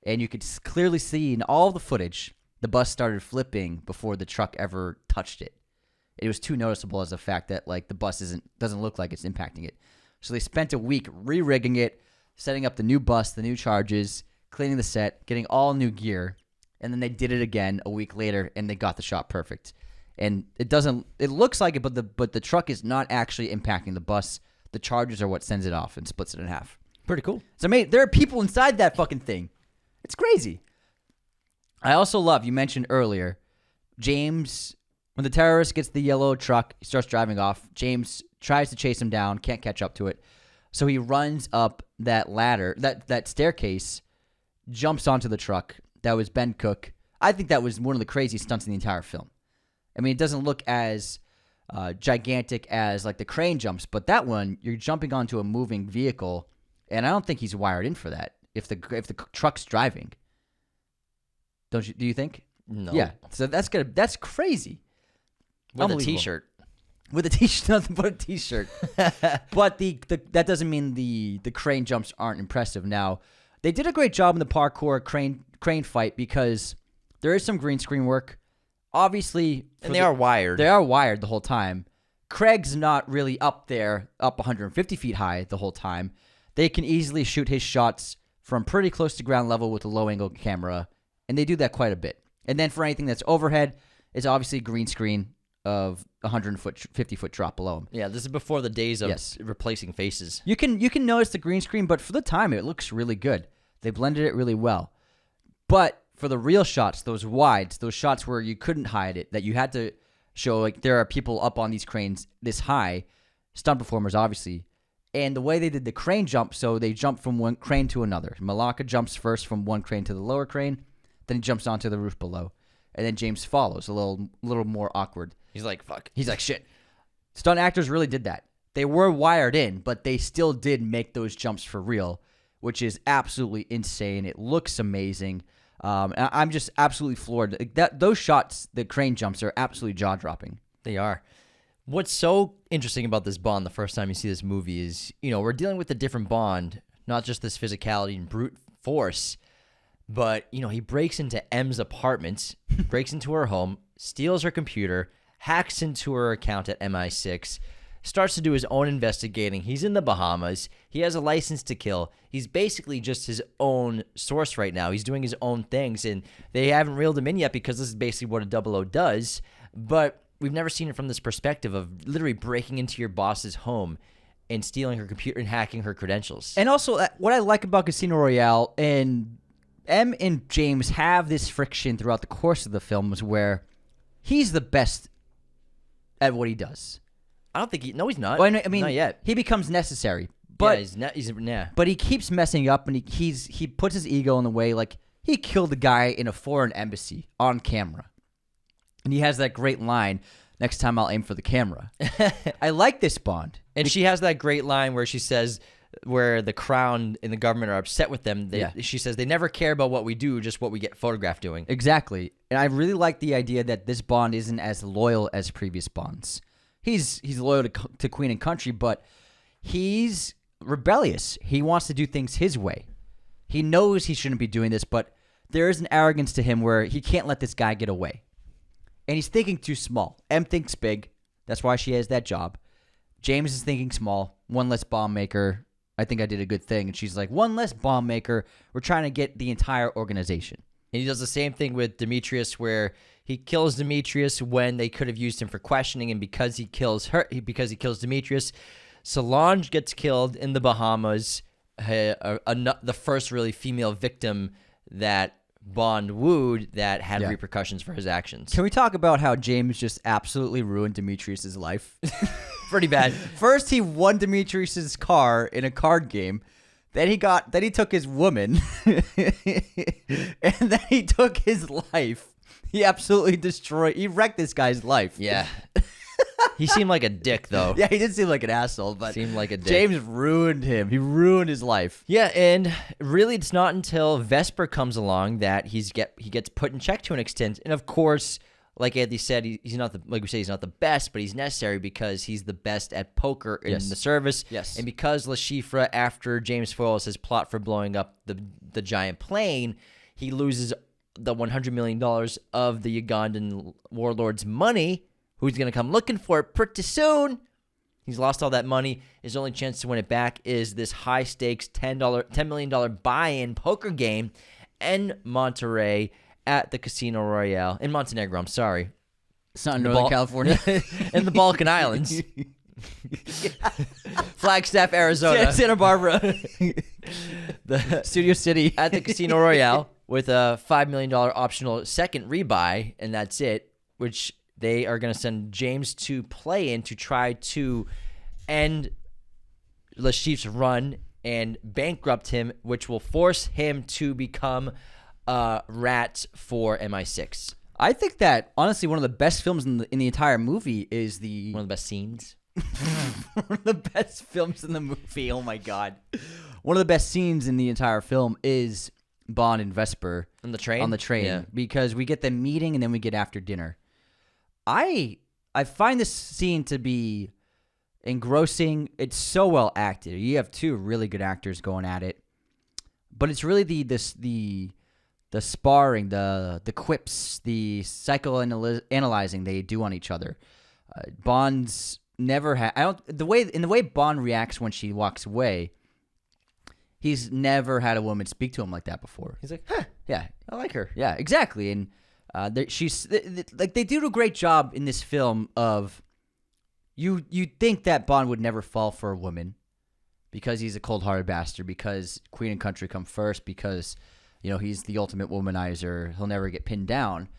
[SPEAKER 2] And you could clearly see in all the footage, the bus started flipping before the truck ever touched it. It was too noticeable as a fact that the bus doesn't look like it's impacting it. So they spent a week re-rigging it, setting up the new bus, the new charges, cleaning the set, getting all new gear, and then they did it again a week later, and they got the shot perfect. And it looks like it, but the truck is not actually impacting the bus. The charges are what sends it off and splits it in half.
[SPEAKER 1] Pretty cool.
[SPEAKER 2] So there are people inside that fucking thing. It's crazy. I also love, you mentioned earlier, James, when the terrorist gets the yellow truck, he starts driving off. James tries to chase him down, can't catch up to it. So he runs up that ladder, that staircase, jumps onto the truck. That was Ben Cook. I think that was one of the craziest stunts in the entire film. I mean, it doesn't look as gigantic as the crane jumps, but that one, you're jumping onto a moving vehicle, and I don't think he's wired in for that if the truck's driving. Do you think?
[SPEAKER 1] No.
[SPEAKER 2] Yeah. So that's crazy.
[SPEAKER 1] With a t-shirt.
[SPEAKER 2] With a t-shirt, nothing but a t-shirt. But that doesn't mean the crane jumps aren't impressive. Now, they did a great job in the parkour crane fight because there is some green screen work. Obviously,
[SPEAKER 1] and they are wired.
[SPEAKER 2] They are wired the whole time. Craig's not really up 150 feet high the whole time. They can easily shoot his shots from pretty close to ground level with a low-angle camera, and they do that quite a bit. And then for anything that's overhead, it's obviously green screen of 150-foot drop below him.
[SPEAKER 1] Yeah, this is before the days of replacing faces.
[SPEAKER 2] You can notice the green screen, but for the time, it looks really good. They blended it really well. But for the real shots, those wides, those shots where you couldn't hide it, that you had to show there are people up on these cranes this high, stunt performers obviously, and the way they did the crane jump, so they jump from one crane to another. Malaka jumps first from one crane to the lower crane, then he jumps onto the roof below, and then James follows, a little more awkward.
[SPEAKER 1] He's like, fuck.
[SPEAKER 2] He's like, shit. Stunt actors really did that. They were wired in, but they still did make those jumps for real, which is absolutely insane. It looks amazing. I'm just absolutely floored. Those shots, the crane jumps, are absolutely jaw-dropping.
[SPEAKER 1] They are. What's so interesting about this Bond the first time you see this movie is, we're dealing with a different Bond, not just this physicality and brute force, but, he breaks into M's apartment, breaks into her home, steals her computer, hacks into her account at MI6, starts to do his own investigating. He's in the Bahamas. He has a license to kill. He's basically just his own source right now. He's doing his own things, and they haven't reeled him in yet because this is basically what a 00 does, but we've never seen it from this perspective of literally breaking into your boss's home and stealing her computer and hacking her credentials.
[SPEAKER 2] And also, what I like about Casino Royale, and M and James have this friction throughout the course of the films where he's the best at what he does.
[SPEAKER 1] I don't think he's not.
[SPEAKER 2] Well, I mean,
[SPEAKER 1] not yet.
[SPEAKER 2] He becomes necessary, but
[SPEAKER 1] But
[SPEAKER 2] he keeps messing up, and he puts his ego in the way. Like, he killed a guy in a foreign embassy on camera, and he has that great line, "Next time I'll aim for the camera." I like this Bond.
[SPEAKER 1] And she has that great line where she says, where the Crown and the government are upset with them. She says, they never care about what we do, just what we get photographed doing.
[SPEAKER 2] Exactly. And I really like the idea that this Bond isn't as loyal as previous Bonds. He's loyal to Queen and Country, but he's rebellious. He wants to do things his way. He knows he shouldn't be doing this, but there is an arrogance to him where he can't let this guy get away. And he's thinking too small. M thinks big. That's why she has that job. James is thinking small. One less bomb maker. I think I did a good thing. And she's like, one less bomb maker. We're trying to get the entire organization.
[SPEAKER 1] And he does the same thing with Demetrius, where he kills Demetrius when they could have used him for questioning, and because he kills Demetrius, Solange gets killed in the Bahamas, the first really female victim that Bond wooed that had repercussions for his actions.
[SPEAKER 2] Can we talk about how James just absolutely ruined Demetrius's life?
[SPEAKER 1] Pretty bad.
[SPEAKER 2] First, he won Demetrius's car in a card game. Then he took his woman, and then he took his life. He absolutely he wrecked this guy's life.
[SPEAKER 1] Yeah. He seemed like a dick, though.
[SPEAKER 2] Yeah, he did seem like an asshole, but
[SPEAKER 1] seemed like a dick.
[SPEAKER 2] James ruined him. He ruined his life.
[SPEAKER 1] Yeah, and really it's not until Vesper comes along that he gets put in check to an extent. And of course, like Anthony said, he's not the best, but he's necessary because he's the best at poker in the service.
[SPEAKER 2] Yes.
[SPEAKER 1] And because Le Chiffre, after James foils his plot for blowing up the giant plane, he loses the $100 million of the Ugandan warlord's money, who's going to come looking for it pretty soon. He's lost all that money. His only chance to win it back is this high-stakes $10 million buy-in poker game in Monterey at the Casino Royale. In Montenegro, I'm sorry.
[SPEAKER 2] It's not in Northern California.
[SPEAKER 1] In the Balkan Islands. Flagstaff, Arizona.
[SPEAKER 2] Santa Barbara.
[SPEAKER 1] The
[SPEAKER 2] Studio City.
[SPEAKER 1] At the Casino Royale with a $5 million optional second rebuy, and that's it, which they are going to send James to play in to try to end Le Chiffre's run and bankrupt him, which will force him to become a rat for MI6.
[SPEAKER 2] I think that, honestly, one of the best films in the entire movie is
[SPEAKER 1] one of the best scenes.
[SPEAKER 2] One of the best films in the movie. Oh, my God. One of the best scenes in the entire film is Bond and Vesper.
[SPEAKER 1] On the train?
[SPEAKER 2] On the train.
[SPEAKER 1] Yeah.
[SPEAKER 2] Because we get them meeting and then we get after dinner. I find this scene to be engrossing. It's so well acted. You have two really good actors going at it. But it's really the sparring, the quips, the psychoanalyzing they do on each other. Bond's never had. In the way Bond reacts when she walks away, he's never had a woman speak to him like that before.
[SPEAKER 1] He's like, huh,
[SPEAKER 2] yeah,
[SPEAKER 1] I like her.
[SPEAKER 2] Yeah, exactly. And they do a great job in this film of you think that Bond would never fall for a woman because he's a cold-hearted bastard, because Queen and Country come first, because he's the ultimate womanizer. He'll never get pinned down.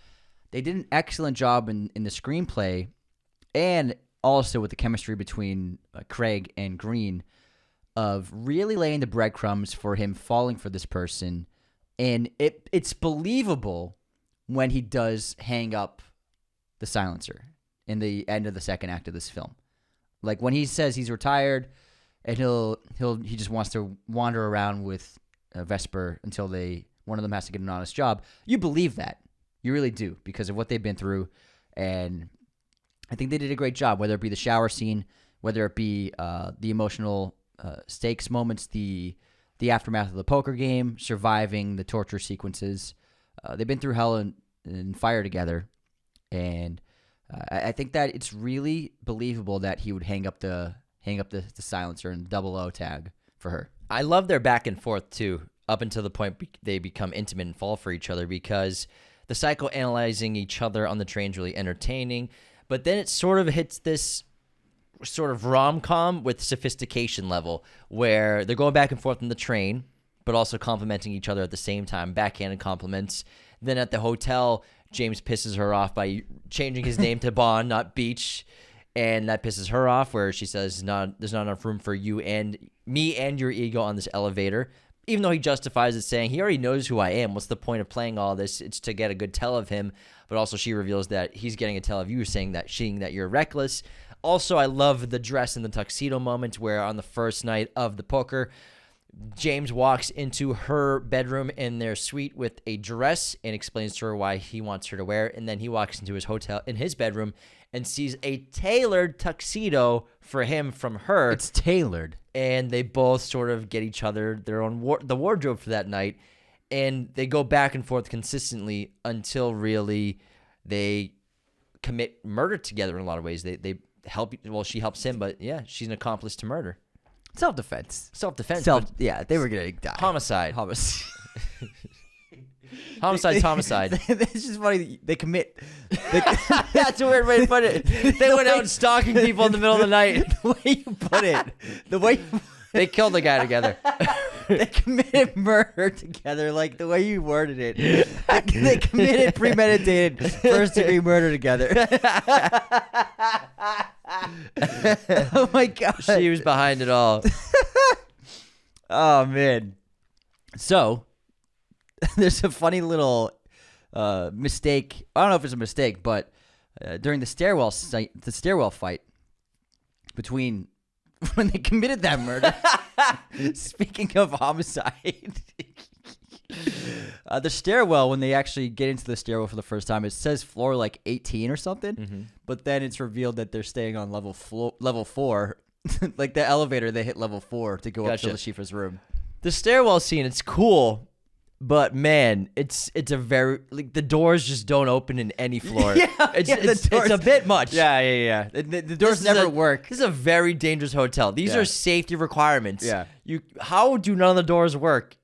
[SPEAKER 2] They did an excellent job in the screenplay, and also with the chemistry between Craig and Green, of really laying the breadcrumbs for him falling for this person. And it's believable when he does hang up the silencer in the end of the second act of this film. Like when he says he's retired and he just wants to wander around with Vesper until they one of them has to get an honest job. You believe that. You really do because of what they've been through. And I think they did a great job, whether it be the shower scene, whether it be the emotional stakes moments, the aftermath of the poker game, surviving the torture sequences. They've been through hell and fire together. And I think that it's really believable that he would hang up the silencer and 00 tag for her.
[SPEAKER 1] I love their back and forth too, up until the point they become intimate and fall for each other, because the psychoanalyzing each other on the train is really entertaining. But then it sort of hits this sort of rom-com with sophistication level, where they're going back and forth on the train, but also complimenting each other at the same time, backhanded compliments. Then at the hotel, James pisses her off by changing his name to Bond, not Beach. And that pisses her off, where she says, there's not enough room for you and me and your ego on this elevator. Even though he justifies it, saying he already knows who I am. What's the point of playing all this? It's to get a good tell of him. But also she reveals that he's getting a tell of you, seeing that you're reckless. Also, I love the dress and the tuxedo moment, where on the first night of the poker, James walks into her bedroom in their suite with a dress and explains to her why he wants her to wear it. And then he walks into his bedroom and sees a tailored tuxedo for him from her.
[SPEAKER 2] It's tailored.
[SPEAKER 1] And they both sort of get each other their own the wardrobe for that night. And they go back and forth consistently until really they commit murder together in a lot of ways. They help. Well, she helps him, but yeah, she's an accomplice to murder.
[SPEAKER 2] Self-defense. Yeah, they were going to die.
[SPEAKER 1] Homicide. Homicide's homicide.
[SPEAKER 2] It's just funny. They commit.
[SPEAKER 1] That's a weird way to put it. They went out stalking people in the middle of the night.
[SPEAKER 2] The way you put it.
[SPEAKER 1] They killed the guy together.
[SPEAKER 2] They committed murder together, like the way you worded it. They committed premeditated first-degree murder together. Oh, my God.
[SPEAKER 1] She was behind it all.
[SPEAKER 2] Oh, man. So, there's a funny little mistake. I don't know if it's a mistake, but during the stairwell fight between when they committed that murder. Speaking of homicide, the stairwell, when they actually get into the stairwell for the first time, it says floor like 18 or something,
[SPEAKER 1] Mm-hmm.
[SPEAKER 2] but then it's revealed that they're staying on level 4. Like the elevator, they hit level 4 to go up to
[SPEAKER 1] Gotcha.
[SPEAKER 2] Lashifa's room.
[SPEAKER 1] The stairwell scene, it's cool, but man, it's a very, like, the doors just don't open in any floor. It's a bit much.
[SPEAKER 2] Yeah. The doors never work.
[SPEAKER 1] This is a very dangerous hotel. These
[SPEAKER 2] Yeah.
[SPEAKER 1] are safety requirements.
[SPEAKER 2] Yeah.
[SPEAKER 1] How do none of the doors work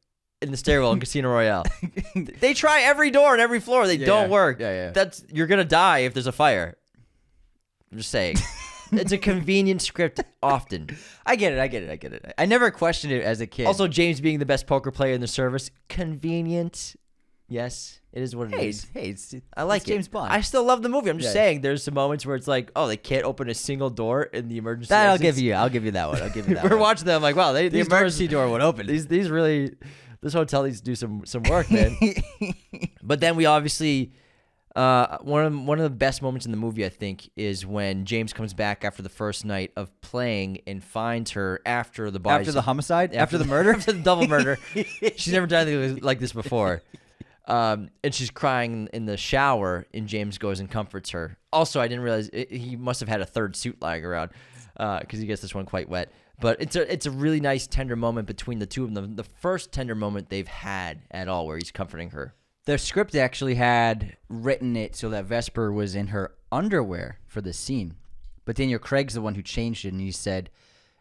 [SPEAKER 1] in the stairwell in Casino Royale? They try every door on every floor. They don't work.
[SPEAKER 2] Yeah.
[SPEAKER 1] You're gonna die if there's a fire. I'm just saying. It's a convenient script often.
[SPEAKER 2] I get it. I never questioned it as a kid.
[SPEAKER 1] Also, James being the best poker player in the service, convenient. Yes, it is what it is. I like
[SPEAKER 2] it's James Bond.
[SPEAKER 1] I still love the movie. I'm just
[SPEAKER 2] Yeah.
[SPEAKER 1] saying, there's some moments where it's like, oh, they can't open a single door in the emergency.
[SPEAKER 2] That I'll
[SPEAKER 1] exits.
[SPEAKER 2] give you. I'll give you that one.
[SPEAKER 1] We're watching them like, wow,
[SPEAKER 2] The
[SPEAKER 1] these
[SPEAKER 2] emergency
[SPEAKER 1] doors,
[SPEAKER 2] door would open.
[SPEAKER 1] these really, this hotel needs to do some work, man. But then we obviously, one of the best moments in the movie, I think, is when James comes back after the first night of playing and finds her after the body.
[SPEAKER 2] After the homicide? After the murder?
[SPEAKER 1] After the double murder. She's never done anything like this before. And she's crying in the shower, and James goes and comforts her. Also, I didn't realize he must have had a third suit lying around, because he gets this one quite wet. But it's a really nice, tender moment between the two of them. The first tender moment they've had at all, where he's comforting her.
[SPEAKER 2] The script actually had written it so that Vesper was in her underwear for the scene. But Daniel Craig's the one who changed it, and he said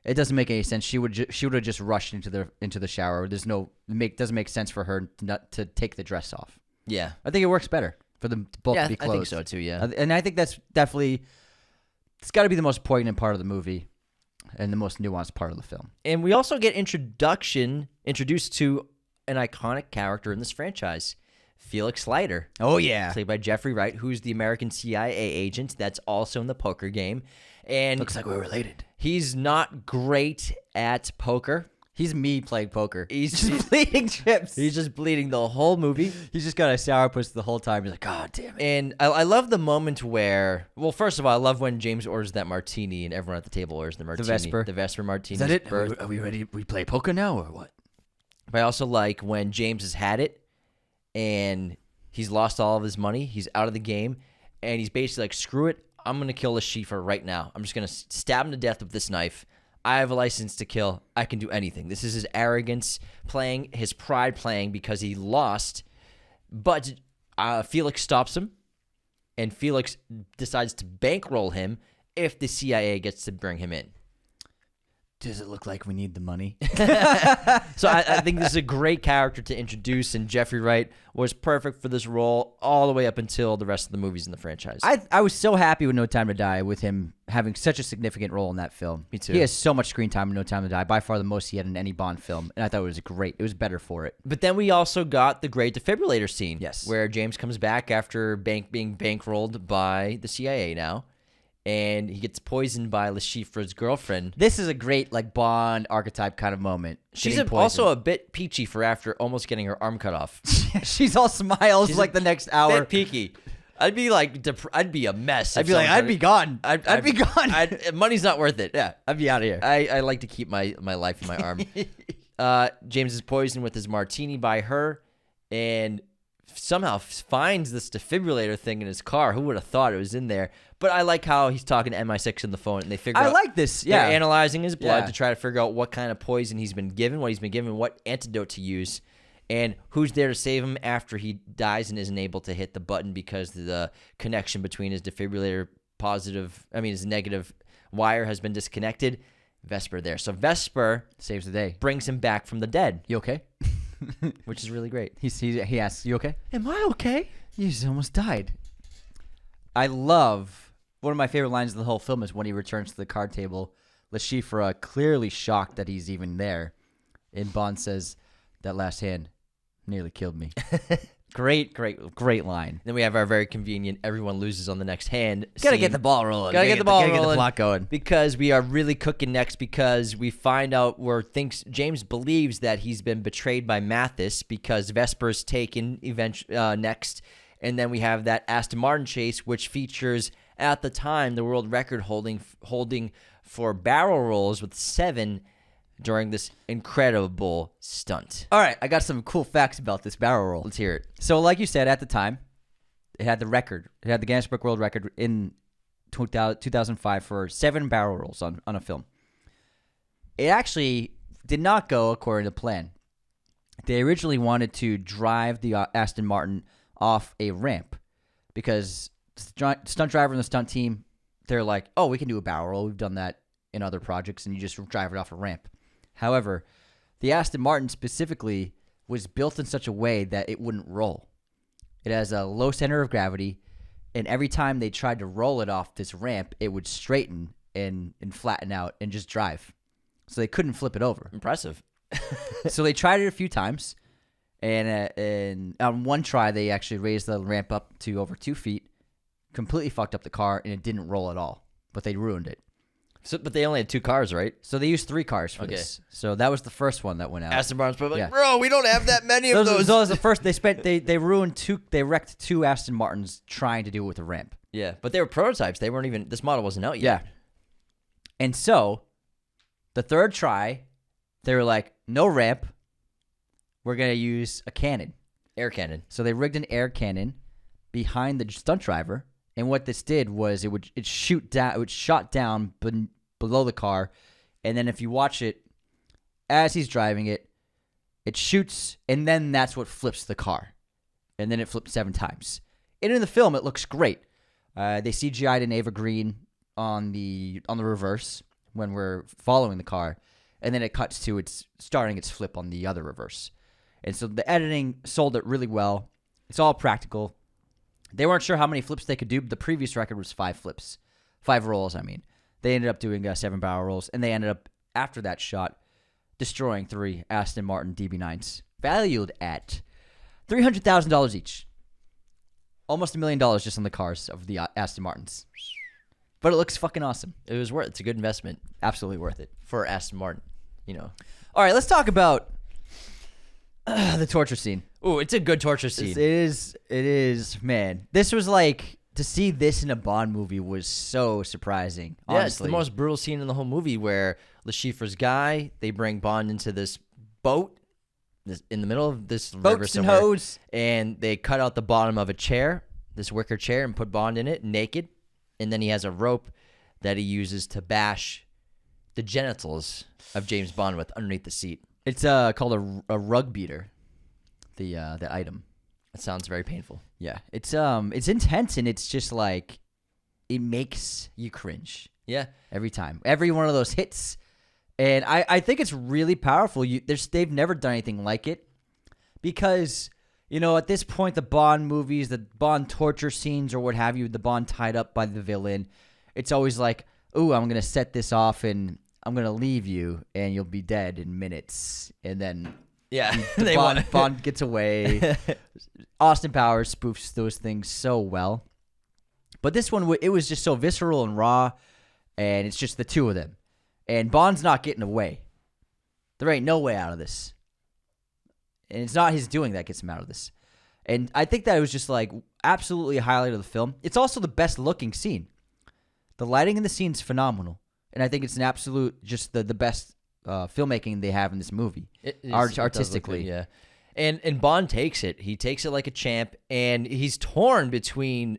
[SPEAKER 2] it doesn't make any sense. She would have just rushed into the shower. Doesn't make sense for her to take the dress off.
[SPEAKER 1] Yeah.
[SPEAKER 2] I think it works better for them both to be clothed.
[SPEAKER 1] I think so too, yeah.
[SPEAKER 2] And I think that's definitely, it's got to be the most poignant part of the movie and the most nuanced part of the film.
[SPEAKER 1] And we also get introduced to an iconic character in this franchise, Felix Leiter.
[SPEAKER 2] Oh, yeah.
[SPEAKER 1] Played by Jeffrey Wright, who's the American CIA agent that's also in the poker game. And
[SPEAKER 2] Looks like we're related.
[SPEAKER 1] he's not great at poker.
[SPEAKER 2] He's me playing poker.
[SPEAKER 1] He's
[SPEAKER 2] just bleeding chips.
[SPEAKER 1] He's just bleeding the whole movie.
[SPEAKER 2] He's just got a sourpuss the whole time. He's like, God damn it.
[SPEAKER 1] And I love the moment where, well, first of all, I love when James orders that martini and everyone at the table orders the martini.
[SPEAKER 2] Vesper.
[SPEAKER 1] The Vesper martini.
[SPEAKER 2] Is that it? Are we ready? We play poker now or what?
[SPEAKER 1] But I also like when James has had it and he's lost all of his money. He's out of the game, and he's basically like, screw it. I'm going to kill the Schiefer right now. I'm just going to stab him to death with this knife. I have a license to kill. I can do anything. This is his arrogance playing, his pride playing because he lost. But Felix stops him, and Felix decides to bankroll him if the CIA gets to bring him in.
[SPEAKER 2] Does it look like we need the money?
[SPEAKER 1] So I think this is a great character to introduce, and Jeffrey Wright was perfect for this role all the way up until the rest of the movies in the franchise.
[SPEAKER 2] I was so happy with No Time to Die with him having such a significant role in that film.
[SPEAKER 1] Me too.
[SPEAKER 2] He has so much screen time in No Time to Die, by far the most he had in any Bond film, and I thought it was great. It was better for it.
[SPEAKER 1] But then we also got the great defibrillator scene.
[SPEAKER 2] Yes.
[SPEAKER 1] Where James comes back after being bankrolled by the CIA now, and he gets poisoned by Le Chiffre's girlfriend.
[SPEAKER 2] This is a great like Bond archetype kind of moment.
[SPEAKER 1] She's
[SPEAKER 2] Getting
[SPEAKER 1] also
[SPEAKER 2] poisoned.
[SPEAKER 1] a bit peachy for after almost getting her arm cut off.
[SPEAKER 2] She's all smiles
[SPEAKER 1] She's
[SPEAKER 2] like the next hour.
[SPEAKER 1] Bit peaky. I'd be like, I'd be a mess.
[SPEAKER 2] I'd be like, I'd be gone. I'd be gone.
[SPEAKER 1] Money's not worth it.
[SPEAKER 2] Yeah, I'd be out of here.
[SPEAKER 1] I like to keep my life in my arm. James is poisoned with his martini by her, and somehow finds this defibrillator thing in his car. Who would have thought it was in there? But I like how he's talking to MI6 on the phone, and they figure out.
[SPEAKER 2] I like this. Yeah,
[SPEAKER 1] They're analyzing his blood
[SPEAKER 2] Yeah.
[SPEAKER 1] to try to figure out what kind of poison he's been given, what antidote to use, and who's there to save him after he dies and isn't able to hit the button because the connection between his defibrillator his negative wire has been disconnected. Vesper there. So Vesper
[SPEAKER 2] saves the day.
[SPEAKER 1] brings him back from the dead,
[SPEAKER 2] You okay?
[SPEAKER 1] which is really great.
[SPEAKER 2] He asks, "You okay?"
[SPEAKER 1] Am I okay?
[SPEAKER 2] You just almost died. I love one of my favorite lines of the whole film is when he returns to the card table. Le Chiffre clearly shocked that he's even there, and Bond says, "That last hand nearly killed me." Great line.
[SPEAKER 1] Then we have our very convenient everyone loses on the next hand.
[SPEAKER 2] Gotta
[SPEAKER 1] scene.
[SPEAKER 2] get the ball rolling.
[SPEAKER 1] Gotta get the ball
[SPEAKER 2] Gotta get
[SPEAKER 1] rolling.
[SPEAKER 2] the plot going.
[SPEAKER 1] Because we are really cooking next because we find out James believes that he's been betrayed by Mathis because Vesper's taken next. And then we have that Aston Martin chase, which features at the time the world record holding for barrel rolls with 7 during this incredible stunt.
[SPEAKER 2] All right, I got some cool facts about this barrel roll.
[SPEAKER 1] Let's hear it.
[SPEAKER 2] So, like you said, at the time, it had the record. It had the Guinness Book World Record in 2005 for 7 barrel rolls on a film. It actually did not go according to plan. They originally wanted to drive the Aston Martin off a ramp because the stunt driver and the stunt team, they're like, oh, we can do a barrel roll. We've done that in other projects, and you just drive it off a ramp. However, the Aston Martin specifically was built in such a way that it wouldn't roll. It has a low center of gravity, and every time they tried to roll it off this ramp, it would straighten and flatten out and just drive. So they couldn't flip it over.
[SPEAKER 1] Impressive.
[SPEAKER 2] So they tried it a few times, and on one try, they actually raised the ramp up to over 2 feet, completely fucked up the car, and it didn't roll at all. But they ruined it.
[SPEAKER 1] So, but they only had 2 cars, right?
[SPEAKER 2] So they used 3 cars for this. So that was the first one that went out.
[SPEAKER 1] Aston Martin's probably like,
[SPEAKER 2] Yeah.
[SPEAKER 1] bro, we don't have that many of those.
[SPEAKER 2] Those was the first. They wrecked 2 Aston Martins trying to do it with a ramp.
[SPEAKER 1] Yeah, but they were prototypes. They weren't even. This model wasn't out yet.
[SPEAKER 2] Yeah. And so, the third try, they were like, no ramp. We're gonna use a cannon.
[SPEAKER 1] Air cannon.
[SPEAKER 2] So they rigged an air cannon behind the stunt driver, and what this did was it shot down below the car, and then if you watch it as he's driving it, it shoots, and then that's what flips the car, and then it flips 7 times. And in the film, it looks great. They CGI'd in Ava Green on the reverse when we're following the car, and then it cuts to it's starting its flip on the other reverse. And so the editing sold it really well. It's all practical. They weren't sure how many flips they could do, but the previous record was 5 flips. 5 rolls, I mean. They ended up doing 7 barrel rolls, and they ended up, after that shot, destroying 3 Aston Martin DB9s, valued at $300,000 each. Almost $1 million just on the cars of the Aston Martins. But it looks fucking awesome.
[SPEAKER 1] It was worth. It's a good investment
[SPEAKER 2] Absolutely worth it.
[SPEAKER 1] for Aston Martin.
[SPEAKER 2] All right, let's talk about the torture scene.
[SPEAKER 1] Ooh, it's a good torture scene.
[SPEAKER 2] It is, man. This was like, to see this in a Bond movie was so surprising, honestly.
[SPEAKER 1] Yeah, it's the most brutal scene in the whole movie where Le Chiffre's guy, they bring Bond into this boat, in the middle of this river
[SPEAKER 2] Boats and
[SPEAKER 1] somewhere,
[SPEAKER 2] hoes.
[SPEAKER 1] and they cut out the bottom of a chair, this wicker chair, and put Bond in it naked, and then he has a rope that he uses to bash the genitals of James Bond with underneath the seat.
[SPEAKER 2] It's called a rug beater. The item.
[SPEAKER 1] That sounds very painful.
[SPEAKER 2] Yeah, it's intense, and it's just like it makes you cringe.
[SPEAKER 1] Yeah,
[SPEAKER 2] Every time, every one of those hits, and I think it's really powerful. They've never done anything like it, because at this point, the Bond movies, the Bond torture scenes, or what have you, the Bond tied up by the villain, it's always like, ooh, I'm gonna set this off, and I'm gonna leave you, and you'll be dead in minutes, and then
[SPEAKER 1] yeah,
[SPEAKER 2] Bond gets away. Austin Powers spoofs those things so well, but this one, it was just so visceral and raw. And it's just the two of them. And Bond's not getting away. There ain't no way out of this. And it's not his doing that gets him out of this. And I think that it was just like absolutely a highlight of the film. It's also the best looking scene. The lighting in the scene's phenomenal. And I think it's an absolute, just the best filmmaking they have in this movie. Artistically.
[SPEAKER 1] Yeah. And Bond takes it. He takes it like a champ. And he's torn between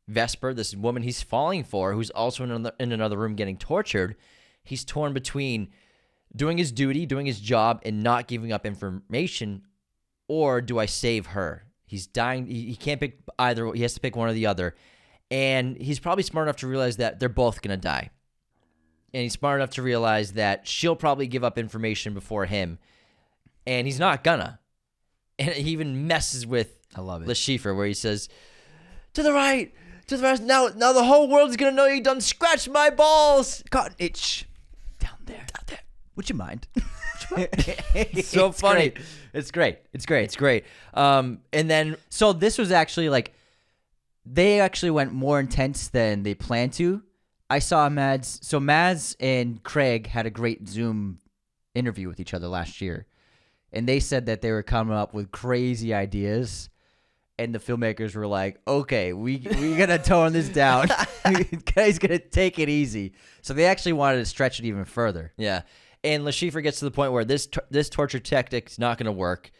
[SPEAKER 1] Vesper, this woman he's falling for, who's also in another room getting tortured. He's torn between doing his duty, doing his job, and not giving up information, or do I save her? He's dying. He can't pick either. He has to pick one or the other. And he's probably smart enough to realize that they're both going to die. And he's smart enough to realize that she'll probably give up information before him. And he's not gonna. And he even messes with
[SPEAKER 2] I love it.
[SPEAKER 1] Le Chiffre, where he says, to the right, to the rest. Now the whole world's gonna know you done scratched my balls.
[SPEAKER 2] Got an itch down there. Would you mind?
[SPEAKER 1] It's so funny.
[SPEAKER 2] Great. It's great. It's great.
[SPEAKER 1] It's great. And then
[SPEAKER 2] So this was actually like, they actually went more intense than they planned to. I saw Mads. So Mads and Craig had a great Zoom interview with each other last year. And they said that they were coming up with crazy ideas. And the filmmakers were like, okay, we gotta tone this down. Guy's gonna take it easy. So they actually wanted to stretch it even further.
[SPEAKER 1] yeah, and Le Chiffre gets to the point where this torture tactic is not going to work.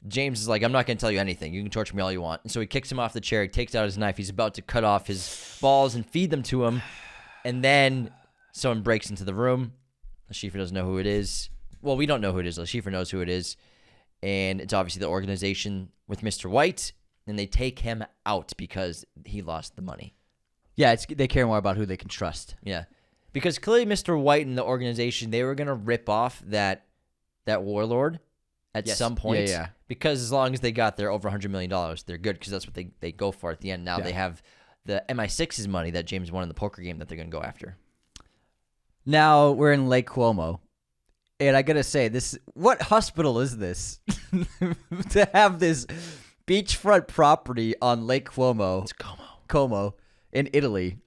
[SPEAKER 1] James is like, I'm not going to tell you anything. You can torture me all you want. And so he kicks him off the chair. He takes out his knife. He's about to cut off his balls and feed them to him. And then someone breaks into the room. Le Chiffre doesn't know who it is. Well, we don't know who it is. Le Chiffre knows who it is. And it's obviously the organization with Mr. White. And they take him out because he lost the money.
[SPEAKER 2] Yeah, they care more about who they can trust.
[SPEAKER 1] Yeah. Because clearly Mr. White and the organization, they were going to rip off that warlord at some point.
[SPEAKER 2] Yeah.
[SPEAKER 1] Because as long as they got their over $100 million, they're good because that's what they go for at the end. Now they have the MI6's money that James won in the poker game that they're going to go after.
[SPEAKER 2] Now we're in Lake Como. And I got to say, what hospital is this? To have this beachfront property on Lake Como.
[SPEAKER 1] It's
[SPEAKER 2] Como in Italy.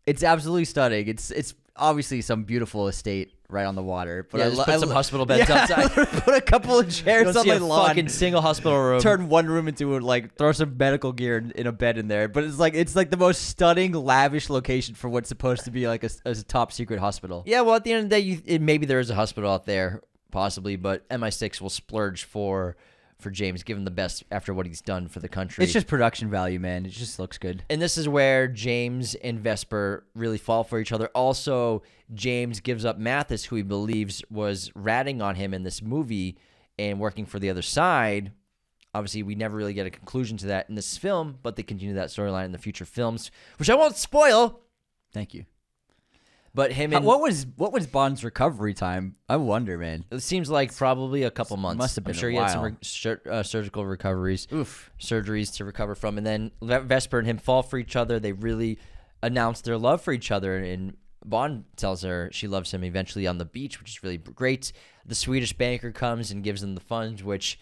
[SPEAKER 2] It's absolutely stunning. It's obviously some beautiful estate right on the water. But
[SPEAKER 1] just put some hospital beds outside.
[SPEAKER 2] Put a couple of chairs on
[SPEAKER 1] see
[SPEAKER 2] my
[SPEAKER 1] a
[SPEAKER 2] lawn.
[SPEAKER 1] fucking single hospital room.
[SPEAKER 2] Turn one room into throw some medical gear in a bed in there. But it's like the most stunning, lavish location for what's supposed to be like a top secret hospital.
[SPEAKER 1] Yeah, well, at the end of the day, maybe there is a hospital out there, possibly, but MI6 will splurge for James, give him the best after what he's done for the country.
[SPEAKER 2] It's just production value, man. It just looks good.
[SPEAKER 1] And this is where James and Vesper really fall for each other. Also, James gives up Mathis, who he believes was ratting on him in this movie and working for the other side. Obviously, we never really get a conclusion to that in this film, but they continue that storyline in the future films, which I won't spoil.
[SPEAKER 2] Thank you.
[SPEAKER 1] But him and
[SPEAKER 2] what was Bond's recovery time? I wonder, man.
[SPEAKER 1] it seems like probably a couple months.
[SPEAKER 2] Must have been
[SPEAKER 1] I'm sure
[SPEAKER 2] a
[SPEAKER 1] he had
[SPEAKER 2] while.
[SPEAKER 1] some surgical recoveries.
[SPEAKER 2] Oof.
[SPEAKER 1] Surgeries to recover from. And then Vesper and him fall for each other. They really announce their love for each other. And Bond tells her she loves him eventually on the beach, which is really great. The Swedish banker comes and gives them the funds, which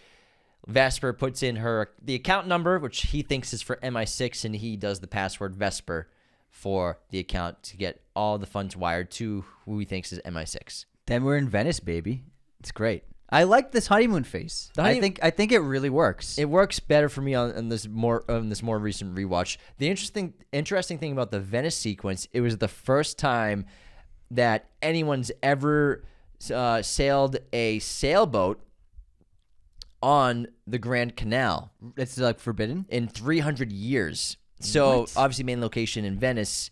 [SPEAKER 1] Vesper puts in the account number, which he thinks is for MI6, and he does the password Vesper for the account to get all the funds wired to who he thinks is MI6.
[SPEAKER 2] Then we're in Venice, baby. It's great. I like this honeymoon phase. I think it really works.
[SPEAKER 1] It works better for me on this more recent rewatch. The interesting thing about the Venice sequence, it was the first time that anyone's ever sailed a sailboat on the Grand Canal
[SPEAKER 2] It's like forbidden.
[SPEAKER 1] in 300 years. So
[SPEAKER 2] What?
[SPEAKER 1] obviously main location in Venice.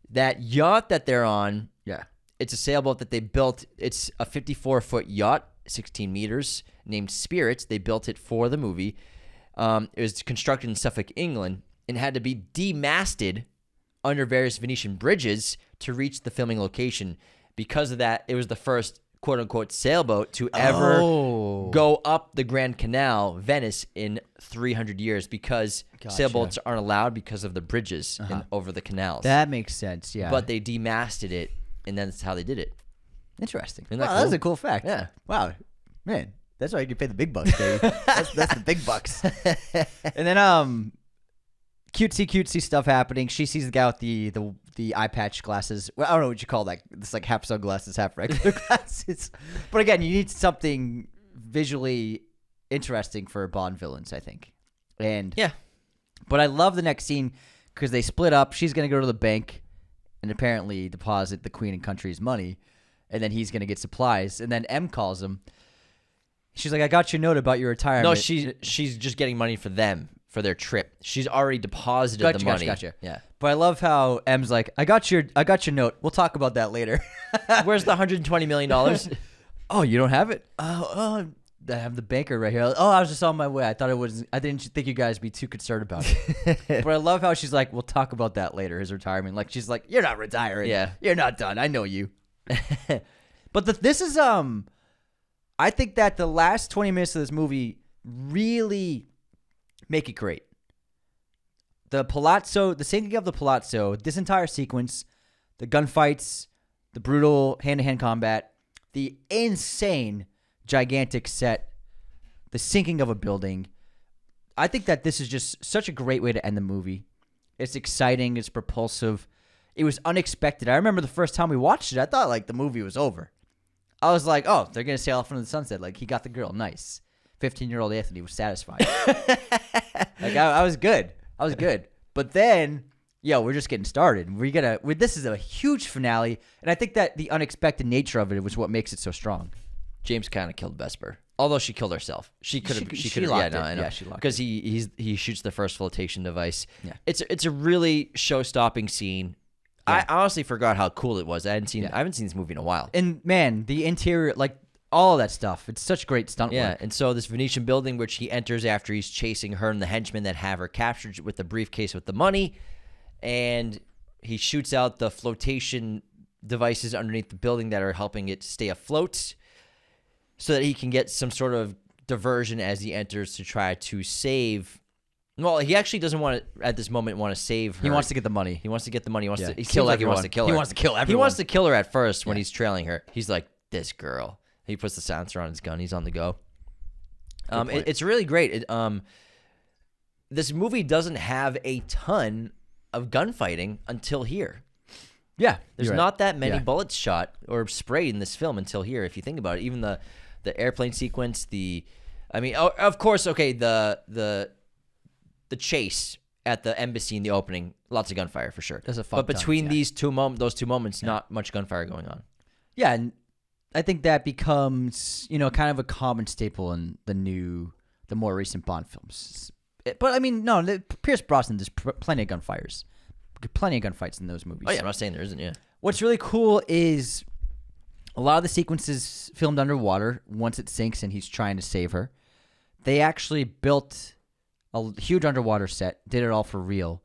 [SPEAKER 1] That yacht that they're on,
[SPEAKER 2] Yeah.
[SPEAKER 1] it's a sailboat that they built. It's a 54-foot yacht, 16 meters, named Spirits. They built it for the movie. It was constructed in Suffolk, England, and had to be demasted under various Venetian bridges to reach the filming location. Because of that, it was the first quote-unquote sailboat to ever go up the Grand Canal, Venice, in 300 years, because sailboats aren't allowed because of the bridges over the canals.
[SPEAKER 2] That makes sense. Yeah.
[SPEAKER 1] But they demasted it, and that's how they did it.
[SPEAKER 2] Interesting.
[SPEAKER 1] Isn't that
[SPEAKER 2] Wow, that's
[SPEAKER 1] cool?
[SPEAKER 2] a cool fact.
[SPEAKER 1] Yeah.
[SPEAKER 2] Wow, man, that's why you pay the big bucks, baby. that's the big bucks. And then cutesy stuff happening. She sees the guy with the eye patch glasses. Well, I don't know what you call that. It's like half sunglasses, half regular glasses. But again, you need something visually interesting for Bond villains, I think. And
[SPEAKER 1] Yeah.
[SPEAKER 2] but I love the next scene because they split up. She's gonna go to the bank and apparently deposit the Queen and Country's money, and then he's gonna get supplies. And then M calls him. She's like, "I got your note about your retirement."
[SPEAKER 1] No, she's just getting money for them for their trip. She's already deposited the money.
[SPEAKER 2] Gotcha.
[SPEAKER 1] Yeah.
[SPEAKER 2] But I love how M's like, I got your note. We'll talk about that later.
[SPEAKER 1] Where's the $120 million?
[SPEAKER 2] Oh, you don't have it? Oh, I have the banker right here. Oh, I was just on my way. I didn't think you guys would be too concerned about it. But I love how she's like, we'll talk about that later, his retirement. Like, she's like, you're not retiring.
[SPEAKER 1] Yeah.
[SPEAKER 2] You're not done. I know you. But this is, I think that the last 20 minutes of this movie really make it great. The palazzo, the sinking of the palazzo, this entire sequence, the gunfights, the brutal hand-to-hand combat, the insane, gigantic set, the sinking of a building. I think that this is just such a great way to end the movie. It's exciting. It's propulsive. It was unexpected. I remember the first time we watched it, I thought like the movie was over. I was like, oh, they're going to sail off into the sunset. Like, he got the girl. Nice. 15-year-old Anthony was satisfied. Like, I was good. I was good. But then, we're just getting started. This is a huge finale, and I think that the unexpected nature of it was what makes it so strong.
[SPEAKER 1] James kind of killed Vesper, although she killed herself. She could have.
[SPEAKER 2] She locked it.
[SPEAKER 1] I know.
[SPEAKER 2] Yeah, she locked
[SPEAKER 1] because he shoots the first flotation device.
[SPEAKER 2] Yeah.
[SPEAKER 1] It's a really show-stopping scene.
[SPEAKER 2] Yeah.
[SPEAKER 1] I honestly forgot how cool it was. I haven't seen this movie in a while.
[SPEAKER 2] And man, the interior, like all of that stuff, it's such great stunt
[SPEAKER 1] Yeah,
[SPEAKER 2] work.
[SPEAKER 1] and so this Venetian building, which he enters after he's chasing her and the henchmen that have her captured with the briefcase with the money, and he shoots out the flotation devices underneath the building that are helping it stay afloat, so that he can get some sort of diversion as he enters to try to save. Well, he actually doesn't want to at this moment want to save her.
[SPEAKER 2] He wants to get the money.
[SPEAKER 1] He wants to get the money. He wants to
[SPEAKER 2] He
[SPEAKER 1] kill
[SPEAKER 2] seems like
[SPEAKER 1] everyone. He wants to kill her.
[SPEAKER 2] He wants to kill everyone.
[SPEAKER 1] He wants to kill her at first when he's trailing her. He's like, this girl. He puts the silencer on his gun. He's on the go. It's really great. This movie doesn't have a ton of gunfighting until here.
[SPEAKER 2] Yeah,
[SPEAKER 1] There's
[SPEAKER 2] you're right.
[SPEAKER 1] not that many
[SPEAKER 2] Yeah.
[SPEAKER 1] bullets shot or sprayed in this film until here. If you think about it, even the airplane sequence, of course, okay, the chase at the embassy in the opening, lots of gunfire for sure.
[SPEAKER 2] There's a
[SPEAKER 1] but between
[SPEAKER 2] tons, yeah.
[SPEAKER 1] those two moments, not much gunfire going on.
[SPEAKER 2] Yeah, and I think that becomes, kind of a common staple in the more recent Bond films. But I mean, no, Pierce Brosnan, there's plenty of gunfires. Plenty of gunfights in those movies.
[SPEAKER 1] Oh, yeah, I'm not saying there isn't, yeah.
[SPEAKER 2] What's really cool is a lot of the sequences filmed underwater once it sinks and he's trying to save her. They actually built a huge underwater set, did it all for real.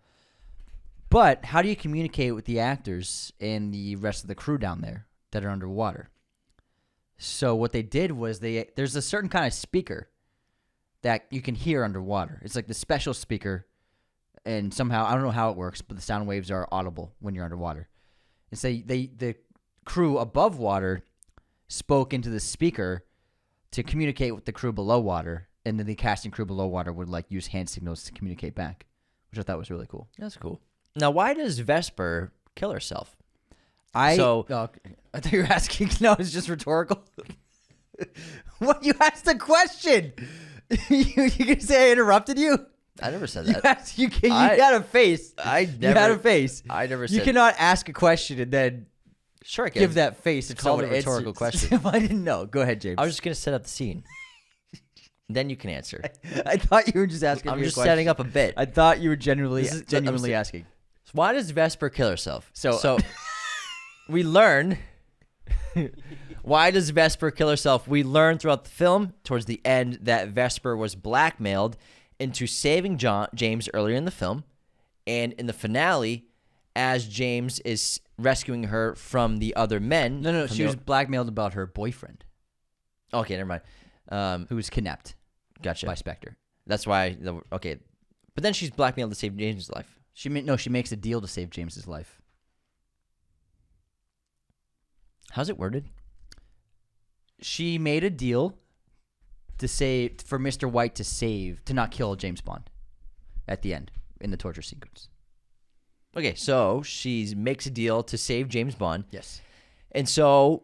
[SPEAKER 2] But how do you communicate with the actors and the rest of the crew down there that are underwater? So what they did was there's a certain kind of speaker that you can hear underwater. It's like the special speaker, and somehow I don't know how it works, but the sound waves are audible when you're underwater. And so the crew above water spoke into the speaker to communicate with the crew below water, and then the casting crew below water would like use hand signals to communicate back, which I thought was really cool.
[SPEAKER 1] That's cool. Now, why does Vesper kill herself?
[SPEAKER 2] I thought you were asking. No, it's just rhetorical. What? You asked a question. You can say I interrupted you?
[SPEAKER 1] I never said that.
[SPEAKER 2] You had a face.
[SPEAKER 1] You
[SPEAKER 2] had a face.
[SPEAKER 1] I never said.
[SPEAKER 2] You cannot ask a question and then
[SPEAKER 1] sure I can.
[SPEAKER 2] give that face.
[SPEAKER 1] It's called a rhetorical question.
[SPEAKER 2] I didn't know. Go ahead, James.
[SPEAKER 1] I was just going to set up the scene. Then you can answer.
[SPEAKER 2] I thought you were just asking
[SPEAKER 1] I'm
[SPEAKER 2] me a
[SPEAKER 1] just
[SPEAKER 2] question.
[SPEAKER 1] setting up a bit.
[SPEAKER 2] I thought you were genuinely
[SPEAKER 1] I'm
[SPEAKER 2] asking.
[SPEAKER 1] Why does Vesper kill herself?
[SPEAKER 2] So
[SPEAKER 1] we learn. Why does Vesper kill herself? We learn throughout the film, towards the end, that Vesper was blackmailed into saving James earlier in the film. And in the finale, as James is rescuing her from the other men.
[SPEAKER 2] No. She was blackmailed about her boyfriend.
[SPEAKER 1] Okay, never mind.
[SPEAKER 2] Who was kidnapped.
[SPEAKER 1] Gotcha.
[SPEAKER 2] By Spectre.
[SPEAKER 1] That's why. Okay. But then she's blackmailed to save James' life.
[SPEAKER 2] She makes a deal to save James's life.
[SPEAKER 1] How's it worded?
[SPEAKER 2] She made a deal for Mr. White to not kill James Bond at the end in the torture sequence.
[SPEAKER 1] Okay, so she makes a deal to save James Bond.
[SPEAKER 2] Yes.
[SPEAKER 1] And so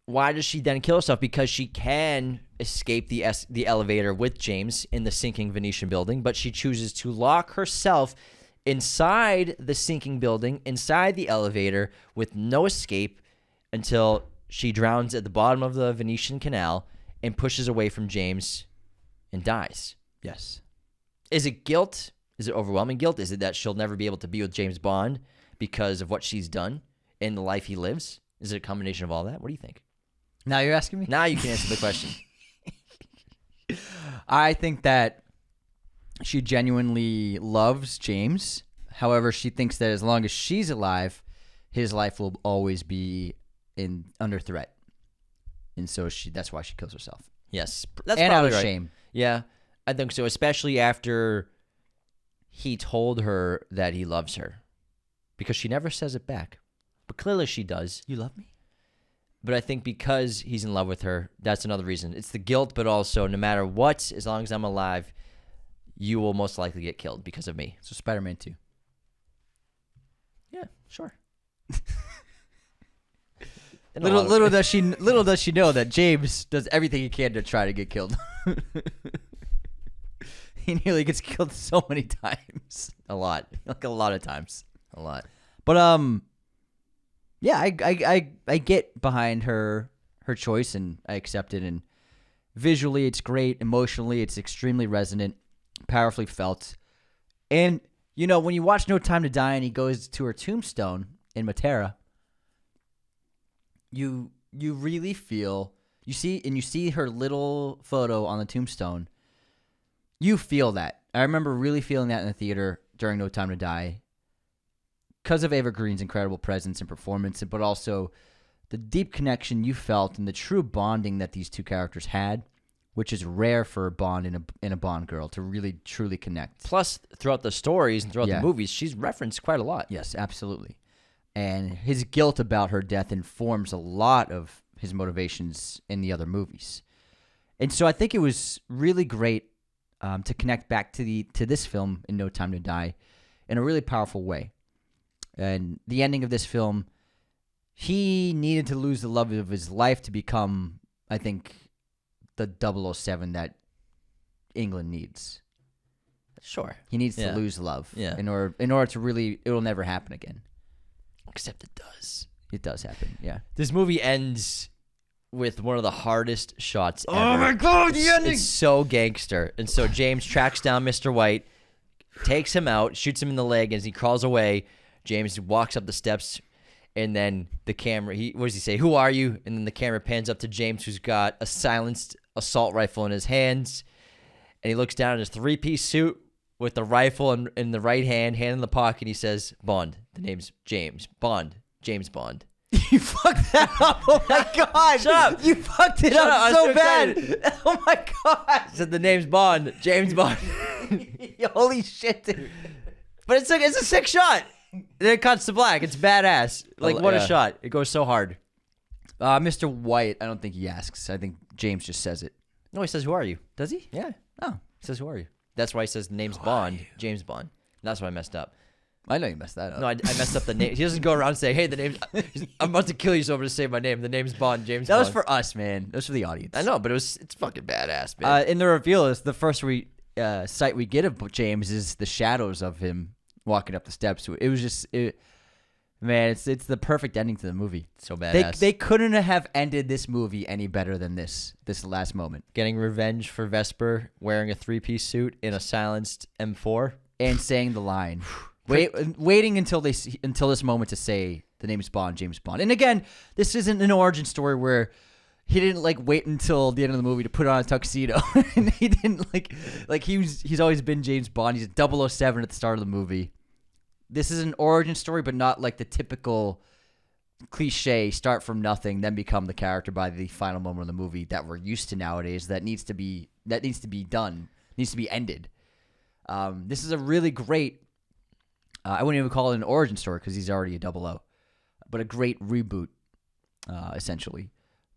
[SPEAKER 1] why does she then kill herself? Because she can escape the elevator with James in the sinking Venetian building, but she chooses to lock herself inside the sinking building, inside the elevator, with no escape until she drowns at the bottom of the Venetian canal and pushes away from James and dies.
[SPEAKER 2] Yes.
[SPEAKER 1] Is it guilt? Is it overwhelming guilt? Is it that she'll never be able to be with James Bond because of what she's done in the life he lives? Is it a combination of all that? What do you think?
[SPEAKER 2] Now you're asking me?
[SPEAKER 1] Now you can answer the question.
[SPEAKER 2] I think that she genuinely loves James. However, she thinks that as long as she's alive, his life will always be under threat. And so that's why she kills herself.
[SPEAKER 1] Yes. That's
[SPEAKER 2] and
[SPEAKER 1] probably
[SPEAKER 2] out of
[SPEAKER 1] right.
[SPEAKER 2] shame.
[SPEAKER 1] Yeah, I think so, especially after he told her that he loves her. Because she never says it back. But clearly she does.
[SPEAKER 2] You love me?
[SPEAKER 1] But I think because he's in love with her, that's another reason. It's the guilt, but also no matter what, as long as I'm alive, you will most likely get killed because of me.
[SPEAKER 2] So Spider-Man 2.
[SPEAKER 1] Yeah, sure.
[SPEAKER 2] Little does she know that James does everything he can to try to get killed. He nearly gets killed so many times.
[SPEAKER 1] A lot.
[SPEAKER 2] Like a lot of times.
[SPEAKER 1] A lot.
[SPEAKER 2] But yeah, I get behind her choice and I accept it. And visually, it's great. Emotionally, it's extremely resonant, powerfully felt. And you know, when you watch No Time to Die and he goes to her tombstone in Matera, you really feel you see her little photo on the tombstone. You feel that. I remember really feeling that in the theater during No Time to Die because of Ava Green's incredible presence and performance, but also the deep connection you felt and the true bonding that these two characters had, which is rare for a Bond in a Bond girl to really truly connect.
[SPEAKER 1] Plus, throughout the stories and throughout the movies, she's referenced quite a lot.
[SPEAKER 2] Yes, absolutely. And his guilt about her death informs a lot of his motivations in the other movies. And so I think it was really great to connect back to this film in No Time to Die in a really powerful way. And the ending of this film, he needed to lose the love of his life to become, I think, the 007 that England needs.
[SPEAKER 1] Sure.
[SPEAKER 2] He needs to lose love.
[SPEAKER 1] Yeah.
[SPEAKER 2] In order to really, it will never happen again.
[SPEAKER 1] Except it does.
[SPEAKER 2] It does happen, yeah.
[SPEAKER 1] This movie ends with one of the hardest shots ever.
[SPEAKER 2] Oh my God, the ending!
[SPEAKER 1] It's so gangster. And so James tracks down Mr. White, takes him out, shoots him in the leg, and as he crawls away, James walks up the steps, and then the camera, what does he say? Who are you? And then the camera pans up to James, who's got a silenced assault rifle in his hands, and he looks down at his three-piece suit with the rifle in the right hand in the pocket, and he says, Bond. The name's James. Bond. James Bond.
[SPEAKER 2] You fucked that up. Oh my God.
[SPEAKER 1] Shut up.
[SPEAKER 2] You fucked it up so bad. Oh my God.
[SPEAKER 1] He said the name's Bond. James Bond.
[SPEAKER 2] Holy shit, dude.
[SPEAKER 1] But it's a sick shot. Then it cuts to black. It's badass. Like, what a shot. It goes so hard.
[SPEAKER 2] Mr. White, I don't think he asks. I think James just says it.
[SPEAKER 1] No, he says, who are you?
[SPEAKER 2] Does he?
[SPEAKER 1] Yeah.
[SPEAKER 2] Oh.
[SPEAKER 1] He says, who are you? That's why he says the name's Bond. James Bond. That's why I messed up.
[SPEAKER 2] I know you messed that up.
[SPEAKER 1] No, I messed up the name. He doesn't go around and say, hey, the name's... I'm about to kill you, so I'm going to say my name. The name's Bond. James Bond.
[SPEAKER 2] That was for us, man. That was for the audience.
[SPEAKER 1] I know, but it's fucking badass, man.
[SPEAKER 2] In the reveal, is the first sight we get of James is the shadows of him walking up the steps. It was just Man, it's the perfect ending to the movie.
[SPEAKER 1] So badass.
[SPEAKER 2] They couldn't have ended this movie any better than this last moment.
[SPEAKER 1] Getting revenge for Vesper wearing a 3-piece suit in a silenced M4
[SPEAKER 2] and saying the line. Waiting until this moment to say the name's Bond, James Bond. And again, this isn't an origin story where he didn't wait until the end of the movie to put on a tuxedo. And he didn't he's always been James Bond. He's a 007 at the start of the movie. This is an origin story, but not like the typical cliche start from nothing, then become the character by the final moment of the movie that we're used to nowadays. That needs to be done, needs to be ended. This is a really great. I wouldn't even call it an origin story because he's already a 00, but a great reboot, essentially.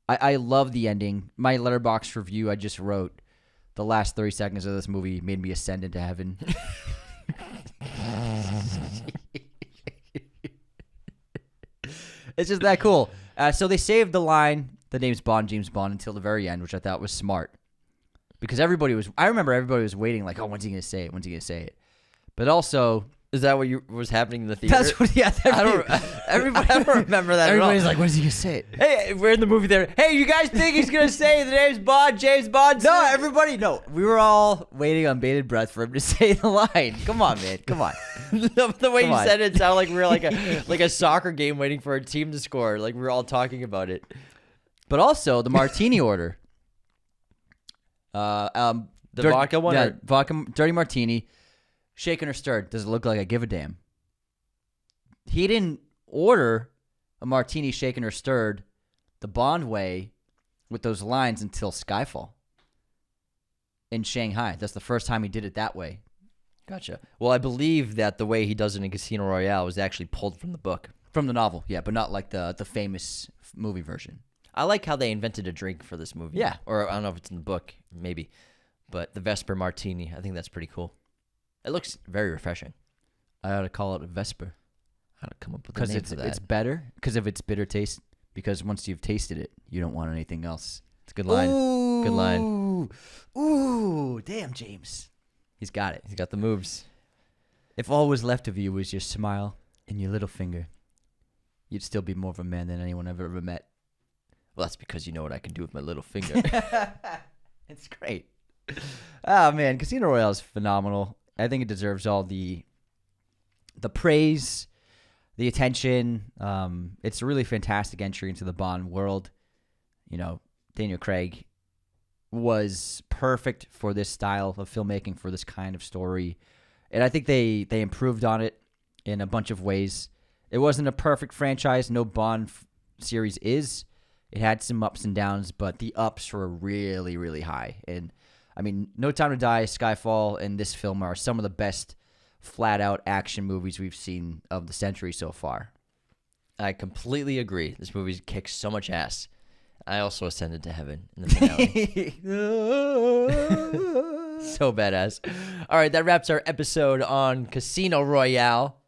[SPEAKER 2] I love the ending. My Letterboxd review I just wrote, the last 30 seconds of this movie made me ascend into heaven. It's just that cool. So they saved the line, the name's Bond, James Bond, until the very end, which I thought was smart. Because I remember everybody was waiting like, oh, when's he going to say it? When's he going to say it? But also...
[SPEAKER 1] Is that what was happening in the theater?
[SPEAKER 2] That's what, yeah.
[SPEAKER 1] I don't remember that
[SPEAKER 2] Everybody's
[SPEAKER 1] at all.
[SPEAKER 2] like, when's he going to say it?
[SPEAKER 1] Hey, we're in the movie theater. Hey, you guys think he's going to say the name's Bond, James Bond?
[SPEAKER 2] No, we were all waiting on bated breath for him to say the line. Come on, man. Come on.
[SPEAKER 1] The way you said it sounded like we were like a soccer game waiting for a team to score. Like we were all talking about it.
[SPEAKER 2] But also the martini order.
[SPEAKER 1] The vodka one?
[SPEAKER 2] Yeah, vodka, dirty martini. Shaken or stirred. Does it look like I give a damn? He didn't order a martini shaken or stirred the Bond way with those lines until Skyfall in Shanghai. That's the first time he did it that way.
[SPEAKER 1] Gotcha. Well, I believe that the way he does it in Casino Royale was actually pulled from the book.
[SPEAKER 2] From the novel, yeah, but not like the famous movie version.
[SPEAKER 1] I like how they invented a drink for this movie.
[SPEAKER 2] Yeah.
[SPEAKER 1] Or I don't know if it's in the book, maybe. But the Vesper Martini, I think that's pretty cool. It looks very refreshing.
[SPEAKER 2] I ought to call it a Vesper.
[SPEAKER 1] I ought to come up with a name for that.
[SPEAKER 2] It's better because of its bitter taste. Because once you've tasted it, you don't want anything else.
[SPEAKER 1] It's a good line.
[SPEAKER 2] Ooh,
[SPEAKER 1] good line.
[SPEAKER 2] Ooh, damn, James. He's got it.
[SPEAKER 1] He's got the moves.
[SPEAKER 2] If all was left of you was your smile and your little finger, you'd still be more of a man than anyone I've ever met.
[SPEAKER 1] Well, that's because you know what I can do with my little finger.
[SPEAKER 2] It's great. Oh, man. Casino Royale is phenomenal. I think it deserves all the praise, the attention. It's a really fantastic entry into the Bond world. You know, Daniel Craig was perfect for this style of filmmaking, for this kind of story. And I think they improved on it in a bunch of ways. It wasn't a perfect franchise. No Bond series is. It had some ups and downs, but the ups were really, really high. And I mean, No Time to Die, Skyfall, and this film are some of the best flat-out action movies we've seen of the century so far.
[SPEAKER 1] I completely agree. This movie kicks so much ass. I also ascended to heaven in the finale. So badass. All right, that wraps our episode on Casino Royale.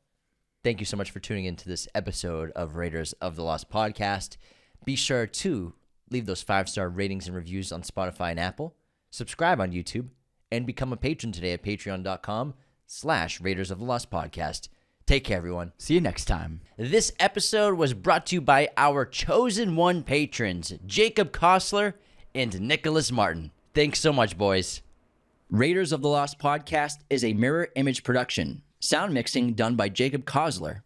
[SPEAKER 1] Thank you so much for tuning into this episode of Raiders of the Lost podcast. Be sure to leave those 5-star ratings and reviews on Spotify and Apple. Subscribe on YouTube, and become a patron today at patreon.com/Raiders of the Lost podcast. Take care, everyone.
[SPEAKER 2] See you next time.
[SPEAKER 1] This episode was brought to you by our chosen one patrons, Jacob Kossler and Nicholas Martin. Thanks so much, boys. Raiders of the Lost podcast is a mirror image production. Sound mixing done by Jacob Kossler.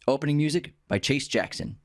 [SPEAKER 1] Opening music by Chase Jackson.